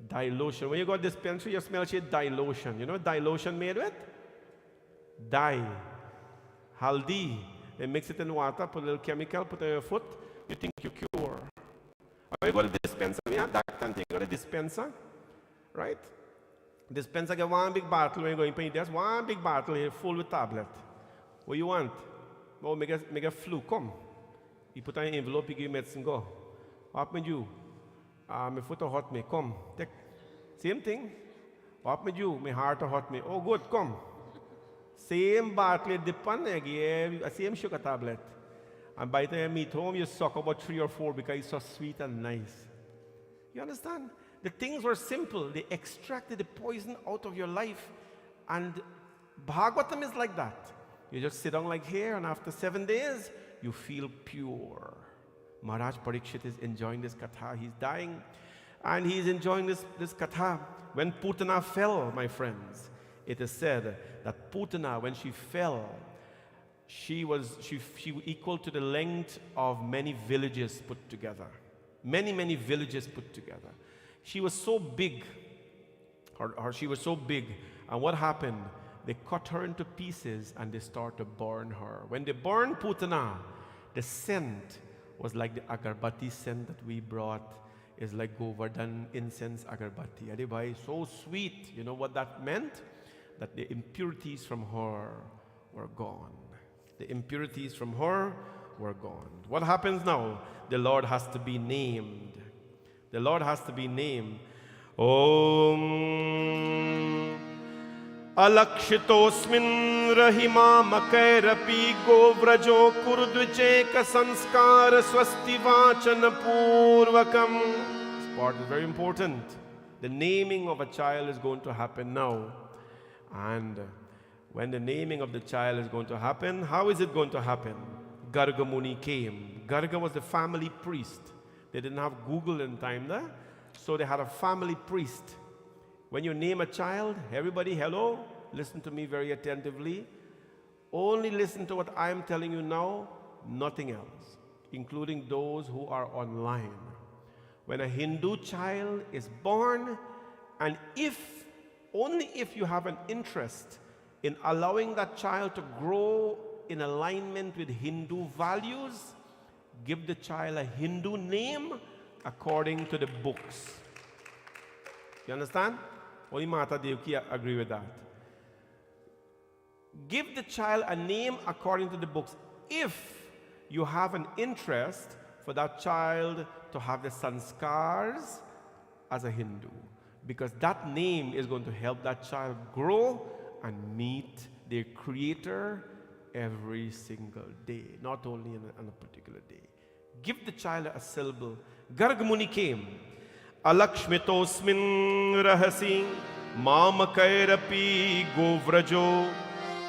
Dilotion. When you got dispensary, you smell shit dilotion. You know what dilotion made with? Dye. Haldi. They mix it in water, put a little chemical, put it on your foot, you think you cure. When you go to the dispenser, we have that thing, you go to the dispenser, right? Dispenser get one big bottle when you go in paint. There's one big bottle here full with tablet. What you want? Oh, make a flu, come. You put on an envelope, you give medicine, go. What happened with you? My foot hurt me, come. Take. Same thing. What happened with you? My heart hurt me. Oh, good, come. Same bottle, dip on again, same sugar tablet. And by the time you meet home, you suck about 3 or 4 because it's so sweet and nice. You understand? The things were simple. They extracted the poison out of your life. And Bhagavatam is like that. You just sit down like here, and after 7 days, you feel pure. Maharaj Parikshit is enjoying this katha. He's dying, and he's enjoying this katha. When Putana fell, my friends, It is said that Putana, when she fell, she equal to the length of many villages put together. Many villages put together. She was so big, she was so big, and what happened? They cut her into pieces and they start to burn her. When they burned Putana, the scent was like the agarbatti scent that we brought. It's like Govardhan incense agarbatti. Everybody, so sweet. You know what that meant? That the impurities from her were gone. The impurities from her were gone. What happens now? The Lord has to be named. The Lord has to be named. Om Alakshitosmin Rahima Makairapi Govrajo Kurudvicheka Sanskara Swasti Vachana Purvakam. This part is very important. The naming of a child is going to happen now. And when the naming of the child is going to happen, how is it going to happen? Garga Muni came. Garga was the family priest. They didn't have Google in time there, so they had a family priest. When you name a child, everybody, hello, listen to me very attentively. Only listen to what I am telling you now, nothing else, including those who are online. When a Hindu child is born, and only if you have an interest in allowing that child to grow in alignment with Hindu values, give the child a Hindu name according to the books. You understand? Only Mata Devki agree with that. Give the child a name according to the books if you have an interest for that child to have the sanskars as a Hindu, because that name is going to help that child grow and meet their Creator every single day, not only on a particular day. Give the child a syllable. Gargamuni came. Alakshmitosmin rahasi mamakairapi govrajo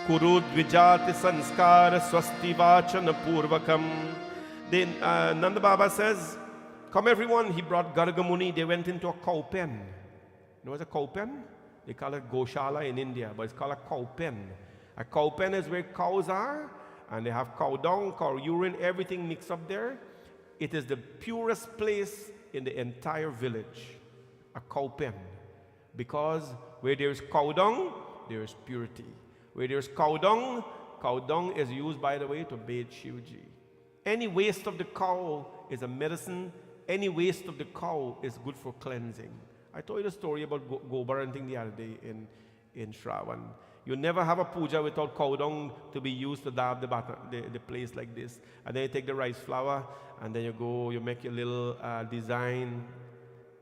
kurudvijati sanskara swasti vachana purvakam. Then Nanda Baba says, come everyone. He brought Gargamuni. They went into a cow pen. You know what's a cow pen? They call it Goshala in India, but it's called a cow pen. A cow pen is where cows are, and they have cow dung, cow urine, everything mixed up there. It is the purest place in the entire village, a cow pen. Because where there is cow dung, there is purity. Where there is cow dung is used, by the way, to bathe Shivji. Any waste of the cow is a medicine. Any waste of the cow is good for cleansing. I told you the story about Govardhan thing the other day in Shravan. You never have a puja without cow dung to be used to dab the place like this. And then you take the rice flour, and then you make your little design.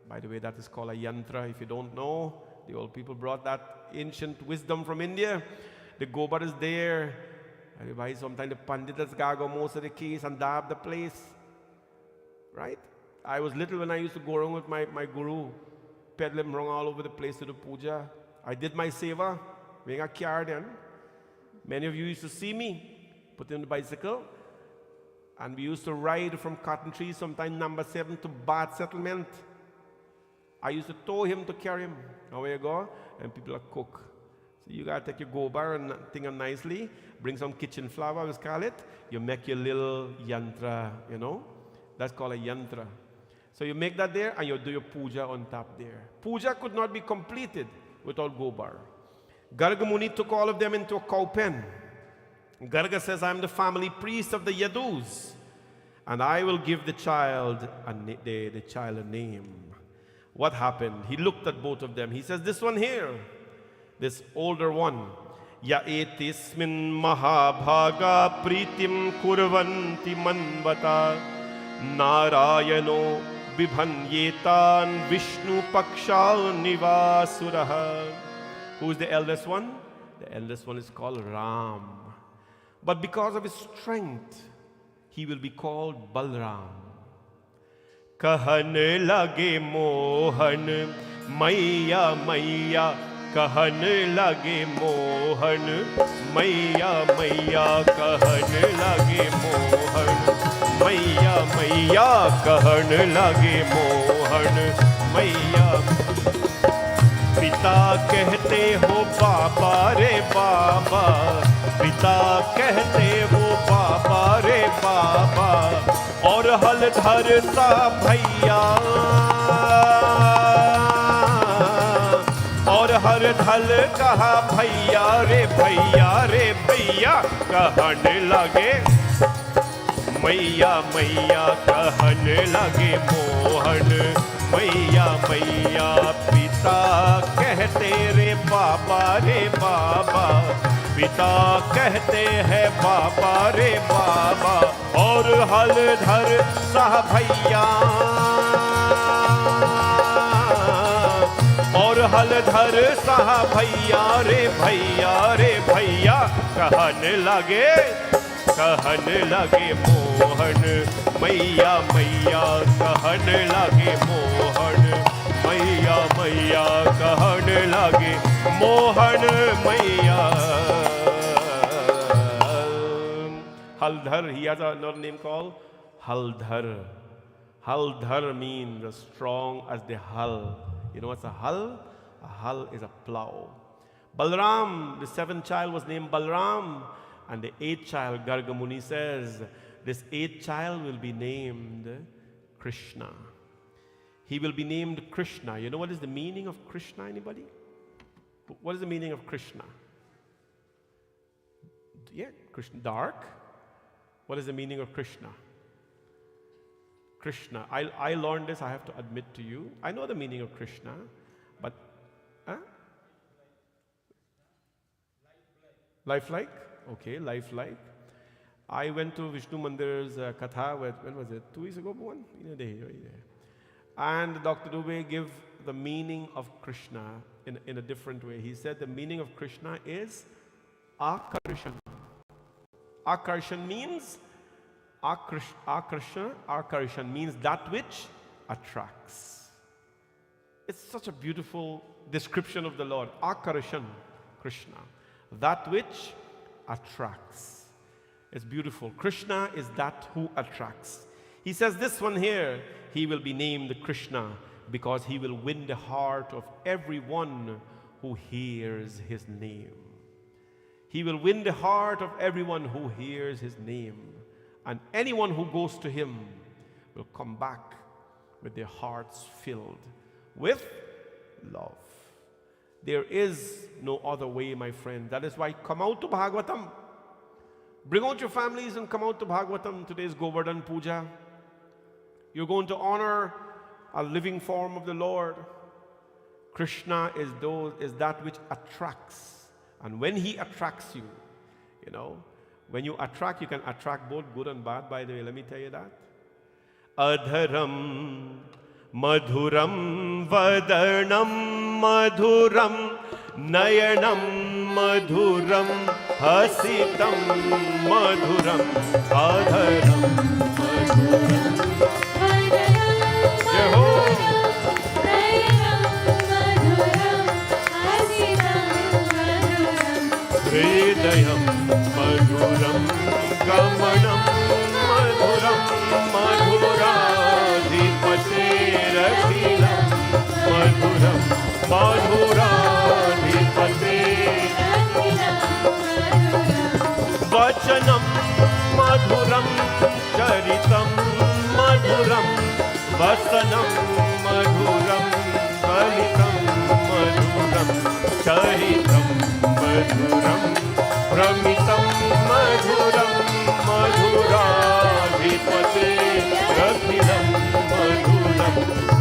By the way, that is called a yantra. If you don't know, the old people brought that ancient wisdom from India. The gobar is there. Everybody, sometimes the Pundits gargle most of the keys and dab the place. Right? I was little when I used to go around with my guru, peddle him around all over the place to the puja. I did my seva. Being a car then. Many of you used to see me put in the bicycle, and we used to ride from Cotton Tree, sometime number 7 to Bath Settlement. I used to tow him to carry him. Away you go, and people are cook. So you gotta take your gobar and thing them nicely, bring some kitchen flour, we call it. You make your little yantra, you know. That's called a yantra. So you make that there, and you do your puja on top there. Puja could not be completed without gobar. Garga Muni took all of them into a cow pen. Garga says, I am the family priest of the Yadus, and I will give the child a name. What happened? He looked at both of them. He says, this one here, this older one, Ya etismin mahabhaga pritim kurvanti manvata narayano bibhanyetan vishnu paksha nivasuraha. Who's the eldest one? The eldest one is called Ram. But because of his strength, he will be called Balram. Kahan lage mohan, maiya maiya. Kahan lage mohan, maiya maiya. Kahan lage mohan, maiya maiya. Kahan lage mohan, maiya. पिता कहते हो बाबा रे बाबा, पिता कहते हो बाबा रे बाबा, और हलधर सा भैया, और हर ढल कहा भैया रे भैया रे भैया, कहने लगे मैया मैया, कहने लगे मोहन मैया मैया। पिता कहते रे बाबा रे बाबा, पिता कहते हैं बाबा रे बाबा, और हलधर सा भैया, और हलधर सा भैया रे भैया रे भैया, कहने लगे मोहन मैया मैया, कहने लगे मोहन मैया मैया, कहने लगे मोहन मैया। Haldhar, he has another name called Haldhar. Haldhar means as strong as the hull. You know what's a hull? A hull is a plow. Balram, the seventh child, was named Balram. And the eighth child, Garga Muni says, this eighth child will be named Krishna. He will be named Krishna. You know what is the meaning of Krishna, anybody? What is the meaning of Krishna? Yeah, Krishna, dark. What is the meaning of Krishna? Krishna. I learned this, I have to admit to you. I know the meaning of Krishna, but lifelike? Okay, lifelike. I went to Vishnu Mandir's Katha, when was it? 2 weeks ago, one? And Dr. Dubey gave the meaning of Krishna in a different way. He said the meaning of Krishna is akarshan. Akarshan means akarshan means that which attracts. It's such a beautiful description of the Lord. Akarshan, Krishna, that which attracts. It's beautiful. Krishna is that who attracts. He says this one here, he will be named Krishna because he will win the heart of everyone who hears his name. He will win the heart of everyone who hears his name. And anyone who goes to him will come back with their hearts filled with love. There is no other way, my friend. That is why come out to Bhagavatam. Bring out your families and come out to Bhagavatam. Today is Govardhan Puja. You're going to honor a living form of the Lord. Krishna is that which attracts. And when he attracts you, you know, when you attract, you can attract both good and bad, by the way. Let me tell you that. Adharam madhuram vadanam madhuram nayanam madhuram hasitam madhuram adharam madhuram. Hridayam madhuram gamanam madhuram madhuradhipaterakhilam madhuram madhuradhipaterakhilam vachanam madhuram charitam madhuram vasanam madhuram balitam madhuram charitam madhuram pramitam madhuram madhuradhipaterakhilam madhuram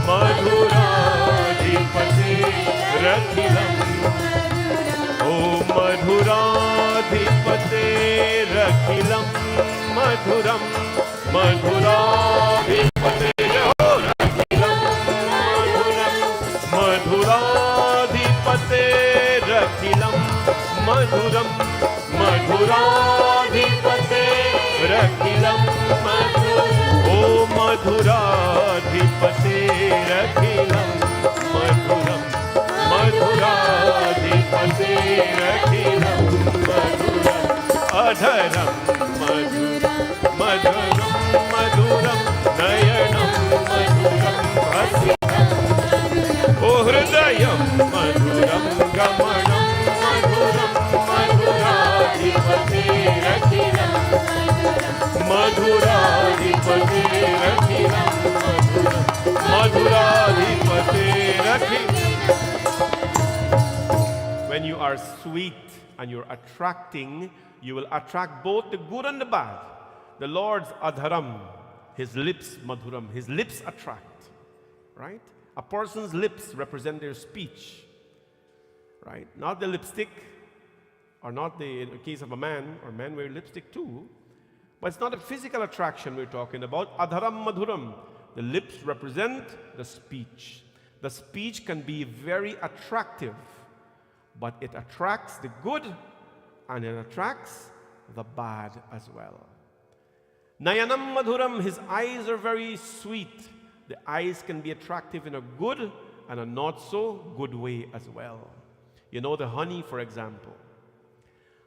madhuradhipaterakhilam. Om madhuradhipaterakhilam madhuram madhuradhipaterakhilam madhuradhipaterakhilam madhuram madhuradhipaterakhilam madhuram. Om madhuradhipaterakhilam madhuram madhuradhipaterakhilam madhuram. Adharam madhuram madhuram madhuram nayanam madhuram hasitam. Oh hridayam madhuram are sweet and you're attracting, you will attract both the good and the bad. The Lord's adharam, his lips, madhuram, his lips attract, right? A person's lips represent their speech, right? Not the lipstick, or not in the case of a man, or men wear lipstick too, but it's not a physical attraction we're talking about. Adharam madhuram, the lips represent the speech. The speech can be very attractive, but it attracts the good and it attracts the bad as well. Nayanam madhuram, his eyes are very sweet. The eyes can be attractive in a good and a not so good way as well. You know the honey, for example.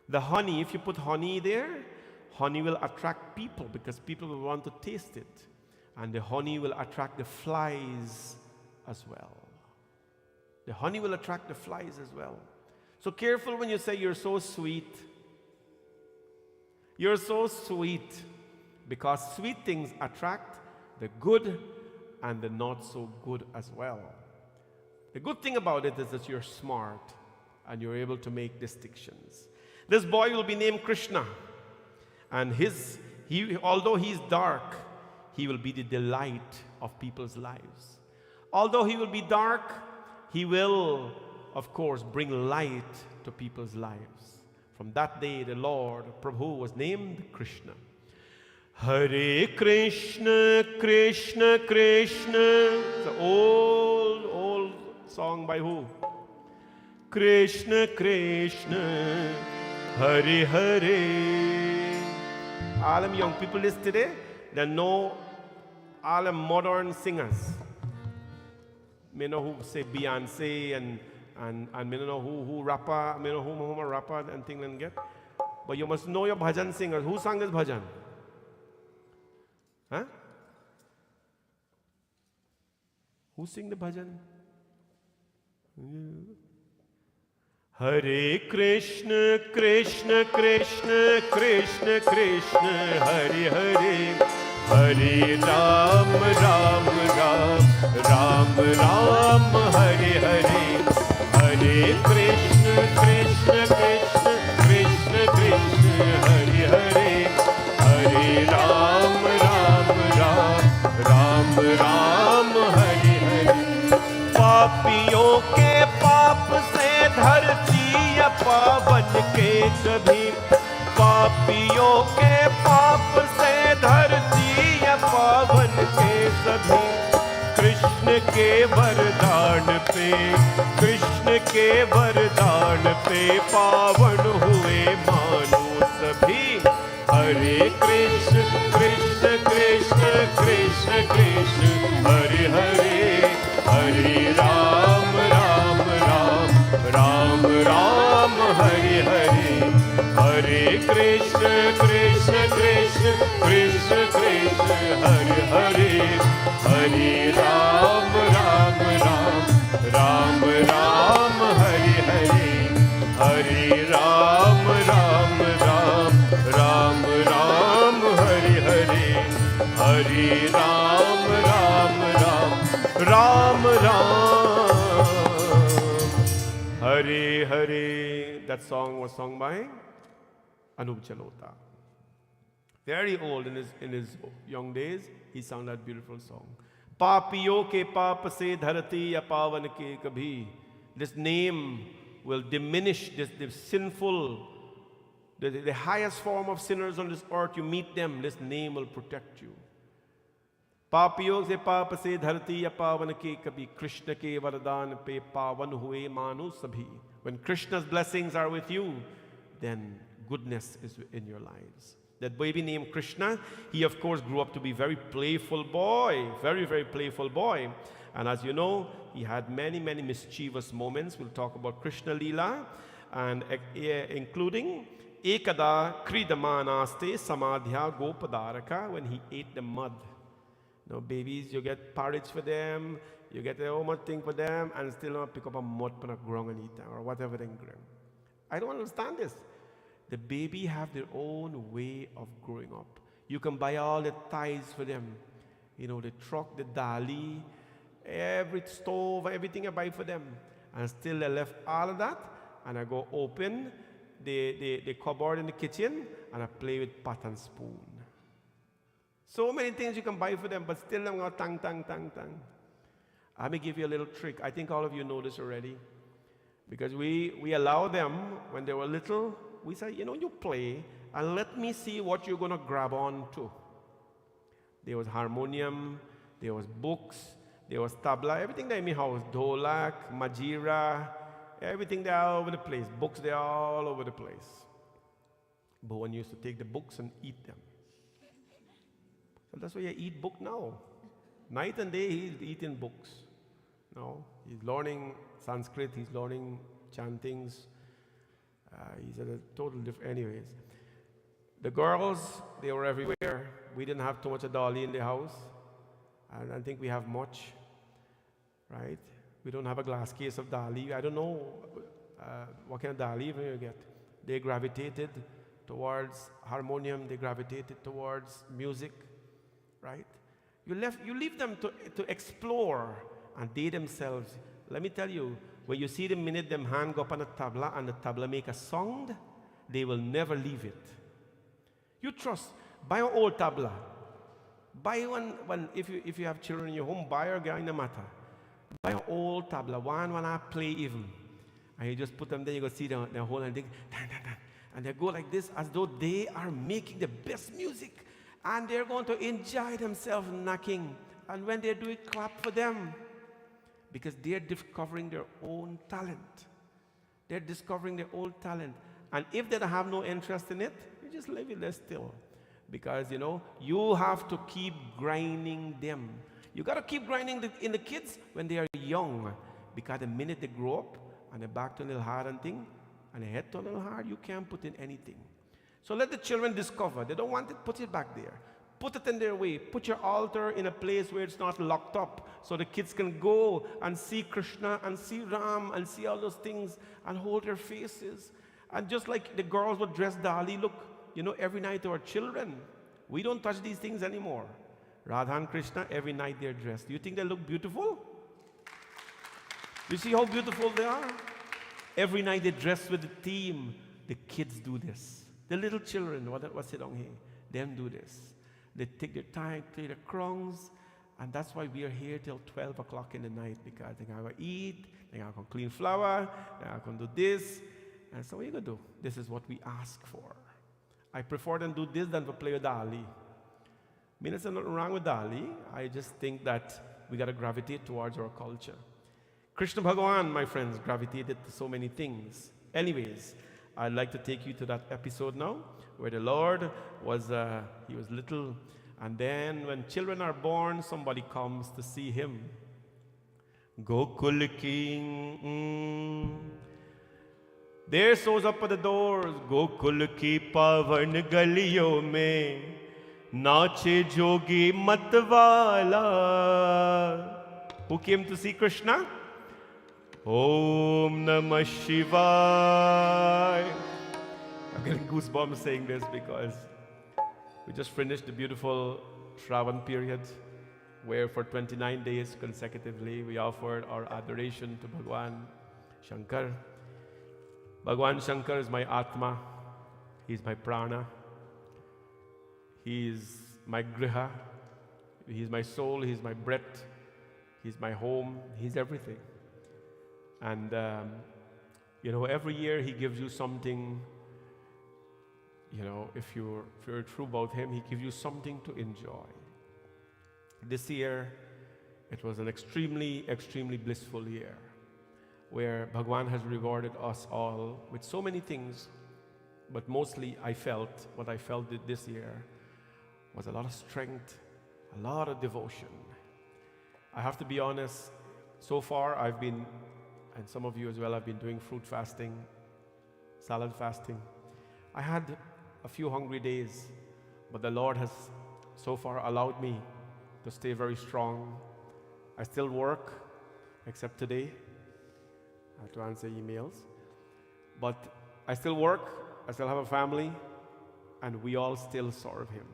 The honey, if you put honey there, honey will attract people because people will want to taste it. And the honey will attract the flies as well. The honey will attract the flies as well. So careful when you say you're so sweet. You're so sweet, because sweet things attract the good and the not so good as well. The good thing about it is that you're smart and you're able to make distinctions. This boy will be named Krishna, and although he's dark, he will be the delight of people's lives. Although he will be dark, he will, of course, bring light to people's lives. From that day, the Lord, Prabhu, was named Krishna. Hare Krishna, Krishna, Krishna. It's an old song by who? Krishna, Krishna, Hare Hare. All them young people list today, they know all them modern singers. Me know who say Beyonce and me know who rapper, me know who rapper and things like that. But you must know your bhajan singers. Who sang this bhajan? Huh? Who sing the bhajan? Hare Krishna, Krishna, Krishna, Krishna, Krishna, Hare Hare. Hare Ram, Ram, Ram, Ram, Ram, Hare Hare. Hare Krishna, Krishna, Krishna, Krishna, Krishna, Hare Hare. Hare Ram, Ram, Ram, Ram, Ram, Hare Hare. पापियों के पाप से धरती पावन के कभी, पापियों के पाप से धरती पावन के सभी, कृष्ण के वरदान पे, कृष्ण के वरदान पे पावन हुए मानो सभी। हरे कृष्ण कृष्ण कृष्ण कृष्ण कृष्ण हरे हरे, हरे राम राम राम राम राम हरे हरे। हरे कृष्ण कृष्ण कृष्ण कृष्ण कृष्ण हरे हरे, हरे राम राम राम राम राम हरे हरे। हरे राम राम राम राम राम हरे हरे। हरे Ram Ram Ram Ram Ram Hare Hare. That song was sung by Anup Jalota. Very old in his young days, he sang that beautiful song. Papiyo ke paap se dharati apavan ke kabhi. This name will diminish the sinful, the highest form of sinners on this earth. You meet them, this name will protect you. Papiyo se paap se dharati apavan ke kabhi. Krishna ke vardhan pe pavan hue manu sabhi. When Krishna's blessings are with you, then goodness is in your lives. That baby named Krishna, he of course grew up to be very playful boy, very, very playful boy. And as you know, he had many, many mischievous moments. We'll talk about Krishna Leela, and including Ekada Kridamanaste Samadhya Gopadaraka, when he ate the mud. You know, babies, you get porridge for them, you get so much thing for them, and still not pick up a mud pan a grung and eat them, or whatever they grung. I don't understand this. The baby have their own way of growing up. You can buy all the ties for them. You know, the truck, the dali, every stove, everything I buy for them. And still they left all of that and I go open the cupboard in the kitchen, and I play with pot and spoon. So many things you can buy for them, but still I'm going to tang, tang, tang, tang. Let me give you a little trick. I think all of you know this already. Because we allow them, when they were little, we say, you play, and let me see what you're going to grab on to. There was harmonium, there was books, there was tabla, everything there in my house, dolak, majira, everything there all over the place. Books there all over the place. But one used to take the books and eat them. So that's why you eat book now. Night and day he's eating books. No, he's learning Sanskrit, he's learning chantings. He's at a total different. Anyways, the girls, they were everywhere. We didn't have too much of dolly in the house. I don't think we have much, right? We don't have a glass case of dali. I don't know what kind of dali you get. They gravitated towards harmonium. They gravitated towards music, right? You leave them to explore, and they themselves. Let me tell you, when you see the minute them hand go up on a tabla and the tabla make a sound, they will never leave it. You trust. Buy an old tabla. Buy one if you have children in your home, buy or get in the matter. Buy an old tabla, one I play even. And you just put them there, you go see their whole and think, dan, dan, dan. And they go like this as though they are making the best music. And they're going to enjoy themselves knocking. And when they do it, clap for them. Because they're discovering their own talent. They're discovering their own talent. And if they don't have no interest in it, you just leave it there still. Because, you have to keep grinding them. You got to keep grinding in the kids when they are young. Because the minute they grow up and they back to a little hard and thing, and they head to a little hard, you can't put in anything. So let the children discover. They don't want it, put it back there. Put it in their way. Put your altar in a place where it's not locked up, so the kids can go and see Krishna and see Ram and see all those things and hold their faces. And just like the girls would dress Dali, look, every night our children, we don't touch these things anymore. Radha and Krishna, every night they're dressed. Do you think they look beautiful? You see how beautiful they are? Every night they dress with the theme. The kids do this. The little children, what's it on here? Them do this. They take their time, play their crowns, and that's why we are here till 12 o'clock in the night, because they're going to eat, they're going to clean flour, they're going to do this. And so what are you going to do? This is what we ask for. I prefer them do this than to play with Dali. I mean, there's nothing wrong with Dali. I just think that we got to gravitate towards our culture. Krishna Bhagavan, my friends, gravitated to so many things. Anyways, I'd like to take you to that episode now, where the Lord was, he was little, and then when children are born, somebody comes to see him. Gokul King. There shows up at the doors, Gokul ki pavan galiyo mein, nache jogi matwala. Who came to see Krishna? Om Namah Shivaya. I'm getting goosebumps saying this because we just finished the beautiful Shravan period, where for 29 days consecutively we offered our adoration to Bhagwan Shankar. Bhagwan Shankar is my Atma, he's my Prana, he's my Griha, he's my soul, he's my breath, he's my home, he's everything. And every year he gives you something. If you're true about him, he gives you something to enjoy. This year, it was an extremely, extremely blissful year, where Bhagwan has rewarded us all with so many things, but mostly what I felt this year was a lot of strength, a lot of devotion. I have to be honest, so far I've been, and some of you as well, have been doing fruit fasting, salad fasting. I had a few hungry days, but the Lord has so far allowed me to stay very strong. I still work, except today. I have to answer emails. But I still work, I still have a family, and we all still serve Him.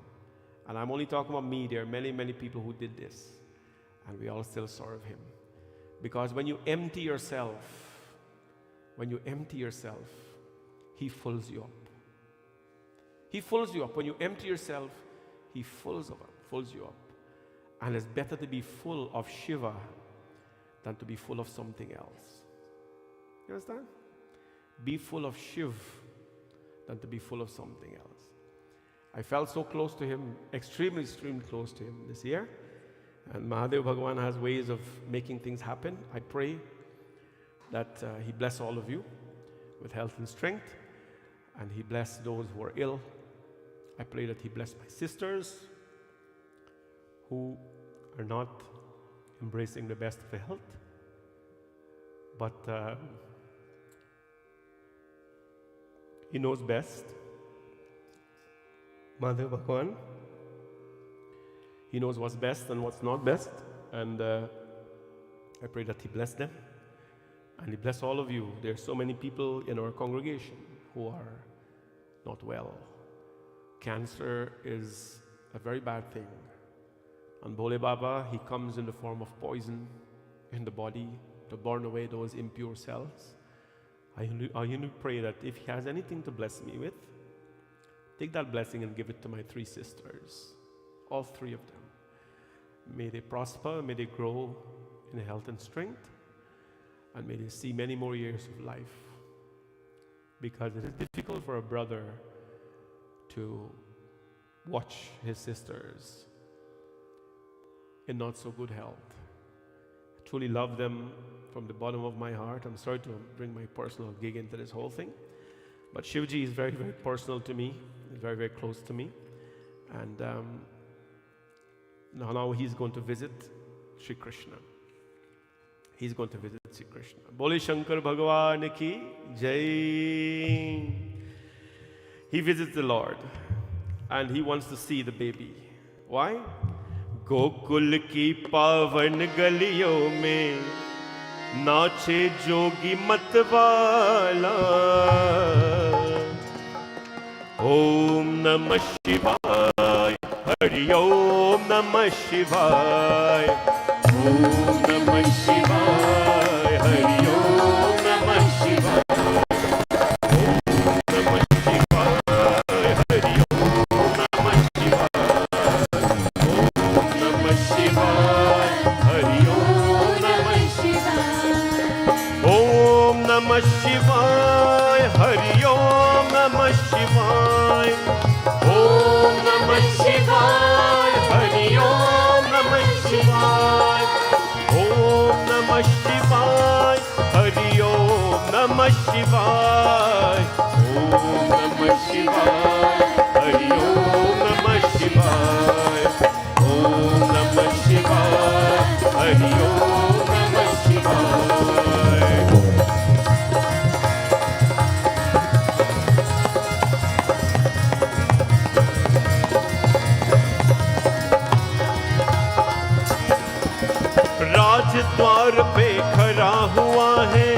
And I'm only talking about me. There are many, many people who did this, and we all still serve Him. Because when you empty yourself, when you empty yourself, He fills you up. He fills you up. When you empty yourself, He fills you up. And it's better to be full of Shiva than to be full of something else. You understand? Be full of Shiv than to be full of something else. I felt so close to Him, extremely, extremely close to Him this year. And Mahadev Bhagwan has ways of making things happen. I pray that He bless all of you with health and strength, and He bless those who are ill. I pray that He bless my sisters who are not embracing the best of health, but He knows best. Mahadev Bhagwan, He knows what's best and what's not best, and I pray that He bless them, and He bless all of you. There are so many people in our congregation who are not well. Cancer is a very bad thing. And Bole Baba, He comes in the form of poison in the body to burn away those impure cells. I only pray that if He has anything to bless me with, take that blessing and give it to my 3 sisters, all 3 of them. May they prosper, may they grow in health and strength, and may they see many more years of life. Because it is difficult for a brother to watch his sisters in not so good health. I truly love them from the bottom of my heart. I'm sorry to bring my personal gig into this whole thing, but Shivji is very, very personal to me. He's very, very close to me. And now he's going to visit Sri Krishna. He's going to visit Sri Krishna. Bole Shankar Bhagwan ki Jai. He visits the Lord and he wants to see the baby. Why? Gokul ki pavan galiyon mein nache jogi matwala. Om Namah Shivaya, Hari Om Namah Shivaya. Om Namah Shivaya, Hari Om Namah Shivaya. राजद्वार पे खड़ा हुआ है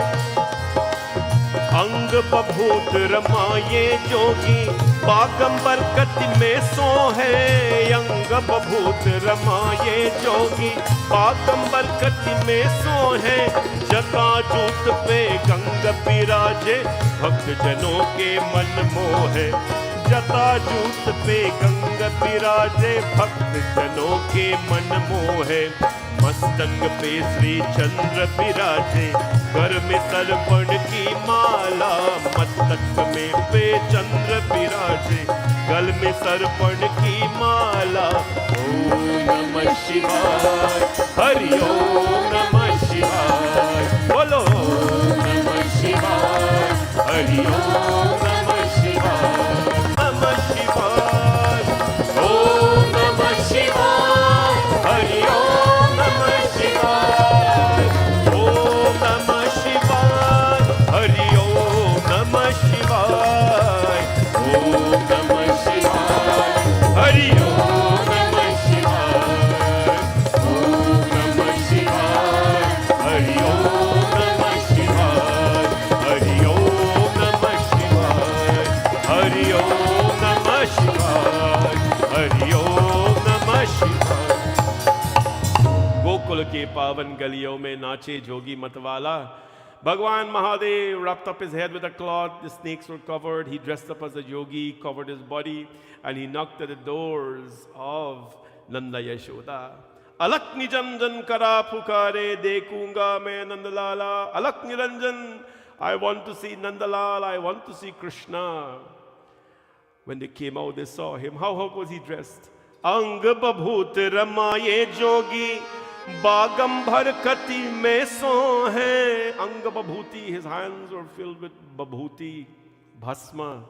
अंग बभूत रमाये जोगी बागंबर कति में सो है अंग बभूत रमाये जोगी बागंबर कति में सो है जटाजूट पे गंग बिराजे भक्त जनों के मन मोहे जटाजूट पे गंग बिराजे भक्त जनों के मन मोहे मस्तक पे श्री चंद्र बिराजे कर में सर्पण की माला मस्तक में पे चंद्र बिराजे गल में सर्पण की माला ओम नमः शिवाय हरि ओम नमः शिवाय बोलो ओम नमः शिवाय हरि ओम नमः शिवाय नमः शिवाय ओम नमः शिवाय हरि ओम गोकुल के पावन गलियों में नाचे जोगी मतवाला Bhagwan Mahadev wrapped up his head with a cloth, the snakes were covered, he dressed up as a yogi, covered his body, and he knocked at the doors of Nanda Yashoda. Alak Nijanjan kara pukare dekunga me Nandalala. Alak Niranjan, I want to see Nandalal, I want to see Krishna. When they came out, they saw him. How was he dressed? Ang babhut ramaye jogi Bagambar kati mein so hai. Anga babhuti, his hands were filled with babhuti, bhasma.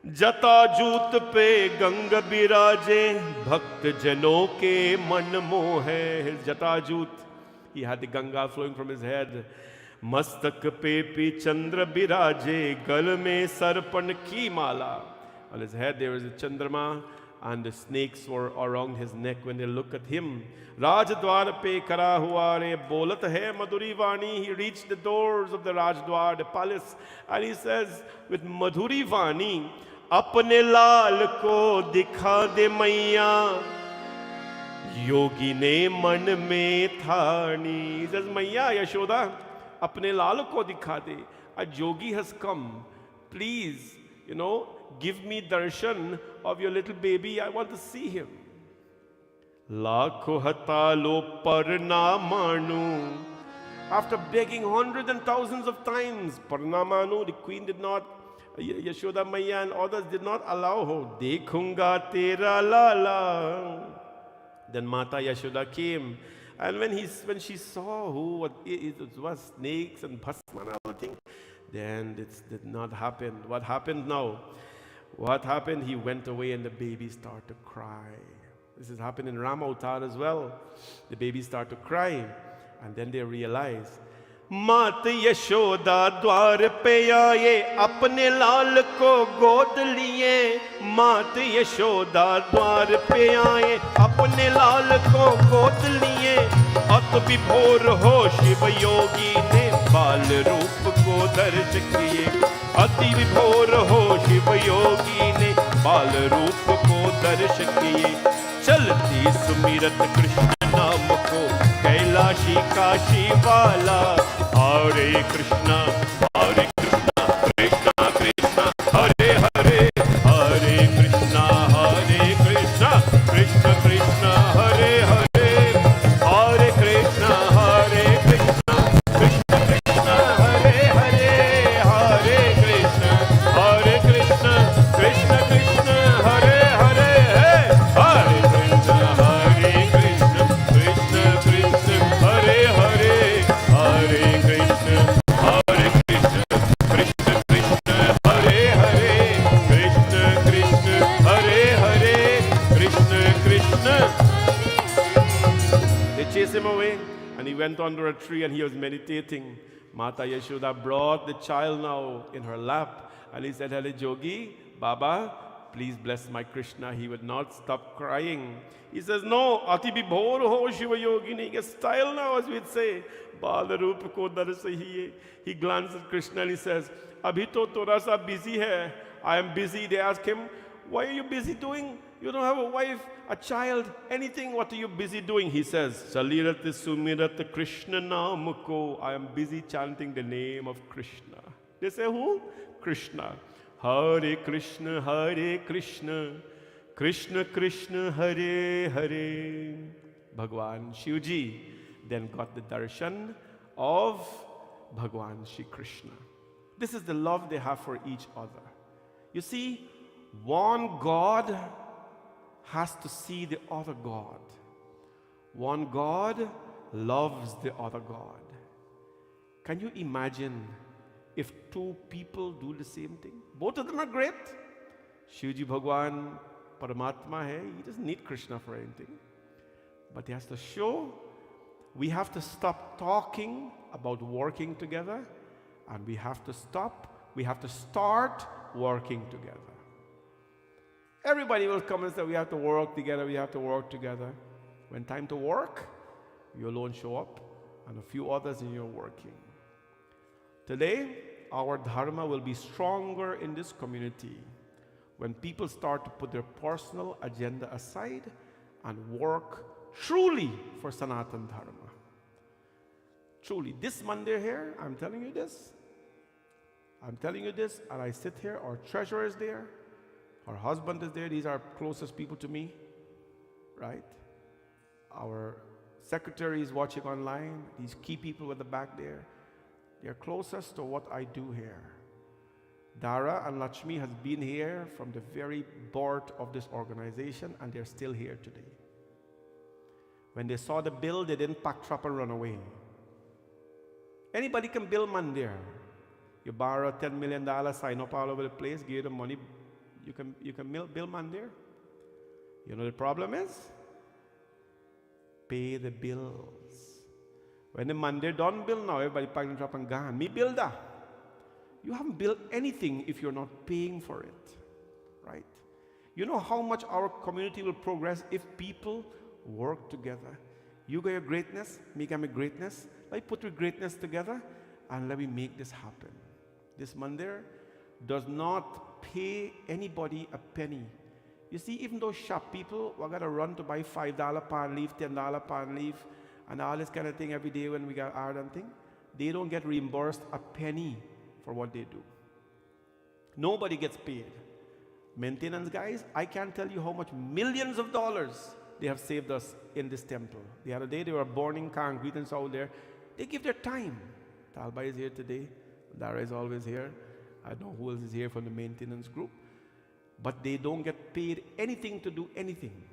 Jata jut pe ganga biraje, bhakt jano ke man moh hai. His jata jut, he had the Ganga flowing from his head. Mastak pe pi chandra biraje, gal mein sarpan ki mala. On his head there was a chandrama, and the snakes were around his neck when they look at him. Rajdwar pe kara hua re bolat hai madhuri vani. He reached the doors of the Rajdwar, the palace, and he says with madhuri vani, apne lal ko dikha de maiya, yogi ne man mein thani. He says, Maiya Yashoda, apne lal ko dikha de. A yogi has come. Please, give me darshan of your little baby. I want to see him. Lakho hatalo parnamanu. After begging hundreds and thousands of times, Parnamanu, the queen did not, Yashoda Maiya and others did not allow her. Dekhunga tera lala. Then Mata Yashoda came, and when she saw who it was, snakes and bhasma and everything, then it did not happen. What happened now? What happened? He went away and the baby started to cry. This has happened in Ram Avatar as well. The baby started to cry, and then they realized, Mat Yashoda dwar pe aaye, apne lal ko god liye. Mat Yashoda dwar pe aaye, apne lal ko god liye. At vibhor ho Shiv yogi ne bal roop ko darsh kiye. Ati vibhor ho Shiv yogi ne bal roop ko darsh kiye. Chalti sumirat Krishna naam ko Kailashi Kashi wala. Hare Krishna, Krishna Krishna, Hare Hare, Hare Krishna, Krishna Krishna, Hare Hare, Hare Krishna, Krishna Krishna, Hare Hare, Hare Krishna, Krishna Krishna, Hare Hare, Hare Krishna, Krishna Krishna, Hare Hare, Hare Krishna, Krishna Krishna, Hare Hare, Krishna Krishna, Hare Hare, Krishna Krishna. They chased him away, and he went under a tree and he was meditating. Mata Yashoda brought the child now in her lap, and he said, Hele Jogi, Baba, please bless my Krishna. He would not stop crying. He says, no, ati vibhor ho Shiva yogini. Get style now, as we'd say. Balarup ko darsahiye. He glanced at Krishna and he says, Abhi to tora sa busy hai. I am busy. They ask him, what are you busy doing? You don't have a wife, a child, anything. What are you busy doing? He says, Salirat sumirat Krishna naam ko. I am busy chanting the name of Krishna. They say, who? Krishna. Hare Krishna, Hare Krishna, Krishna Krishna, Hare Hare. Bhagwan Shivji then got the darshan of Bhagwan Shri Krishna. This is the love they have for each other. You see, one God has to see the other God. One God loves the other God. Can you imagine if two people do the same thing? Both of them are great. Shivji Bhagwan, Paramatma hai. He doesn't need Krishna for anything. But he has to show, we have to stop talking about working together, and we have to start working together. Everybody will come and say, we have to work together, we have to work together. When time to work, you alone show up, and a few others and you're working. Today, our dharma will be stronger in this community when people start to put their personal agenda aside and work truly for Sanatan Dharma. Truly, this Monday here, I'm telling you this, and I sit here, our treasurer is there, our husband is there, these are closest people to me, right? Our secretary is watching online, these key people at the back there, they're closest to what I do here. Dara and Lakshmi has been here from the very board of this organization, and they're still here today. When they saw the bill, they didn't pack trap and run away. Anybody can build Mandir. You borrow $10 million, sign up all over the place, give them money, you can build Mandir. You know the problem is? Pay the bills. When the Mandir done build now, everybody packing trap and gone. Me builder. You haven't built anything if you're not paying for it, right? You know how much our community will progress if people work together. You got your greatness, me got my greatness. Let's put your greatness together and let me make this happen. This Mandir does not pay anybody a penny. You see, even those shop people who got to run to buy $5 pan leaf, $10 pan leaf, and all this kind of thing every day when we got hard and thing, they don't get reimbursed a penny for what they do. Nobody gets paid. Maintenance guys, I can't tell you how much millions of dollars they have saved us in this temple. The other day they were burning concrete and so out there. They give their time. Talba is here today. Dara is always here. I don't know who else is here from the maintenance group. But they don't get paid anything to do anything,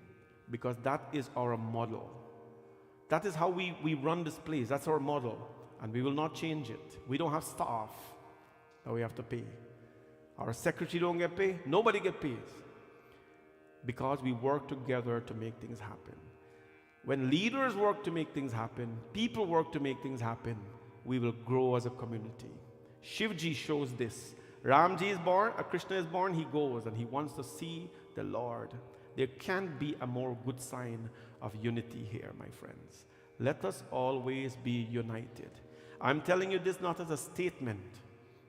because that is our model. That is how we run this place. That's our model. And we will not change it. We don't have staff that we have to pay. Our secretary don't get paid. Nobody gets paid. Because we work together to make things happen. When leaders work to make things happen, people work to make things happen, we will grow as a community. Shivji shows this. Ramji is born, Krishna is born, he goes and he wants to see the Lord. There can't be a more good sign of unity here, my friends. Let us always be united. I'm telling you this not as a statement,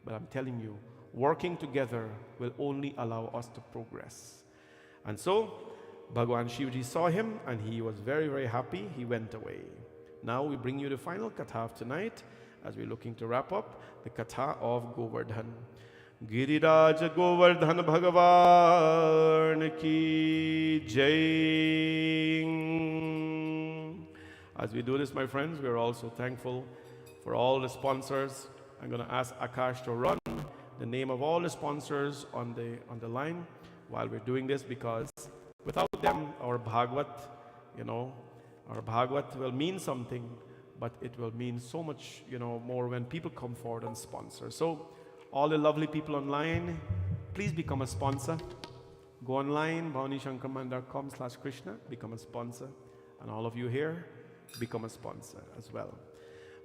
but I'm telling you, working together will only allow us to progress. And so, Bhagwan Shivji saw him and he was very, very happy. He went away. Now we bring you the final katha of tonight as we're looking to wrap up the katha of Govardhan. Giriraj Govardhan Bhagavan ki jai. As we do this, my friends, we are also thankful for all the sponsors. I'm going to ask Akash to run the name of all the sponsors on the line while we're doing this, because without them, our Bhagvat, our Bhagvat will mean something, but it will mean so much, more when people come forward and sponsor. So, all the lovely people online, please become a sponsor. Go online, bhawanishankarman.com/Krishna, become a sponsor. And all of you here, become a sponsor as well.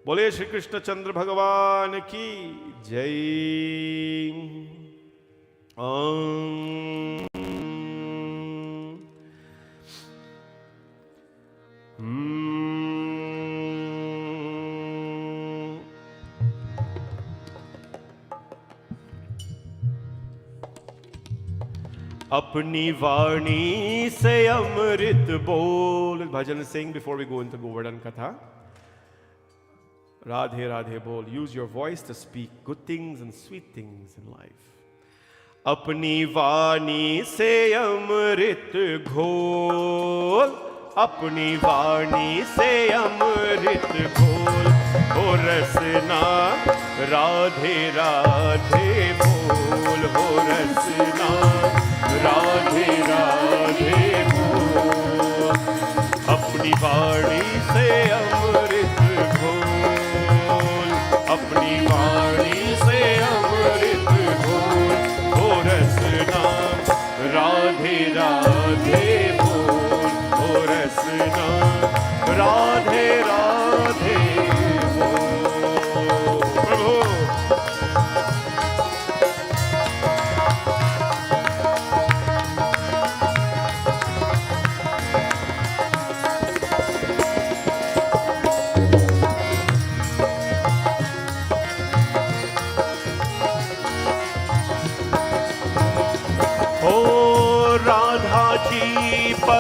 Bole Shri Krishna Chandra Bhagavan ki jai. Apni Vani se Amrit Bol. Bhajan sing before we go into Govardhan Katha. Radhe Radhe Bol. Use your voice to speak good things and sweet things in life. Apni Vani se Amrit Ghol. Apni Vani se Amrit Ghol. O Rasna Radhe Radhe Bol. O Rasna Radhe Radhe Bol. Apni Vani se Amrit Ghol. Apni Vani se Amrit Ghol. O Rasna Radhe Radhe Bol. O Rasna Radhe Radhe Bol. Prabhu.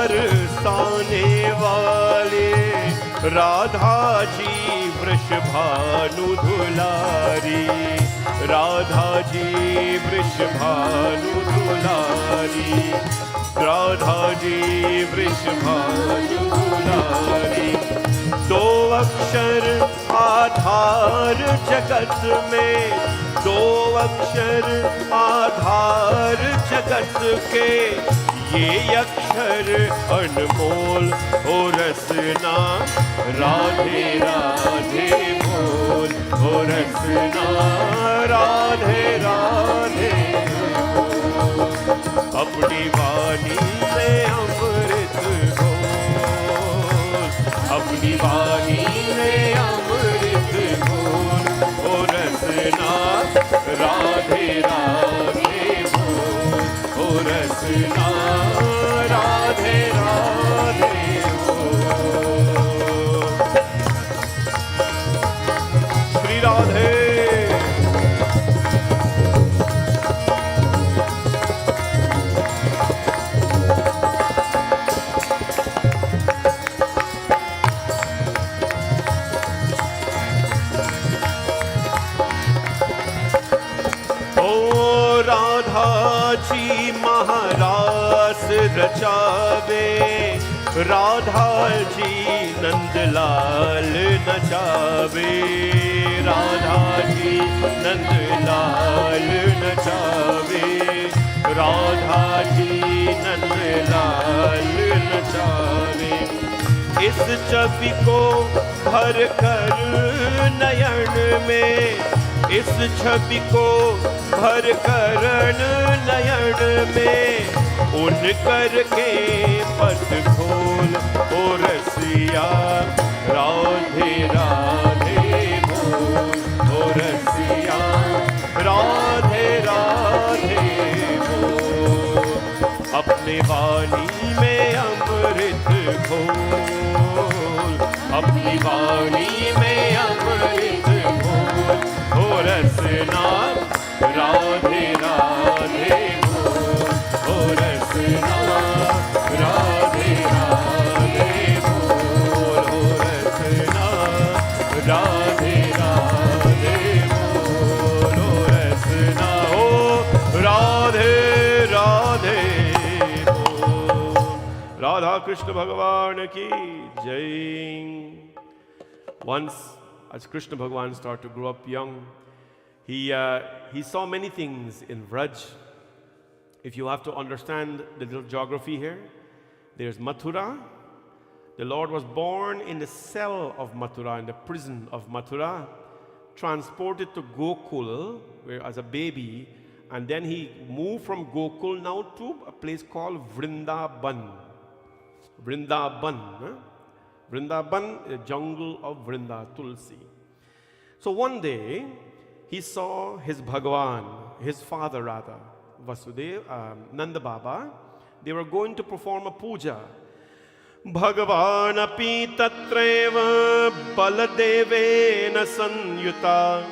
बरसाने वाले राधा जी वृषभानु दुलारी, राधा जी वृषभानु दुलारी, राधा जी वृषभानु दुलारी। दो अक्षर आधार जगत में, दो अक्षर आधार जगत के, ये अक्षर अनमोल हो रसना, राधे राधे बोल हो रसना, राधे राधे बोल। अपनी वाणी से अमृत घोल, अपनी वाणी से अमृत घोल हो रसना, राधे राधे बोल हो रसना, राधे राधे बोल। श्री राधे। जी महारास रचावे, राधा जी नंदलाल नचावे, राधा जी नंदलाल नचावे, राधा जी नंदलाल नचावे। इस छवि को भर कर नयन में, इस छवि को भर कर नयन में, उन करके पथ खोल ओ रसिया, राधे राधे बोल ओ रसिया, राधे राधे बोल। अपने वाणी में अमृत घोल, अपनी वाणी में अमृत घोल हो रसना, राधे राधे बोल हो रसना, राधे राधे बोल हो रसना, राधे राधे बोल हो रसना, ओ राधे राधे बोल। राधा कृष्ण भगवान की जय। Once, as Krishna Bhagavan started to grow up young, he saw many things in Vraj. If you have to understand the little geography here, there's Mathura. The Lord was born in the cell of Mathura, in the prison of Mathura, transported to Gokul where, as a baby, and then he moved from Gokul now to a place called Vrindaban. Vrindaban. Vrindaban, the jungle of Vrinda, Tulsi. So one day, he saw his Bhagavan, his father rather, Vasudeva, Nanda Baba. They were going to perform a puja. Bhagavan api tatreva baladevena sanyuta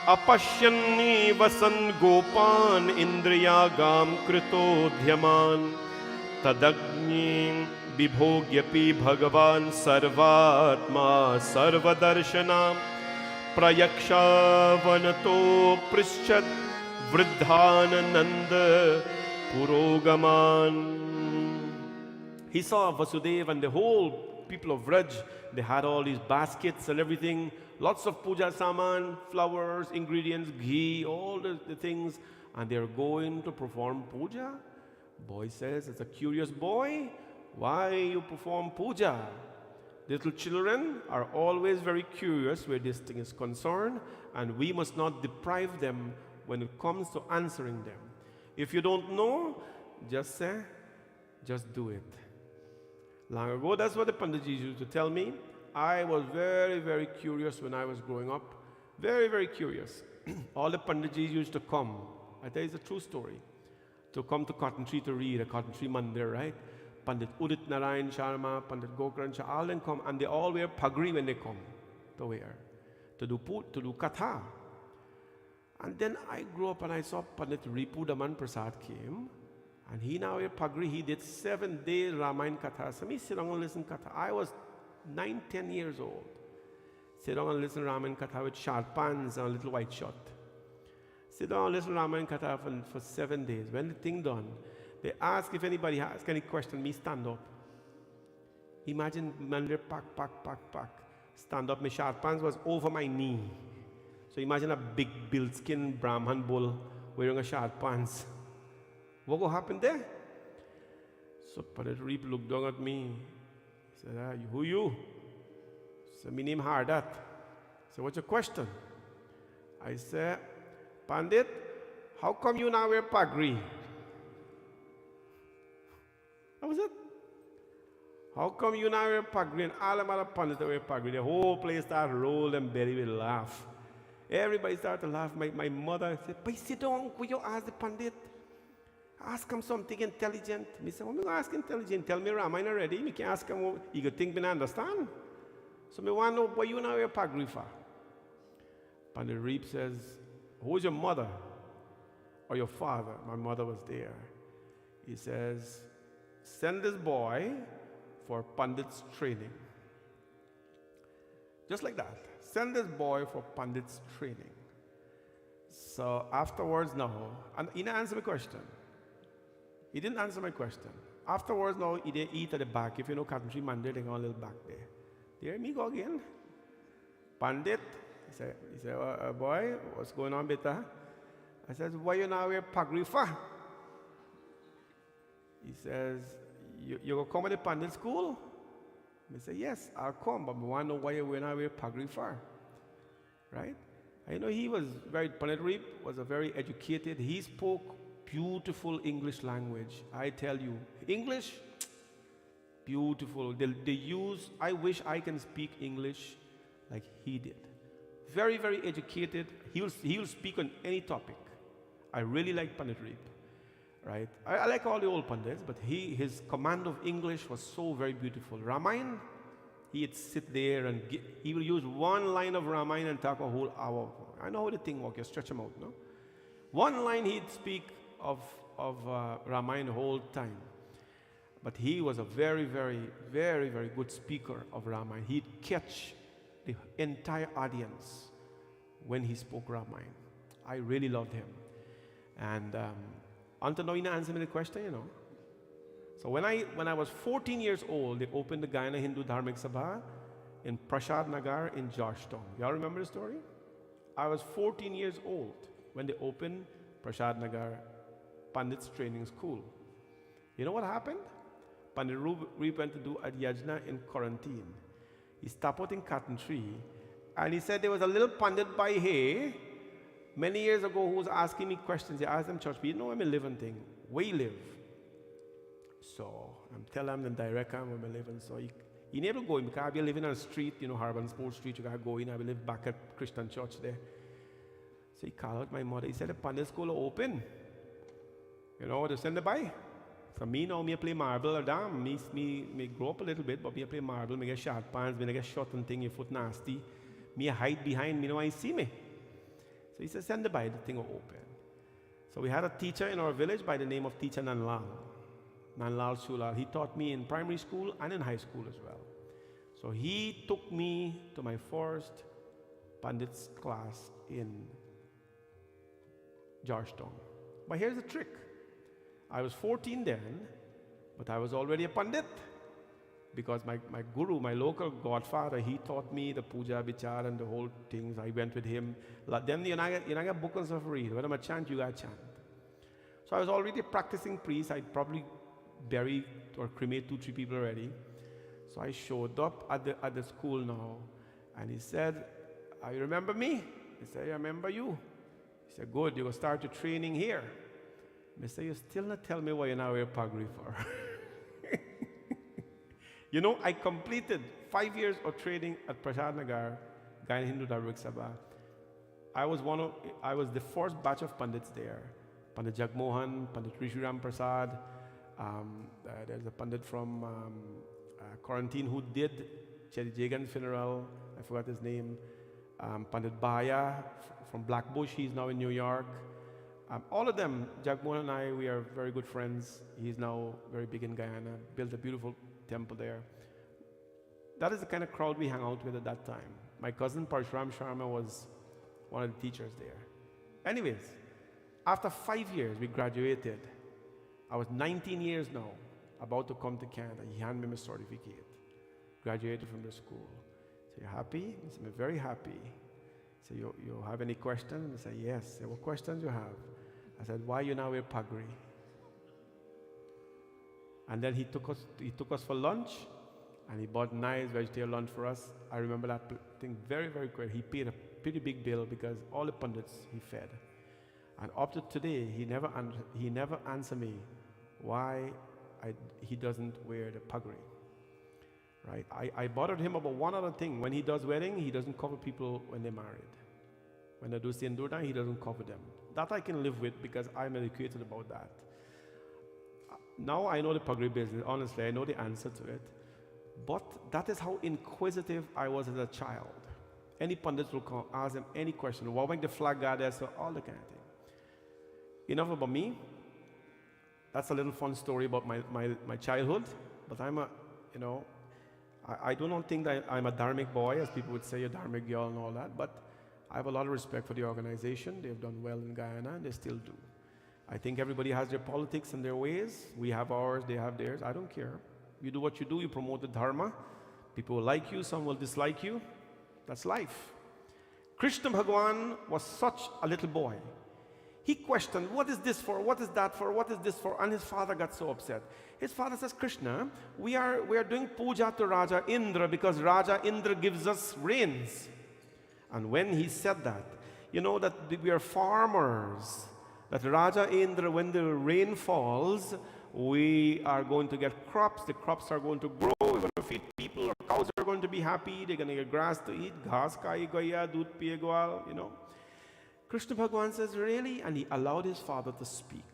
apashyani vasan gopan indriyagam kritodhyaman tadagnim vibhogyapi Bhagavan sarvatma sarvadarshana prayakshavanato prischat vridhanananda purogaman. He saw Vasudeva and the whole people of Vraj. They had all these baskets and everything, lots of puja saman, flowers, ingredients, ghee, all the things, and they're going to perform puja. Boy says, it's a curious boy, why you perform puja? Little children are always very curious where this thing is concerned, and we must not deprive them when it comes to answering them. If you don't know, just say, just do it. Long ago, that's what the Pundits used to tell me. I was very, very curious when I was growing up. Very, very curious. All the Pundits used to come. I tell you, it's a true story. To come to Cotton Tree to read, a Cotton Tree Mandir, right? Pandit Udit Narayan Sharma, Pandit Gokul Sharma, all them come, and they all wear pagri when they come to wear, to do katha. And then I grew up and I saw Pandit Ripu Daman Prasad came, and he now wear pagri. He did 7 days Ramayana katha. So me sit down and listen katha. I was 9, 10 years old. Sit down and listen to Ramayana Katha with short pants and a little white shirt. Sit down and listen to Ramayana Katha for 7 days. When the thing done, they ask if anybody has any question, me stand up. Imagine Mandre pack. Stand up, my short pants was over my knee. So imagine a big built skin Brahman bull wearing a short pants. What will happen there? So Pandit Reep looked down at me. He said, who you? I said, my name Hardat. I said, what's your question? I said, Pandit, how come you now wear pagri? That was it. How come you now wear pagri and all the other Pandits wear pagri? The whole place started roll and belly with laugh. Everybody started to laugh. My mother said, but sit down, will you ask the Pandit? Ask him something intelligent. I said, what am I going to ask intelligent? Tell me Ramayana already. I can ask him, he could think I understand. So I want to know why you now wear pagri for? Pandit Reep says, who's your mother or your father? My mother was there. He says, send this boy for Pundits training. Just like that. Send this boy for Pundits training. So afterwards now, and he didn't answer my question. He didn't answer my question. Afterwards now, he did eat at the back. If you know Country Monday, they got a little back there. There me go again. Pandit. He said, boy, what's going on, beta? I said, why you now wear pagri for? He says, you going to come to the Pandit school? I say, yes, I'll come, but I want to know why you now wear pagri for. Right? I know he was Pandit Reep was a very educated, he spoke beautiful English language. I tell you, English, beautiful. They use, I wish I can speak English like he did. Very, very educated. He will speak on any topic. I really like Pandit Reep. Right? I like all the old Pandits, but his command of English was so very beautiful. Ramayana, he'd sit there and he will use one line of Ramayana and talk a whole hour. I know how the thing works, you stretch him out, no? One line he'd speak of Ramayana the whole time. But he was a very, very, very, very good speaker of Ramayana. He'd catch the entire audience when he spoke Ramayana. I really loved him. And until now, he didn't answer me the question, you know. So when I was 14 years old, they opened the Guyana Hindu Dharmic Sabha in Prasad Nagar in Georgetown. Y'all remember the story? I was 14 years old when they opened Prasad Nagar Pundits Training School. You know what happened? Pandit Reep went to do a yajna in quarantine. He stopped out in Cotton Tree and he said there was a little Pandit by here many years ago who was asking me questions. He asked them, church people, you know where I live and thing? Where you live? So I'm telling him the direct where I live, and so he never go in because I'll be living on a street, you know, Harban Sports Street, you gotta go in, I will live back at Christian church there. So he called out my mother, he said the Pandit school are open. You know, to send the by. So me now, me play marble or damn, me grow up a little bit, but me play marble, me get short pants, me get short and thing, your foot nasty. Me hide behind, me know why he see me. So he said, send the by, the thing will open. So we had a teacher in our village by the name of Teacher Nanlal Shulal. He taught me in primary school and in high school as well. So he took me to my first Pundits class in Georgetown. But here's the trick. I was 14 then, but I was already a Pandit. Because my guru, my local godfather, he taught me the puja, vichar, and the whole things. I went with him. Then you get book and stuff to read. When I'm a chant, you got chant. So I was already a practicing priest. I'd probably bury or cremate 2-3 people already. So I showed up at the school now, and he said, you remember me? He said, I remember you. He said, good, you're going to start your training here. I said, you still not tell me why you now wear pagri for. You know, I completed 5 years of training at Prasad Nagar, Guyana Hindu Dharmic Sabha. I was the first batch of Pundits there. Pandit Jagmohan, Pandit Rishiram Prasad. There's a Pandit from Quarantine who did Cherry Jagan's funeral. I forgot his name. Pandit Baya from Blackbush. He's now in New York. All of them, Jagmohan and I, we are very good friends. He's now very big in Guyana. Built a beautiful temple there. That is the kind of crowd we hang out with at that time. My cousin Parashuram Sharma was one of the teachers there. Anyways, after 5 years, we graduated. I was 19 years now, about to come to Canada. He handed me my certificate. Graduated from the school. So, you happy? I said, I'm very happy. So, you have any questions? I said, yes. I said, what questions you have? I said, why you now wear pagri? And then he took us for lunch, and he bought nice vegetarian lunch for us. I remember that thing very, very quick. He paid a pretty big bill because all the Pundits he fed. And up to today, he never answered me why he doesn't wear the pagri. Right? I bothered him about one other thing. When he does wedding, he doesn't cover people when they're married. When they do sindurna, he doesn't cover them. That I can live with because I'm educated about that. Now I know the pagri business. Honestly, I know the answer to it. But that is how inquisitive I was as a child. Any Pundits will come, ask them any question. What make the flag goddess? So all the kind of thing. Enough about me. That's a little fun story about my childhood. But I'm a, I do not think that I'm a dharmic boy, as people would say, a dharmic girl and all that. But I have a lot of respect for the organization. They've done well in Guyana, and they still do. I think everybody has their politics and their ways. We have ours, they have theirs. I don't care. You do what you do, you promote the dharma. People will like you, some will dislike you. That's life. Krishna Bhagwan was such a little boy. He questioned, what is this for? What is that for? What is this for? And his father got so upset. His father says, Krishna, we are doing puja to Raja Indra because Raja Indra gives us rains. And when he said that, you know that we are farmers. That Raja Indra, when the rain falls, we are going to get crops. The crops are going to grow. We're going to feed people. Our cows are going to be happy. They're going to get grass to eat. Ghas kai goya, doodh piye gwal, Krishna Bhagwan says, really? And he allowed his father to speak.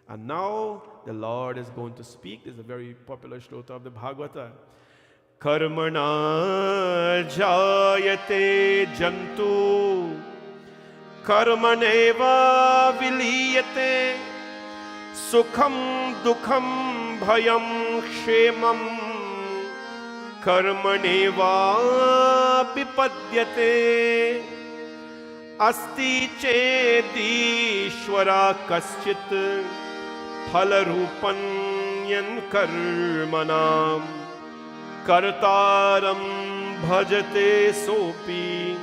And now the Lord is going to speak. There's a very popular shloka of the Bhagavata. Karmana jayate jantu karmaneva viliyate sukham dukham bhayam kshemam karmaneva vipadyate asti chedishwara kaschit phalarupanyan karmanam kartaram bhajate sopi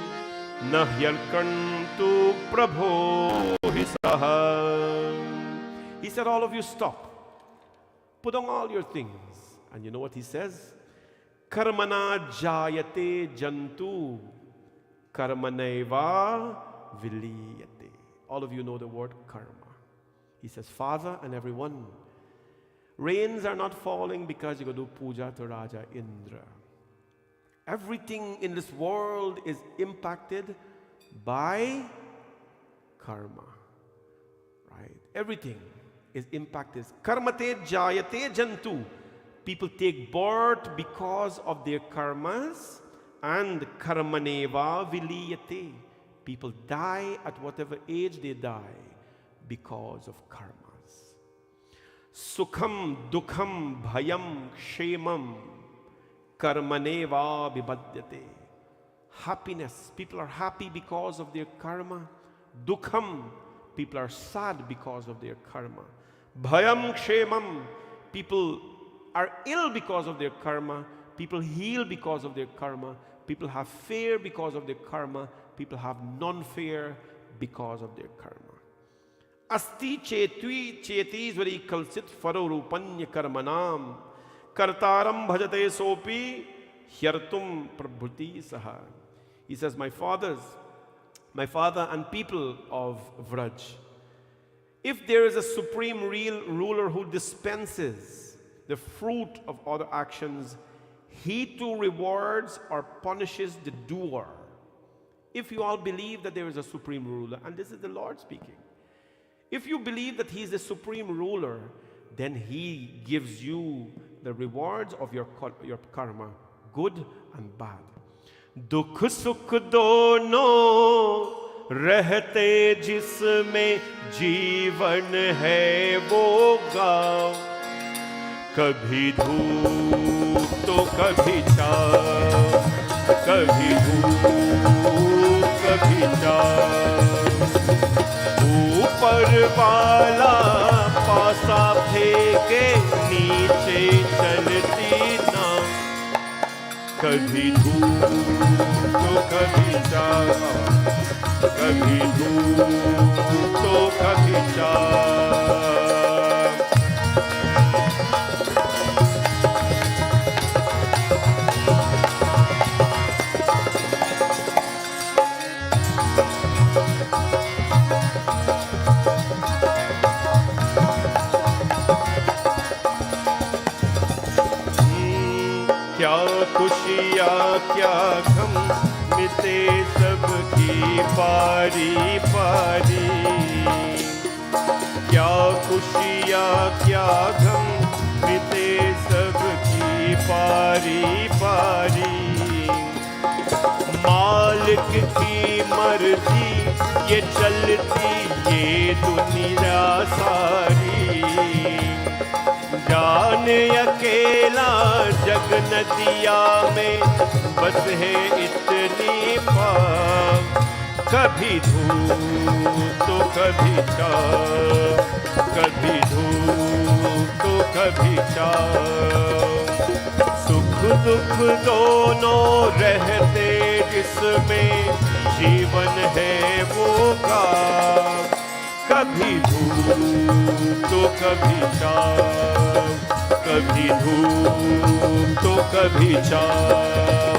nahyarkantu prabho hisaha. He said, all of you stop. Put on all your things. And you know what he says? Karmana jayate jantu karmaneva viliyate. All of you know the word karma. He says, Father and everyone, rains are not falling because you go do puja to Raja Indra. Everything in this world is impacted by karma. Right? Everything is impacted. Karmate jayate jantu. People take birth because of their karmas, and karmaneva viliyate. People die at whatever age they die because of karmas. Sukham dukham bhayam kshemam karmaneva vibhadyate. Happiness. People are happy because of their karma. Dukham. People are sad because of their karma. Bhayam kshemam. People are ill because of their karma. People heal because of their karma. People have fear because of their karma. People have non-fear because of their karma. Asti chetvi chetisvari kalsit farorupanya karmanam kartaram bhajate sopi hyartum prabhuti saha. He says, my father and people of Vraj, if there is a supreme real ruler who dispenses the fruit of other actions, he too rewards or punishes the doer. If you all believe that there is a supreme ruler, and this is the Lord speaking, if you believe that he is the supreme ruler, then he gives you the rewards of your karma, good and bad. Dukh sukh dono रहते जिसमें जीवन है वो गाओ कभी धूप तो कभी छाँव, कभी धूप कभी छाँव। ऊपर वाला पासा फेंके नीचे चलती नाव, कभी धूप तो कभी छाँव, कभी धूप तो कभी छाँव। क्या खुशियाँ क्या गम मिटे सबकी पारी पारी, क्या खुशियाँ क्या गम मिटे सबकी पारी पारी। मालिक की मर्जी ये चलती ये दुनिया सारी, जाने अकेला जग नदिया में बस है इतनी पाव। कभी धूप तो कभी छाँव, कभी धूप तो कभी छाँव। सुख दुख दोनों रहते जिसमें जीवन है वो गाँव। कभी धूप तो कभी छाँव, कभी धूप तो कभी छाँव,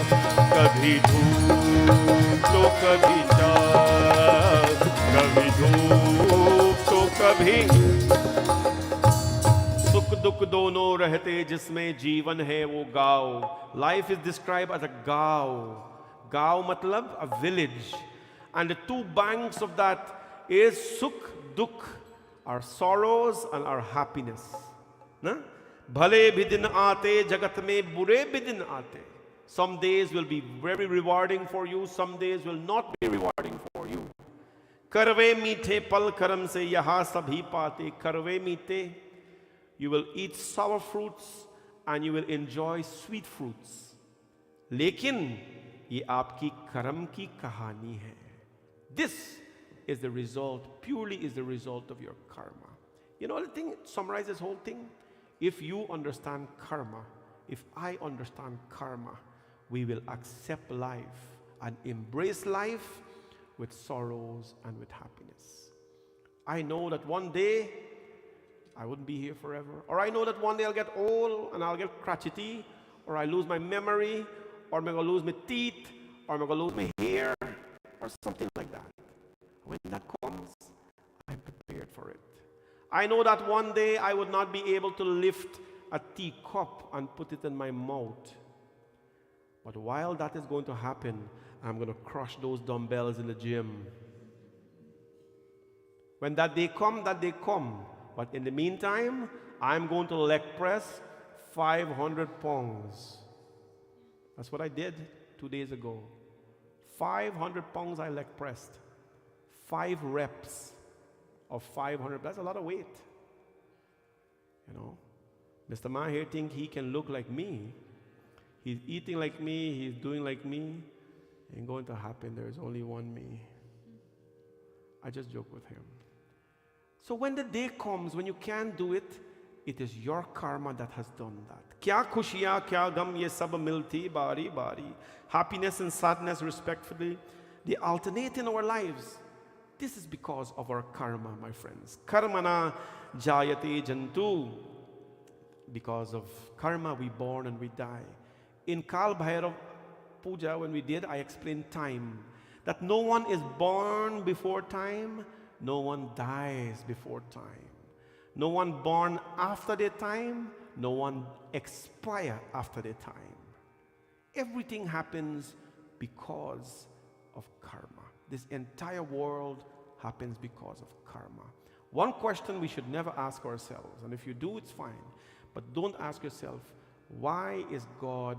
कभी धूप तो कभी छाँव, कभी धूप तो कभी। सुख दुख दोनों रहते जिसमें जीवन है वो गाँव। Life is describe as a gaon. गाँव मतलब a village, and the two banks of that is sukh dukh, our sorrows and our happiness. ना? भले भी दिन आते जगत में बुरे भी दिन आते. Some days will be very rewarding for you, some days will not be rewarding for you. करवे मीठे पल कर्म से यहाँ सभी पाते. करवे मीठे, you will eat sour fruits and you will enjoy sweet fruits. लेकिन ये आपकी कर्म की कहानी है. This is the result, purely is the result of your karma. You know the thing, summarize this whole thing. If you understand karma, if I understand karma, we will accept life and embrace life with sorrows and with happiness. I know that one day I wouldn't be here forever. Or I know that one day I'll get old and I'll get crotchety, or I lose my memory, or I'm going to lose my teeth, or I'm going to lose my hair, or something like that. When that comes, I'm prepared for it. I know that one day I would not be able to lift a teacup and put it in my mouth. But while that is going to happen, I'm going to crush those dumbbells in the gym. When that day come, that day come. But in the meantime, I'm going to leg press 500 pounds. That's what I did 2 days ago. 500 pounds I leg pressed. 5 reps of 500. That's a lot of weight. You know, Mr. Man here think he can look like me. He's eating like me. He's doing like me. Ain't going to happen. There is only one me. I just joke with him. So when the day comes when you can't do it, it is your karma that has done that. Kya khushiyan, kya gam, ye sab milti bari bari. Happiness and sadness respectively, they alternate in our lives. This is because of our karma, my friends. Karmana jayate jantu. Because of karma, we born and we die. In Kal Bhairav Puja, when we did, I explained time. That no one is born before time, no one dies before time. No one born after their time, no one expire after their time. Everything happens because of karma. This entire world happens because of karma. One question we should never ask ourselves, and if you do, it's fine, but don't ask yourself, why is God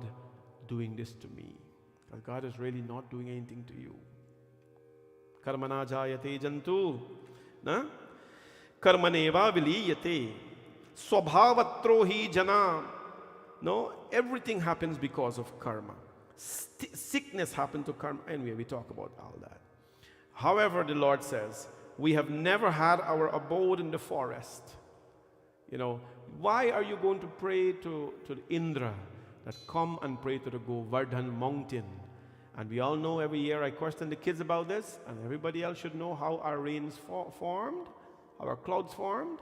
doing this to me? Because God is really not doing anything to you. Karmana jayate jantu. Na? Karmaneva viliyate. Swabhavatro hi jana. No, everything happens because of karma. Sickness happened to karma. Anyway, we talk about all that. However, the Lord says, we have never had our abode in the forest. You know, why are you going to pray to the Indra that come and pray to the Govardhan mountain? And we all know every year I question the kids about this, and everybody else should know how our rains formed, how our clouds formed.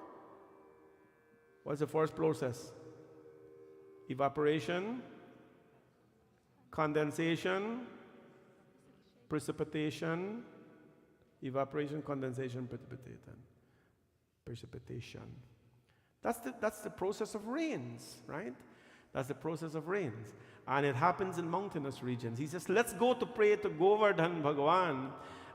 What's the first process? Evaporation, condensation, precipitation, evaporation, condensation, precipitation. That's the process of rains, right? That's the process of rains. And it happens in mountainous regions. He says, let's go to pray to Govardhan Bhagavan.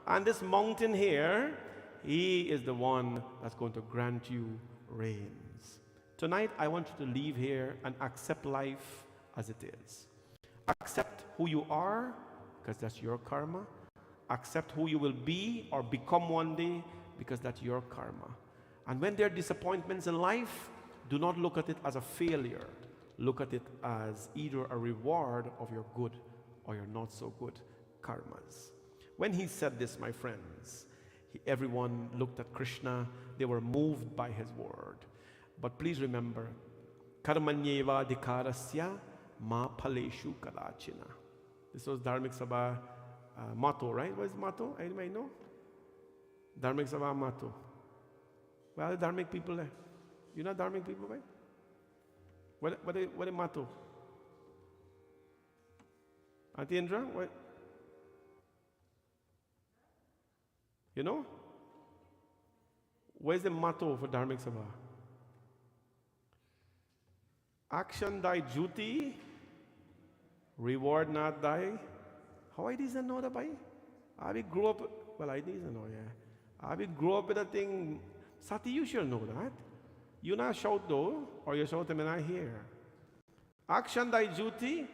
And this mountain here, he is the one that's going to grant you rains. Tonight, I want you to leave here and accept life as it is. Accept who you are, because that's your karma. Accept who you will be or become one day, because that's your karma. And when there are disappointments in life, do not look at it as a failure. Look at it as either a reward of your good or your not so good karmas. When he said this, my friends, everyone looked at Krishna. They were moved by his word. But please remember, karmanyeva dhikarasya ma phaleshu kadachina. This was Dharmic Sabha motto, right? What is motto? Anybody know? Dharmic Sabha motto. Where are the Dharmic people there? You know Dharmic people, right? What is motto? Auntie Indra, what? You know? Where's the motto for Dharmic Sabha? Action thy duty, reward not thy. How I didn't know that, boy? I will grow up. Well, I didn't know, yeah. I will grow up with a thing. Sati, you should know that. You not shout though, or you shout them and I hear. Action thy duty,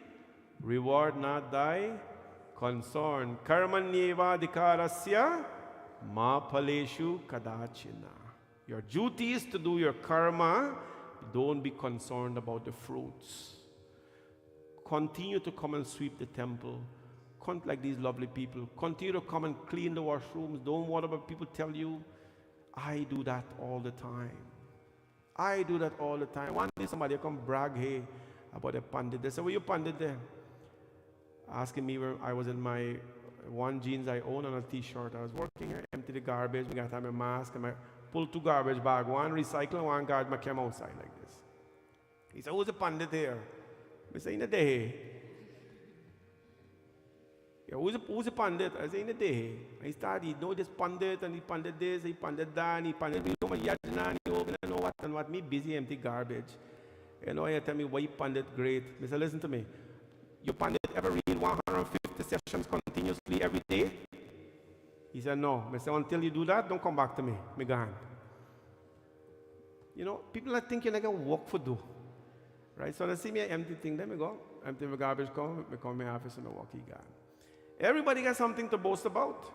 reward not thy concern. Karmanyeva dhikarasya ma phaleshu kadachina. Your duty is to do your karma. Don't be concerned about the fruits. Continue to come and sweep the temple. Like these lovely people. Continue to come and clean the washrooms. Don't worry about people tell you. I do that all the time. I do that all the time. One day somebody come brag, hey, about a pandit. They say, where you pandit there? Asking me where I was in my one jeans I own and a t-shirt. I was working, I empty the garbage, I got my mask, and I pull two garbage bags, one recycle, one garbage, I came outside like this. He said, who's the pandit here? I say, in the day. Yeah, who's the pandit? I say, in the day. I started, he know this pandit, and he pandit this, he pandit that, and he pandit, you know my yajna, and he open, and know what, and what, me busy empty garbage. You know, he tell me, why you pandit great? I say, listen to me. You pandit ever read 150 sessions continuously every day? He said, no. I said, until you do that, don't come back to me. Me gone. You know, people are thinking I can work for do. Right? So they see me empty thing, then me go. Empty my garbage, come to my office and I walk, he gone. Everybody got something to boast about.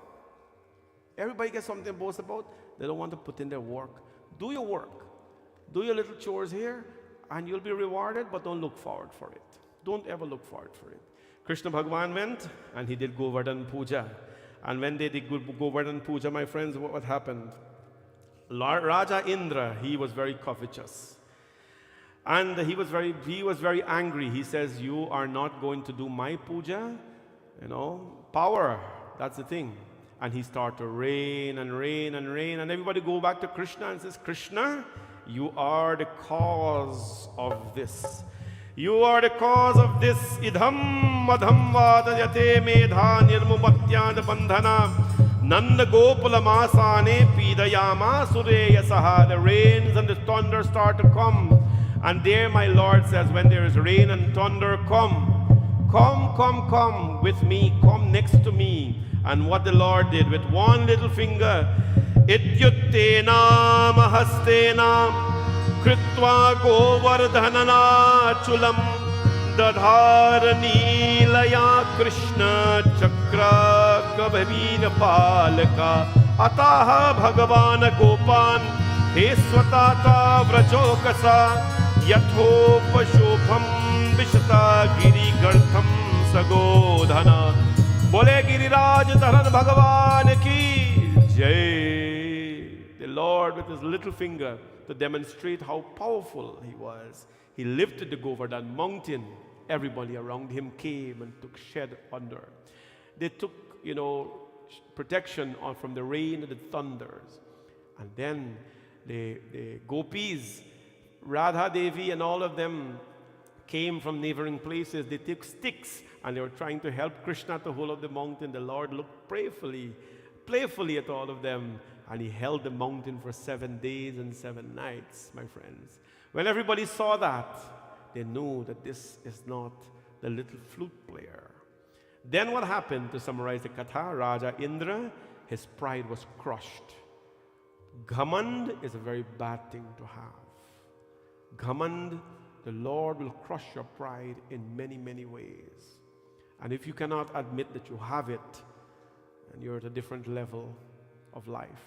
Everybody gets something to boast about. They don't want to put in their work. Do your work. Do your little chores here, and you'll be rewarded, but don't look forward for it. Don't ever look forward for it. Krishna Bhagavan went, and he did Govardhan Puja. And when they did Govardhan Puja, my friends, what happened? Raja Indra, he was very covetous. And he was very angry. He says, you are not going to do my puja. You know, power, that's the thing. And he started to rain and rain and rain. And everybody go back to Krishna and says, Krishna, you are the cause of this. You are the cause of this. Idham madham vadayate medha nirmupatyad bandhana nanda gopula masane pidayama sureyasaha. The rains and the thunder start to come. And there my Lord says, when there is rain and thunder, come with me, come next to me. And what the Lord did with one little finger, ityuttena mahastena kritva govardhanana chulam dadhar nilaya Krishna chakra kabhavina palaka ataha bhagavan gopan हे स्वताता व्रजोकसा यथोपशोभम विशता गिरिगर्थम सगोधना। बोले गिरिराज धरन भगवान की जय। The Lord with his little finger to demonstrate how powerful he was, he lifted the Govardhan mountain. Everybody around him came and took shed under. They took, protection from the rain and the thunders. And then the gopis, Radha Devi and all of them came from neighboring places. They took sticks and they were trying to help Krishna to hold up the mountain. The Lord looked playfully at all of them, and he held the mountain for 7 days and 7 nights, my friends. When everybody saw that, they knew that this is not the little flute player. Then what happened, to summarize the Katha, Raja Indra, his pride was crushed. Ghamand is a very bad thing to have. Ghamand, the Lord will crush your pride in many, many ways. And if you cannot admit that you have it, then you're at a different level of life.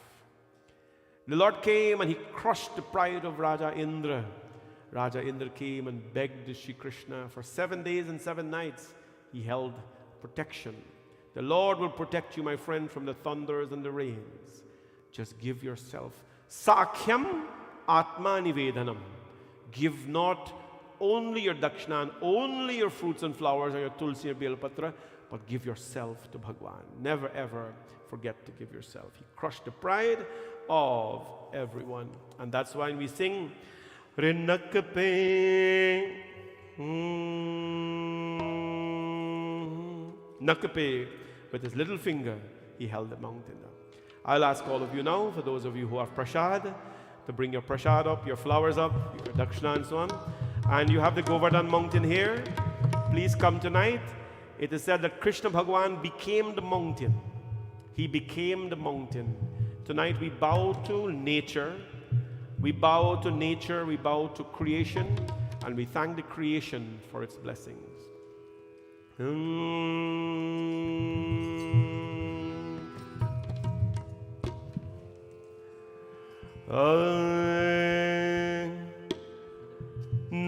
The Lord came and he crushed the pride of Raja Indra. Raja Indra came and begged Shri Krishna for 7 days and 7 nights. He held protection. The Lord will protect you, my friend, from the thunders and the rains. Just give yourself. Sakhyam Atma Nivedanam. Give not only your dakshna and only your fruits and flowers and your tulsi and belpatra, but give yourself to Bhagwan. Never ever forget to give yourself. He crushed the pride of everyone. And that's why we sing Rinakpe Nakape, with his little finger, he held the mountain up. I'll ask all of you now, for those of you who have prasad, to bring your prasad up, your flowers up, your dakshna and so on. And you have the Govardhan mountain here. Please come tonight. It is said that Krishna Bhagwan became the mountain. He became the mountain. Tonight we bow to nature. We bow to nature, we bow to creation, and we thank the creation for its blessings.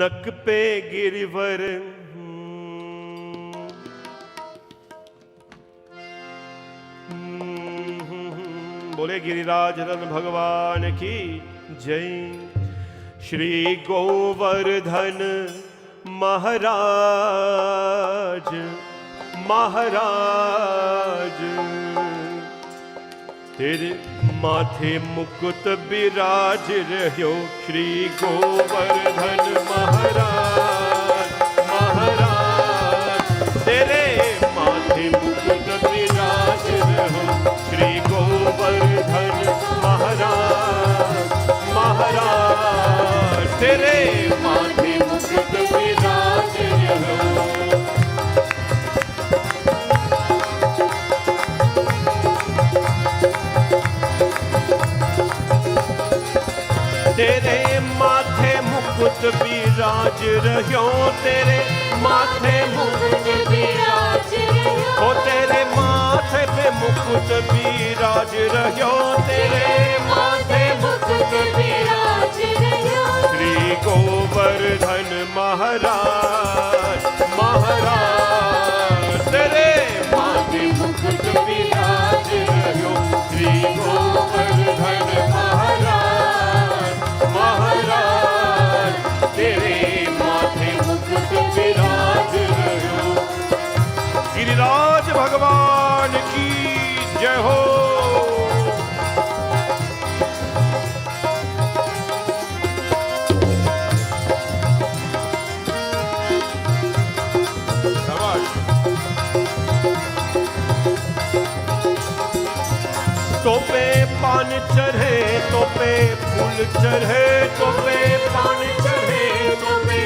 नक पे गिरिवर बोले Giriraj run भगवान की जय। श्री गोवर्धन महाराज तेरे माथे मुकुट विराज रह्यो। श्री गोवर्धन महाराज तेरे माथे मुकुट विराज रहो। श्री गोवर्धन महाराज तेरे माथे मुकुट विराज रहो। तेरे माथे मुकुट विराज रह्यो। तेरे माथे मुकुट विराज रह्यो। ओ तेरे माथे पे मुकुट विराज रह्यो। तेरे माथे मुकुट विराज रह्यो। श्री गोवर्धन महाराज तेरे माथे मुकुट विराज रह्यो। श्री गोवर्धन महाराज तेरे माथे मुकुट विराज रह्यो। गिरिराज भगवान की जय हो। तोपे पान चढ़े तोपे फूल चढ़े। तोपे पान चढ़े तोपे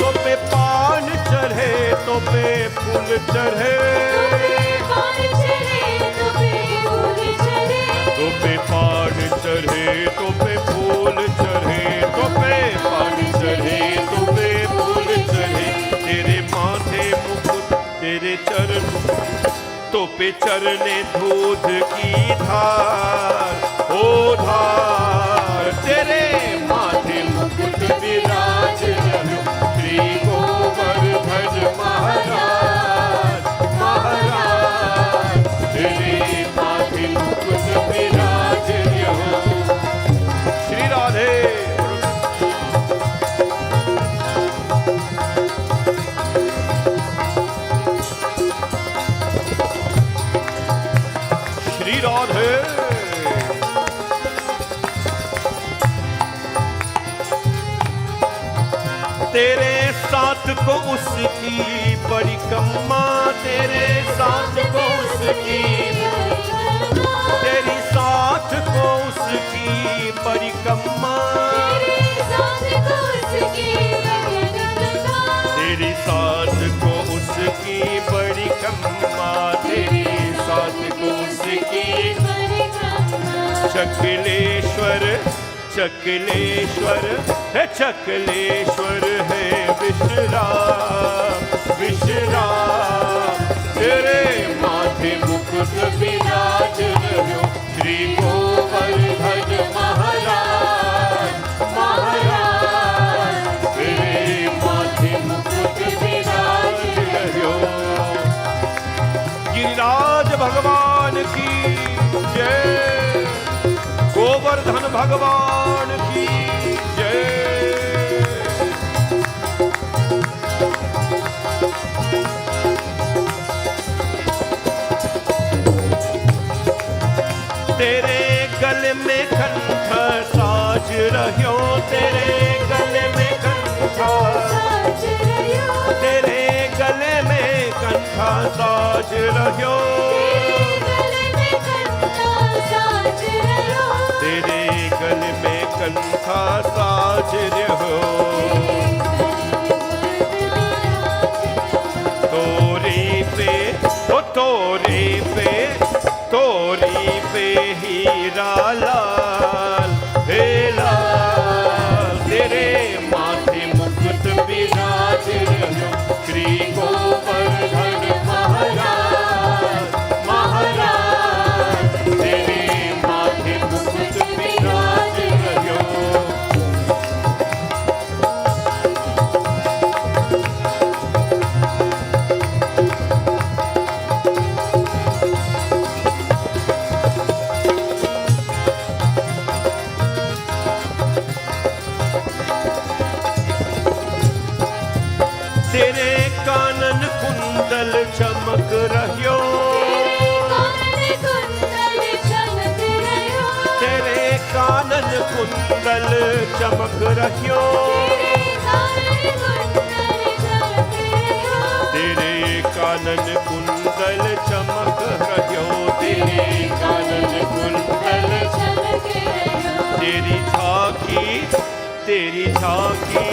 तोपे पान चढ़े तोपे फूल चढ़े। तोपे पान चढ़े तोपे फूल चढ़े। तोपे पान चढ़े तोपे फूल चढ़े। तेरे माथे मुकुट तेरे चरण तोपे चरने दूध की धार। ओ धार तेरे माथे मुकुट विराज रहो श्री गोवर्धन महाराज महाराज तेरे माथे मुकुट विराज रहो श्री राधे श्री राधे तेरे साथ को उसकी बड़ी कम्मा तेरे साथ को उसकी तेरी साथ को उसकी बड़ी कम्मा तेरी साथ को उसकी बड़ी कम्मा तेरी साथ को उसकी चकलेश्वर चकलेश्वर है चकलेश्वर है विश्राम विश्राम तेरे माथे मुकुट विराज रहो श्री गोवर्धन महाराज महाराज तेरे माथे मुकुट विराज रहो गिरिराज भगवान की जय गोवर्धन भगवान की जय तेरे गले में कंठ साज रहो तेरे गले में कंठ तेरे गले में कंठ साज रहो तेरे गले में कंठा साज रहो तोरी पे हीरा लाल हे लाल तेरे माथे मुकुट विराज रहो श्री गोवर्धन महाराज महाराज तेरे माथे मुकुट विराज रहो तेरे कानन कुंडल चमक रहियो तेरे कानन कुंडल चमक रहियो तेरे कानन कुंडल चमक रहियो तेरे कानन कुंडल तेरी झांकी तेरी झांकी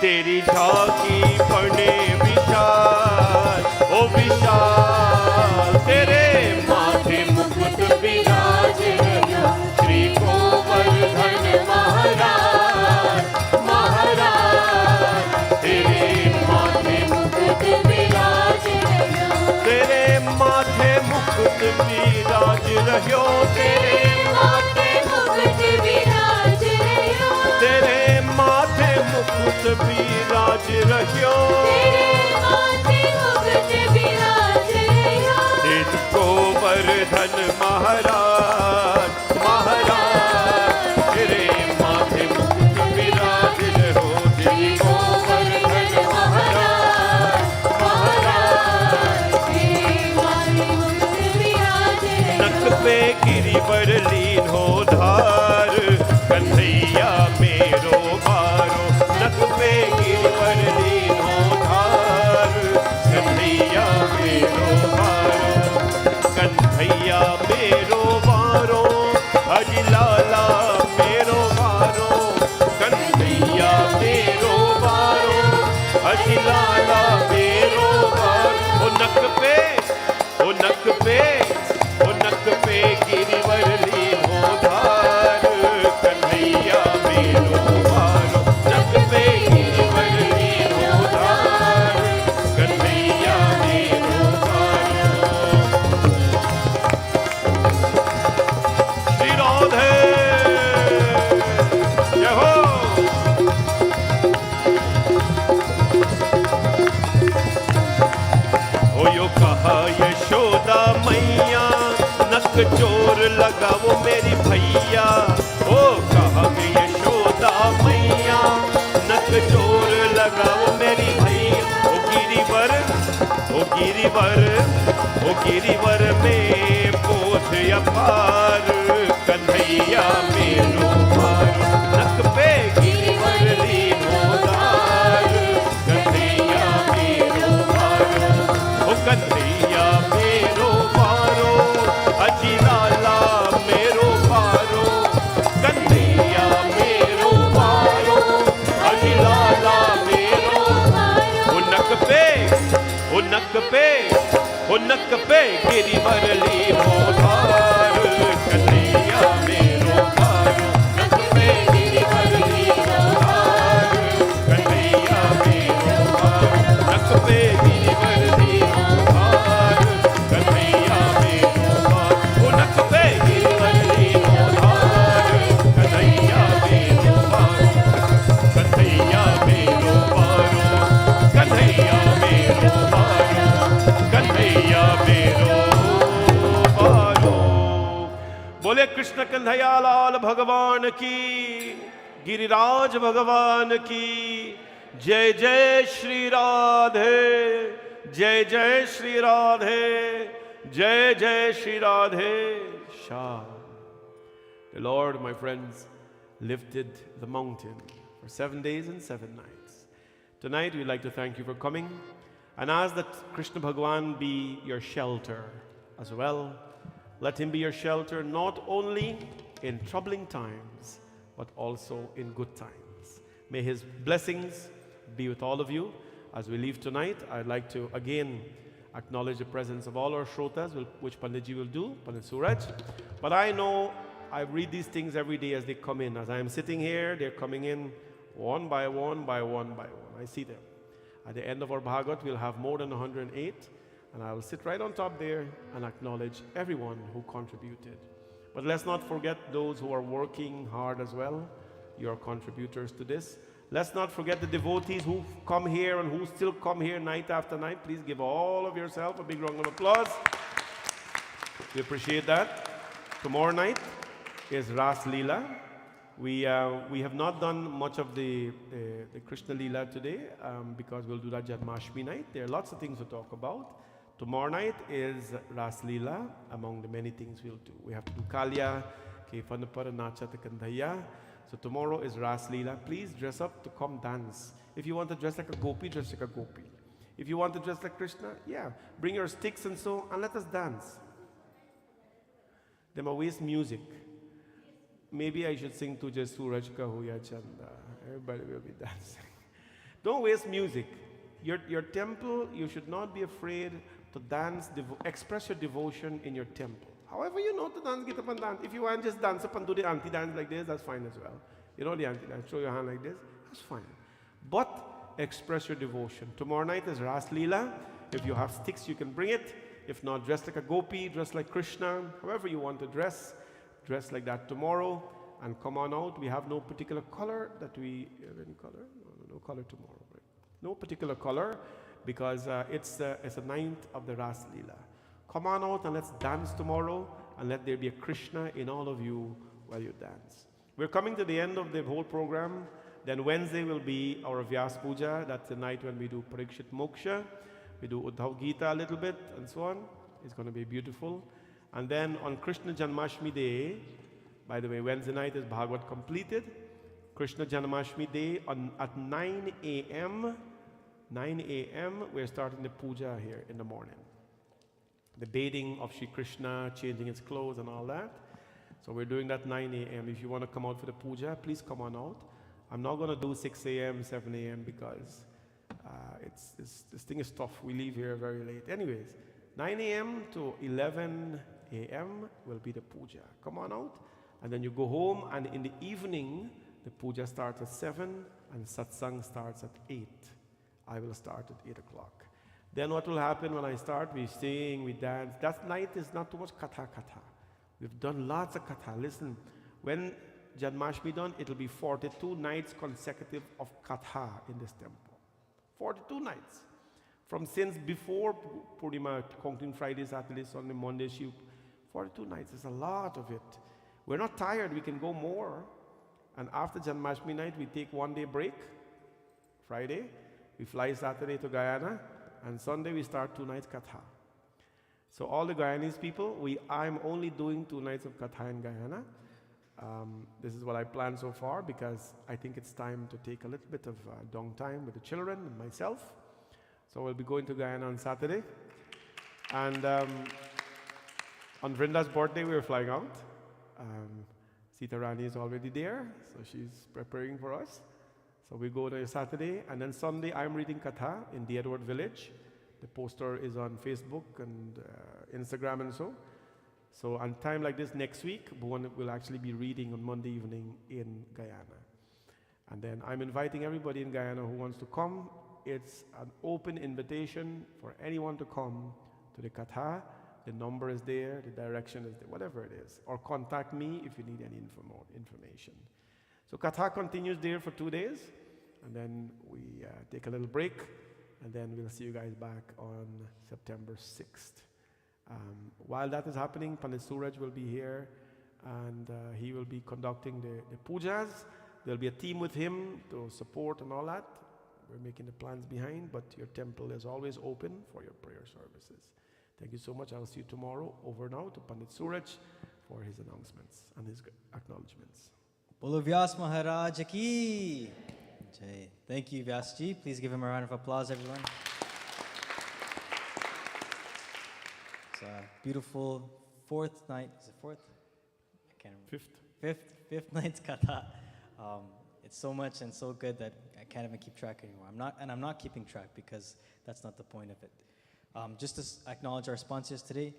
तेरी झांकी पड़े विशाल ओ विशाल तेरे माथे मुकुट विराज रहो श्री गोवर्धन महाराज महाराज तेरे माथे मुकुट विराज रहो तेरे माथे मुकुट विराज रहो तेरे माथे मुकुट विराज रहो तेरे माथे मुकुट विराज रहियो तेज गोवर्धन महाराज महाराज तेरे माथे मुकुट विराज रहो तेज गोवर्धन महाराज महाराज नक पे गिरिवर लीन हो धार कन्हैया मेरो भारो नक पे गिरिवर लीन हो धार कन्हैया मेरो भारो कन्हैया मेरो भारो हरि लाला मेरो भारो कन्हैया मेरो भारो हरि लाला मेरो भारो ओ नक पे ओ नक पे ओ नक पे गिरिवर लीन हो धार कन्हैया मेरो भारो नक पे गिरिवर गिरिवर में बोझ अपार कन्हैया मेरो पार नक पे गिरिवर लीनोदार कन्हैया मेरो पारो ओ कन्हैया मेरो पारो अजी लाला मेरो पारो कन्हैया मेरो पारो अजी लाला मेरो पारो नक पे गिरिवर लीनोदार कन्हैया मेरो पारो नक पे गिरिवर लीनोदार कन्हैया मेरो पारो नक पे गिरिवर लीनोदार कन्हैया मेरो पारो नक पे गिरिवर लीनोदार कन्हैया मेरो पारो कन्हैया मेरो पारो कन्हैया मेरो पारो कन्हैया मेरो पारो। बोले कृष्ण कन्हैया लाल भगवान की, गिरिराज भगवान की जय। जय श्री राधे, जय जय श्री राधे, जय जय Shri Radhe Shyam. The Lord, my friends, lifted the mountain for 7 days and 7 nights. Tonight we'd like to thank you for coming and ask that Krishna Bhagwan be your shelter as well. Let him be your shelter not only in troubling times, but also in good times. May his blessings be with all of you. As we leave tonight, I'd like to again acknowledge the presence of all our shrotas, which Panditji will do, Pandit Suraj. But I know I read these things every day as they come in. As I am sitting here, they're coming in one by one by one by one. I see them. At the end of our Bhagavad, we'll have more than 108, and I will sit right on top there and acknowledge everyone who contributed. But let's not forget those who are working hard as well. You are contributors to this. Let's not forget the devotees who come here and who still come here night after night. Please give all of yourself a big round of applause. We appreciate that. Tomorrow night is Ras Leela. We have not done much of the Krishna Leela today because we'll do that Janmashtami night. There are lots of things to talk about. Tomorrow night is Ras Leela, among the many things we'll do. We have to do Kalya, Kefanapara, Nachata, Kandhaya. So tomorrow is Ras Leela. Please dress up to come dance. If you want to dress like a gopi, dress like a gopi. If you want to dress like Krishna, yeah, bring your sticks and so, and let us dance. There are waste music. Maybe I should sing Tujhe Suraj Ka Hoya Chanda. Everybody will be dancing. Don't waste music. Your temple, you should not be afraid to dance, express your devotion in your temple. However you know to dance, get up and dance. If you want, just dance up and do the anti-dance like this, that's fine as well. You know the anti-dance, show your hand like this, that's fine. But express your devotion. Tomorrow night is Ras Leela. If you have sticks, you can bring it. If not, dress like a gopi, dress like Krishna, however you want to dress like that tomorrow, and come on out. We have no particular color that we have any color. No color tomorrow. Right? No particular color because it's the 9th of the Ras Leela. Come on out and let's dance tomorrow, and let there be a Krishna in all of you while you dance. We're coming to the end of the whole program. Then Wednesday will be our Vyasji Puja. That's the night when we do Parikshit Moksha. We do Uddhav Gita a little bit and so on. It's going to be beautiful. And then on Krishna Janmashtami Day, by the way, Wednesday night is Bhagavad completed. Krishna Janmashtami Day at 9 a.m., we're starting the puja here in the morning. The bathing of Shri Krishna, changing his clothes and all that. So we're doing that 9 a.m. If you want to come out for the puja, please come on out. I'm not going to do 6 a.m., 7 a.m. because this thing is tough. We leave here very late. Anyways, 9 a.m. to 11 a.m. will be the puja. Come on out. And then you go home, and in the evening, the puja starts at 7 and satsang starts at 8. I will start at 8 o'clock. Then what will happen when I start? We sing, we dance. That night is not too much katha. We've done lots of katha. Listen, when Janmashtami done, it'll be 42 nights consecutive of katha in this temple. 42 nights. From since before Purnima, counting Friday, Saturday, Sunday, Monday, 42 nights. It's a lot of it. We're not tired. We can go more. And after Janmashtami night, we take 1 day break. Friday. We fly Saturday to Guyana. and Sunday we start 2 nights Katha. So all the Guyanese people, I'm only doing 2 nights of Katha in Guyana. This is what I planned so far because I think it's time to take a little bit of downtime with the children and myself. So we'll be going to Guyana on Saturday. And on Vrinda's birthday, we were flying out. Sita Rani is already there, so she's preparing for us. So we go there Saturday, and then Sunday I'm reading Katha in the Edward Village. The poster is on Facebook and Instagram and so. So on time like this next week, Bhuvan will actually be reading on Monday evening in Guyana. And then I'm inviting everybody in Guyana who wants to come. It's an open invitation for anyone to come to the Katha. The number is there, the direction is there, whatever it is. Or contact me if you need any information. So Katha continues there for 2 days, and then we take a little break, and then we'll see you guys back on September 6th. While that is happening, Pandit Suraj will be here, and he will be conducting the pujas. There'll be a team with him to support and all that. We're making the plans behind, but your temple is always open for your prayer services. Thank you so much. I'll see you tomorrow. Over now to Pandit Suraj for his announcements and his acknowledgments. Bolo Vyas Maharaj ki Jai. Thank you, Vyasji. Please give him a round of applause, everyone. It's a beautiful fourth night. Is it fourth? I can't remember. Fifth night's Katha. It's so much and so good that I can't even keep track anymore. I'm not keeping track because that's not the point of it. Just to acknowledge our sponsors today,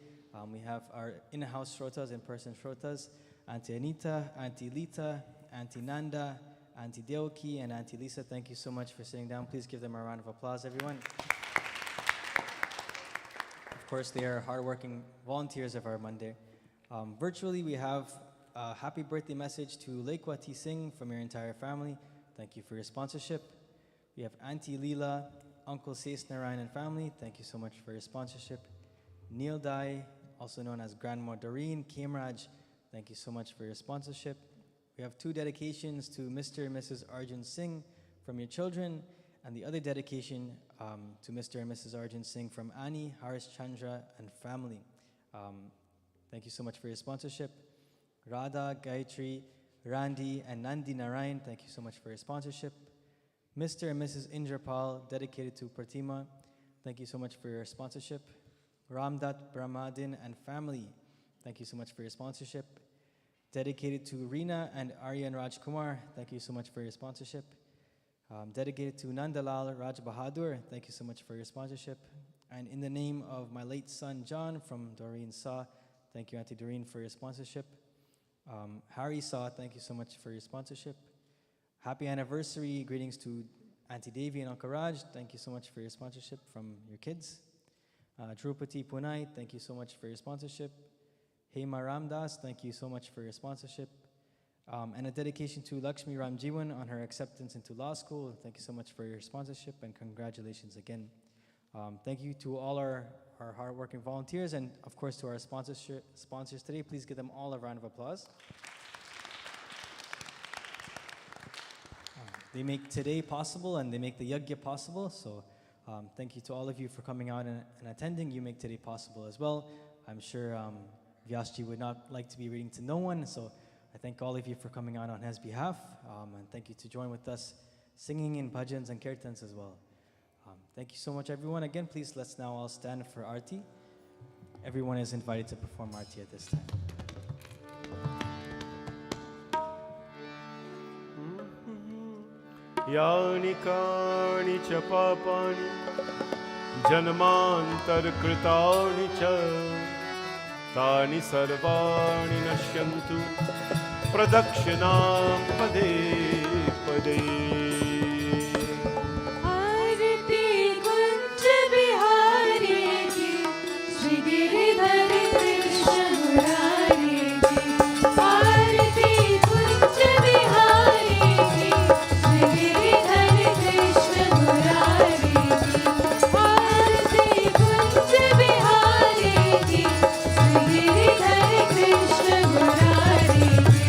we have our in-house shrotas, in-person shrotas, Auntie Anita, Auntie Lita, Auntie Nanda, Auntie Deoki, and Auntie Lisa. Thank you so much for sitting down. Please give them a round of applause, everyone. Of course, they are hardworking volunteers of our Monday. Virtually, we have a happy birthday message to Lekwati Singh from your entire family. Thank you for your sponsorship. We have Auntie Leela, Uncle Sais Narayan and family. Thank you so much for your sponsorship. Neil Dai, also known as Grandma Doreen Kamraj. Thank you so much for your sponsorship. We have 2 dedications to Mr. and Mrs. Arjun Singh from your children, and the other dedication to Mr. and Mrs. Arjun Singh from Annie, Harish Chandra, and family. Thank you so much for your sponsorship. Radha, Gayatri, Randy, and Nandi Narayan, thank you so much for your sponsorship. Mr. and Mrs. Indrapal, dedicated to Pratima, thank you so much for your sponsorship. Ramdat Brahmadin and family, thank you so much for your sponsorship. Dedicated to Reena and Aryan Rajkumar, thank you so much for your sponsorship. Dedicated to Nandalal Raj Bahadur, thank you so much for your sponsorship. And in the name of my late son John from Doreen Saw, thank you Auntie Doreen for your sponsorship. Harry Saw, thank you so much for your sponsorship. Happy anniversary, greetings to Auntie Devi and Uncle Raj, thank you so much for your sponsorship from your kids. Drupati Punai, thank you so much for your sponsorship. Hema Ramdas, thank you so much for your sponsorship. And a dedication to Lakshmi Ramjiwan on her acceptance into law school. Thank you so much for your sponsorship and congratulations again. Thank you to all our hardworking volunteers and of course to our sponsors today. Please give them all a round of applause. They make today possible and they make the yajna possible. So thank you to all of you for coming out and attending. You make today possible as well. I'm sure Vyasji would not like to be reading to no one. So I thank all of you for coming out on his behalf. And thank you to join with us singing in bhajans and kirtans as well. Thank you so much, everyone. Again, please let's now all stand for arti. Everyone is invited to perform arti at this time. Yani kani cha papani janmantar kritani cha tani sarvani nashyantu pradakshinam pade pade. आरती कुंज बिहारी की श्री गिरिधर कृष्ण मुरारी की आरती कुंज बिहारी की श्री गिरिधर कृष्ण मुरारी की आरती कुंज बिहारी की श्री गिरिधर कृष्ण मुरारी की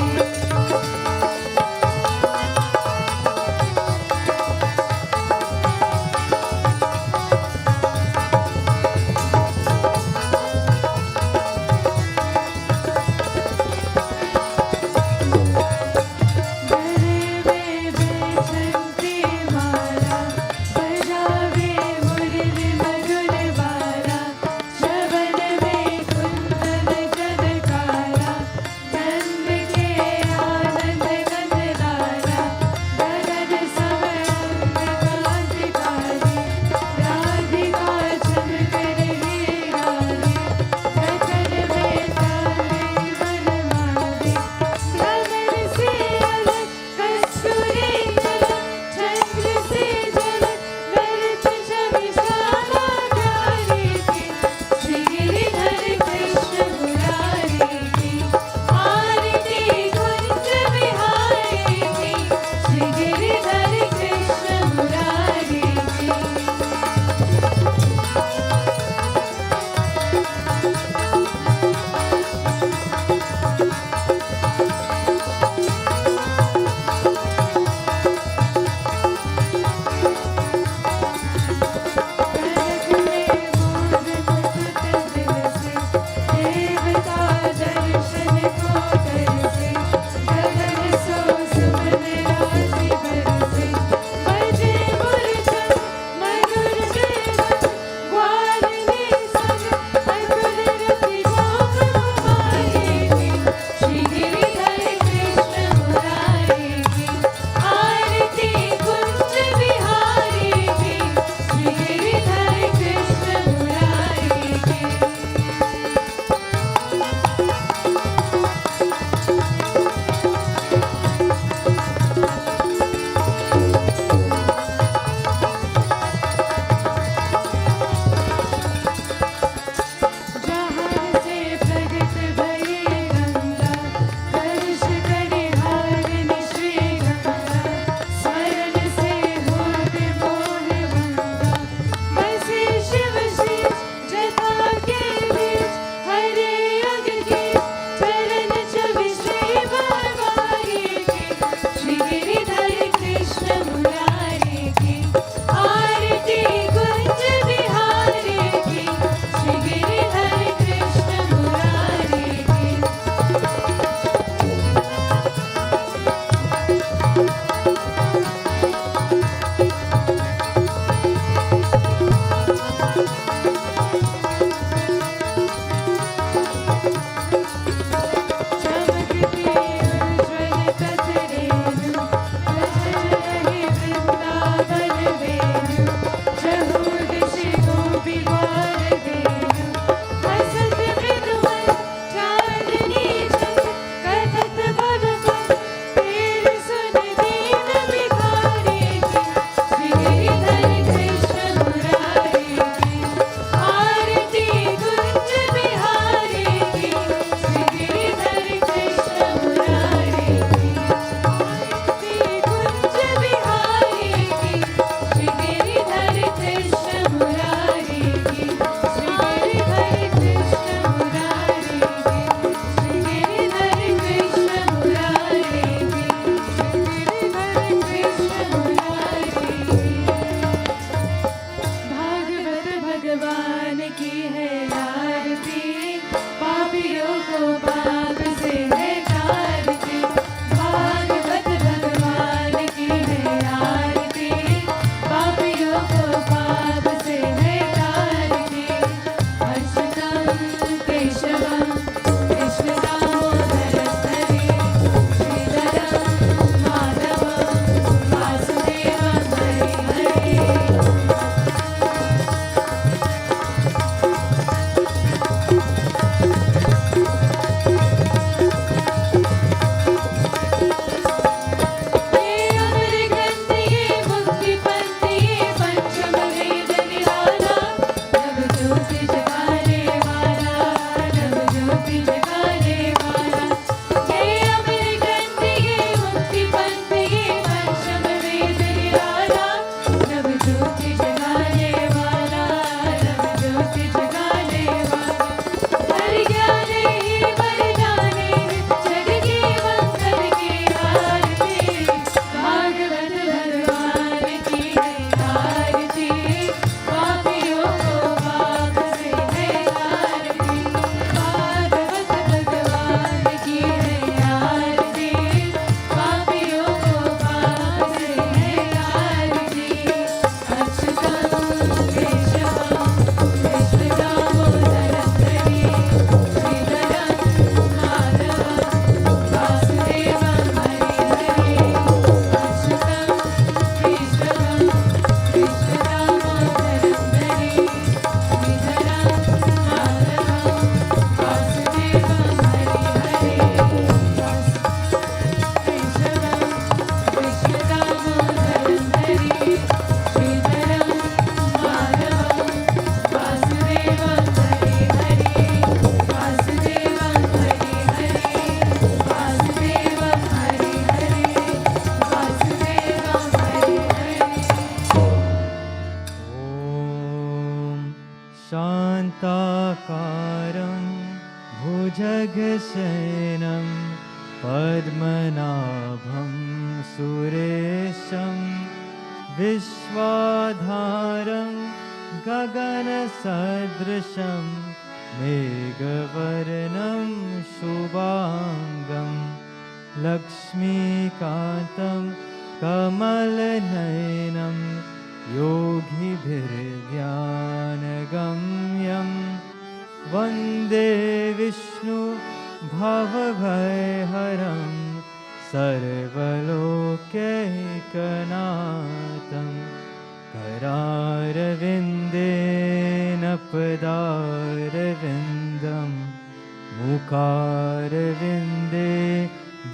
शान्ताकारं भुजगशयनं पद्मनाभं सुरेशं विश्वाधारं गगनसदृशं मेघवर्णं शुभाङ्गं लक्ष्मीकान्तं कमलनयनं योगिभिर्ध्यानगम्यं वन्दे विष्णु भवभयहरं सर्वलोकैकनाथं करारविन्देन पदारविन्दं मुखारविन्दे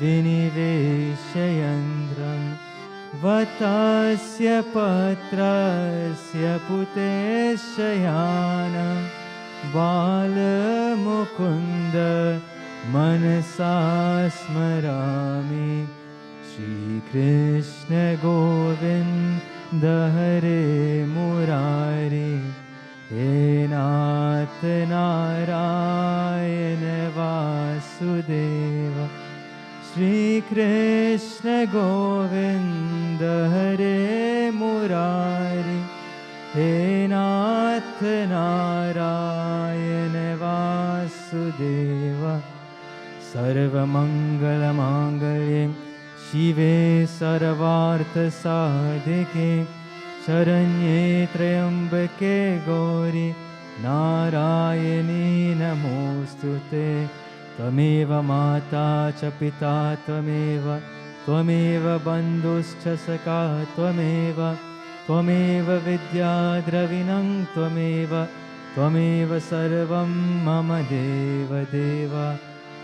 विनिवेशयन्द्रं वतस्य पत्रस्य पुतेशयानं बालमुकुन्द मनसा स्मरामि श्रीकृष्ण गोविन्द हरे मुरारी हे नाथ नारायण वासुदेव श्रीकृष्ण गोविन्द हरे मुरारी हे नाथ नारायण वासुदेव सर्वमङ्गलमाङ्गल्ये शिवे सर्वार्थसाधिके शरण्ये त्र्यम्बके गौरी नारायणी नमोऽस्तु ते त्वमेव माता च पिता त्वमेव बन्धुश्च सखा त्वमेव विद्या द्रविणं त्वमेव सर्वं मम देव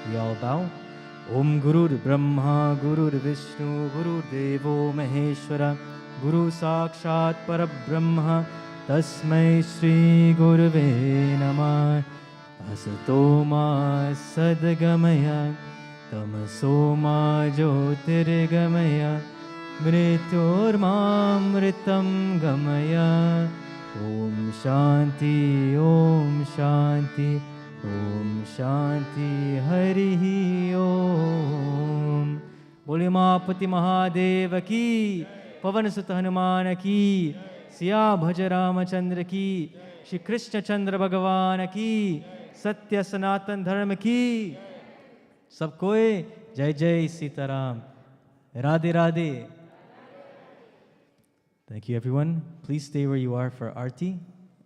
We all bow. Om Gurur Brahma Gurur Vishnu Gurudevo Maheshwara Guru Sakshat Parabrahma Tasmai Shri Gurave Namah Asato Ma Sadgamaya Tamaso Ma Jyotirgamaya Mriturmamritam Gamaya Om Shanti Om Shanti Om Shanti Harihi Om. बोले मापति महादेव की, पवन सुत हनुमान की, सिया भज रामचंद्र की, श्री कृष्ण चंद्र भगवान की, सत्य सनातन धर्म की. सबकोई जय जय Sitaram. Radhe Radhe. Thank you everyone. Please stay where you are for arti,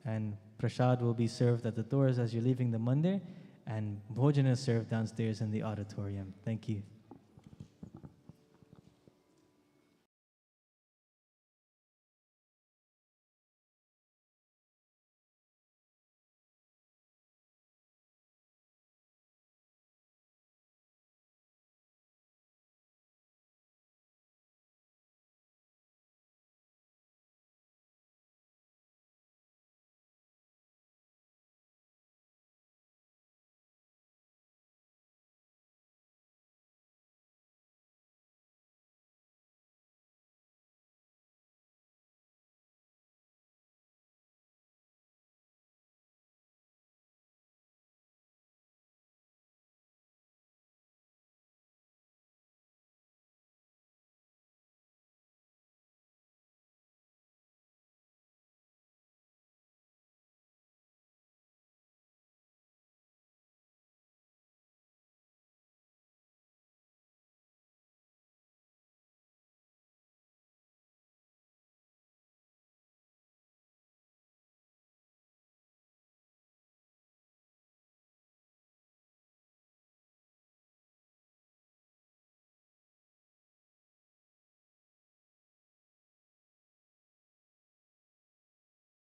and prasad will be served at the doors as you're leaving the mandir, and bhojan is served downstairs in the auditorium. Thank you.